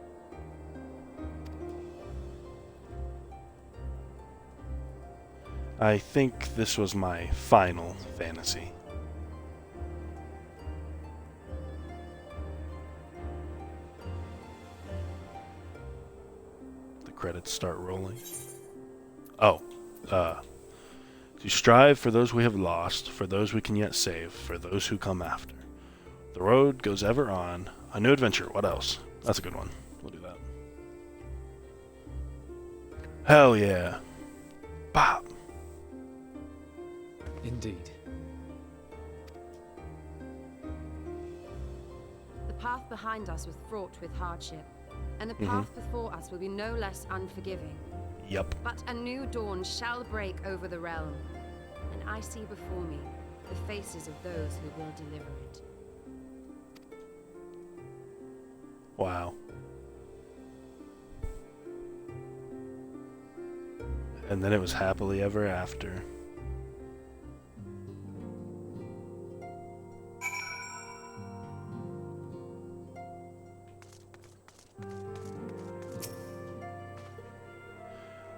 I think this was my final fantasy. The credits start rolling. Oh, to strive for those we have lost, for those we can yet save, for those who come after. The road goes ever on. A new adventure. What else? That's a good one. We'll do that. Hell yeah. Bop. Indeed. The path behind us was fraught with hardship, and the path before us will be no less unforgiving. Yep. But a new dawn shall break over the realm, and I see before me the faces of those who will deliver it. Wow. And then it was happily ever after.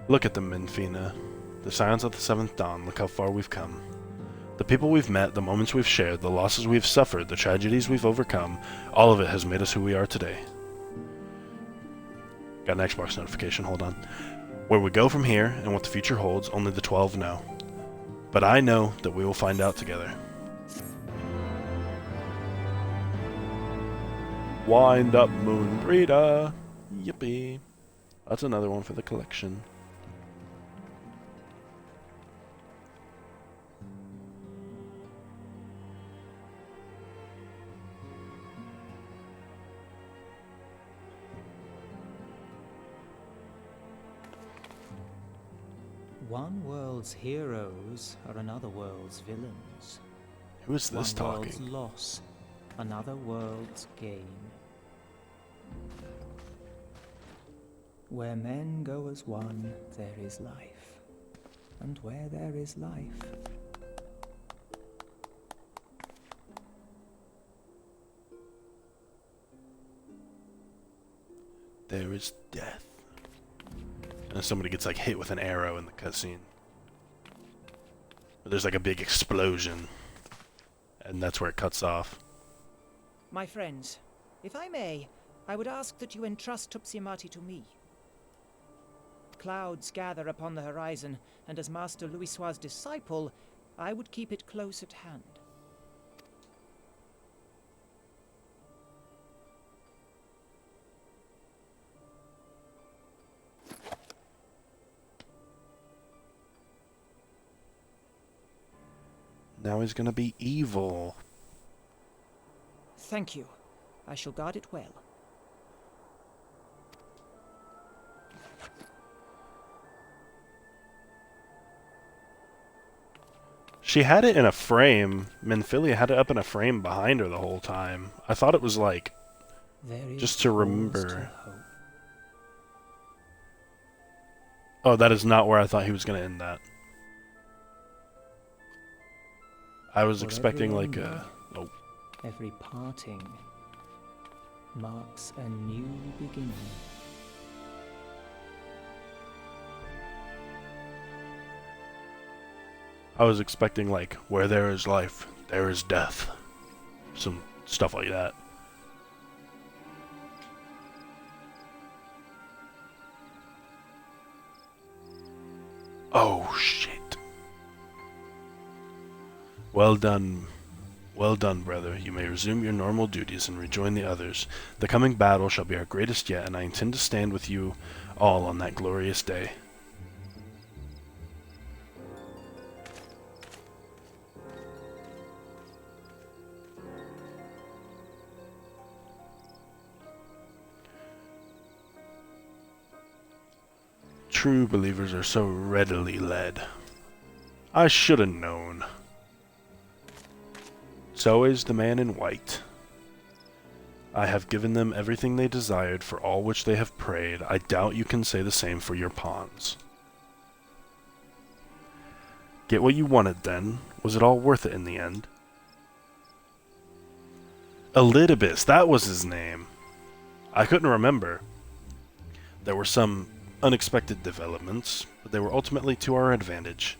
Look at them, Minfina. The silence of the seventh dawn. Look how far we've come. The people we've met, the moments we've shared, the losses we've suffered, the tragedies we've overcome, all of it has made us who we are today. Got an Xbox notification, hold on. Where we go from here, and what the future holds, only the 12 know. But I know that we will find out together. Wind up, Moon Breeder! Yippee! That's another one for the collection. One world's heroes are another world's villains. Who is this One talking? world's loss, another world's gain. Where men go as one, there is life. And where there is life, there is death. And somebody gets like hit with an arrow in the cutscene. But there's like a big explosion. And that's where it cuts off. My friends, if I may, I would ask that you entrust Tupsimati to me. Clouds gather upon the horizon, and as Master Louisoix's disciple, I would keep it close at hand. Now he's gonna be evil. Thank you. I shall guard it well. She had it in a frame. Minfilia had it up in a frame behind her the whole time. I thought it was like just to remember. Oh, that is not where I thought he was gonna end that. I was expecting like a... Oh. Every parting marks a new beginning. I was expecting like, where there is life, there is death. Some stuff like that. Oh, shit. Well done, brother. You may resume your normal duties and rejoin the others. The coming battle shall be our greatest yet, and I intend to stand with you all on that glorious day. True believers are so readily led. I should have known. So is the man in white. I have given them everything they desired for all which they have prayed. I doubt you can say the same for your pawns. Get what you wanted, then. Was it all worth it in the end? Elidibus, that was his name. I couldn't remember. There were some unexpected developments, but they were ultimately to our advantage.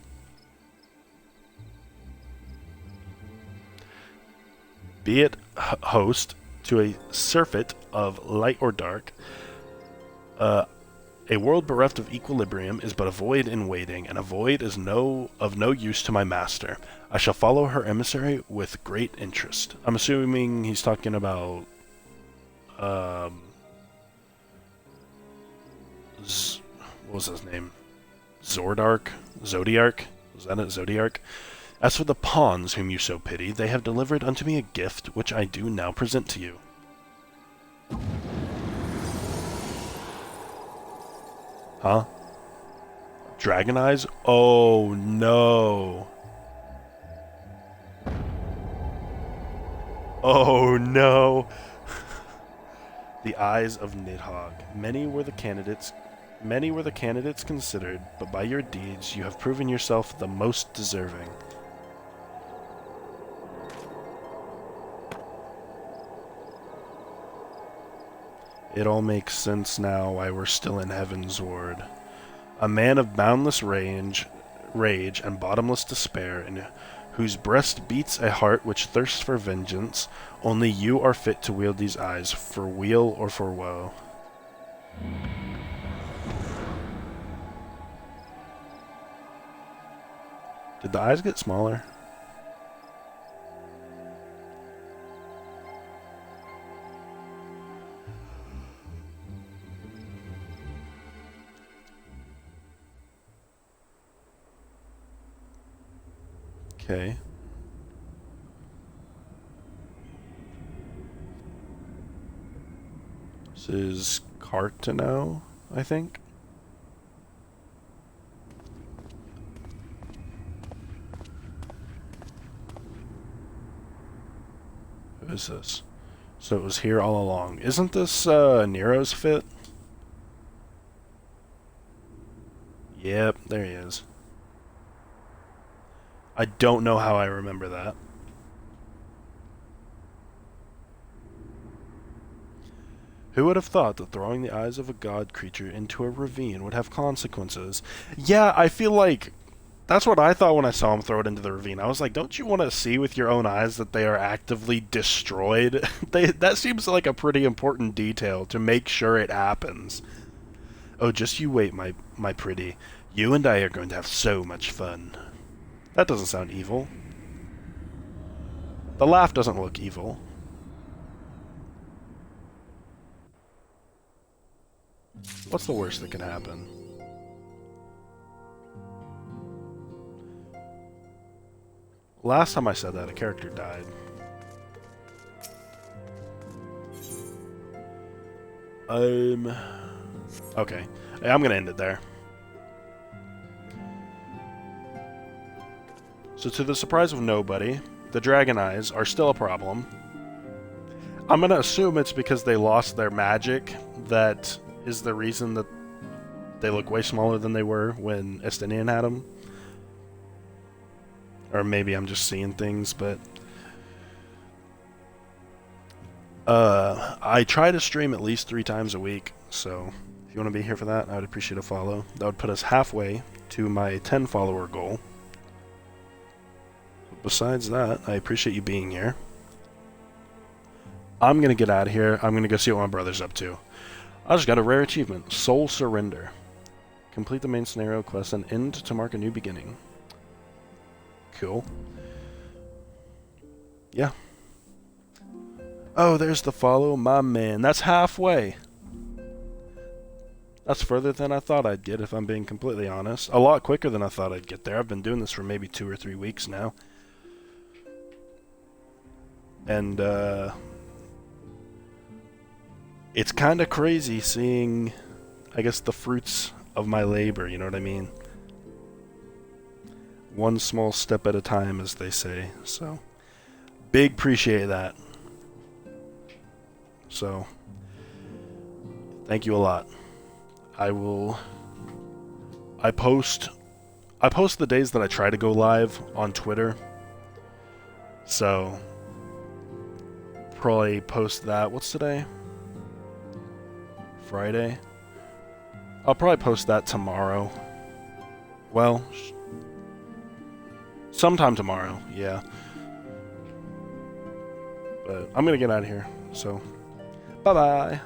Be it host to a surfeit of light or dark, a world bereft of equilibrium is but a void in waiting, and a void is of no use to my master. I shall follow her emissary with great interest. I'm assuming he's talking about what was his name? Zodiark? Was that it? Zodiark? As for the pawns whom you so pity, they have delivered unto me a gift, which I do now present to you. Huh? Dragon eyes? Oh no. Oh no. The eyes of Nidhogg. Many were the candidates considered, but by your deeds you have proven yourself the most deserving. It all makes sense now why we're still in Heavensward. A man of boundless rage and bottomless despair, in whose breast beats a heart which thirsts for vengeance. Only you are fit to wield these eyes, for weal or for woe. Did the eyes get smaller? Okay. This is Cartano, I think. Who is this? So it was here all along. Isn't this Nero's fit? Yep, there he is. I don't know how I remember that. Who would have thought that throwing the eyes of a god creature into a ravine would have consequences? Yeah, I feel like that's what I thought when I saw him throw it into the ravine. I was like, don't you want to see with your own eyes that they are actively destroyed? That seems like a pretty important detail to make sure it happens. Oh, just you wait, my pretty. You and I are going to have so much fun. That doesn't sound evil. The laugh doesn't look evil. What's the worst that can happen? Last time I said that, a character died. Okay. I'm gonna end it there. So to the surprise of nobody, the dragon eyes are still a problem. I'm gonna assume it's because they lost their magic that is the reason that they look way smaller than they were when Estinian had them. Or maybe I'm just seeing things, but I try to stream at least 3 times a week, so if you want to be here for that, I would appreciate a follow. That would put us halfway to my 10 follower goal. But besides that, I appreciate you being here. I'm gonna get out of here. I'm gonna go see what my brother's up to. I just got a rare achievement, Soul Surrender. Complete the main scenario quest and end to mark a new beginning. Cool. Yeah. Oh, there's the follow, my man. That's halfway. That's further than I thought I'd get, if I'm being completely honest. A lot quicker than I thought I'd get there. I've been doing this for maybe 2 or 3 weeks now. And, it's kind of crazy seeing, I guess, the fruits of my labor, you know what I mean? One small step at a time, as they say. So, big appreciate that. So, thank you a lot. I post the days that I try to go live on Twitter. So, probably post that. What's today? Friday? I'll probably post that tomorrow. Well, sometime tomorrow, yeah. But I'm gonna get out of here, so bye-bye.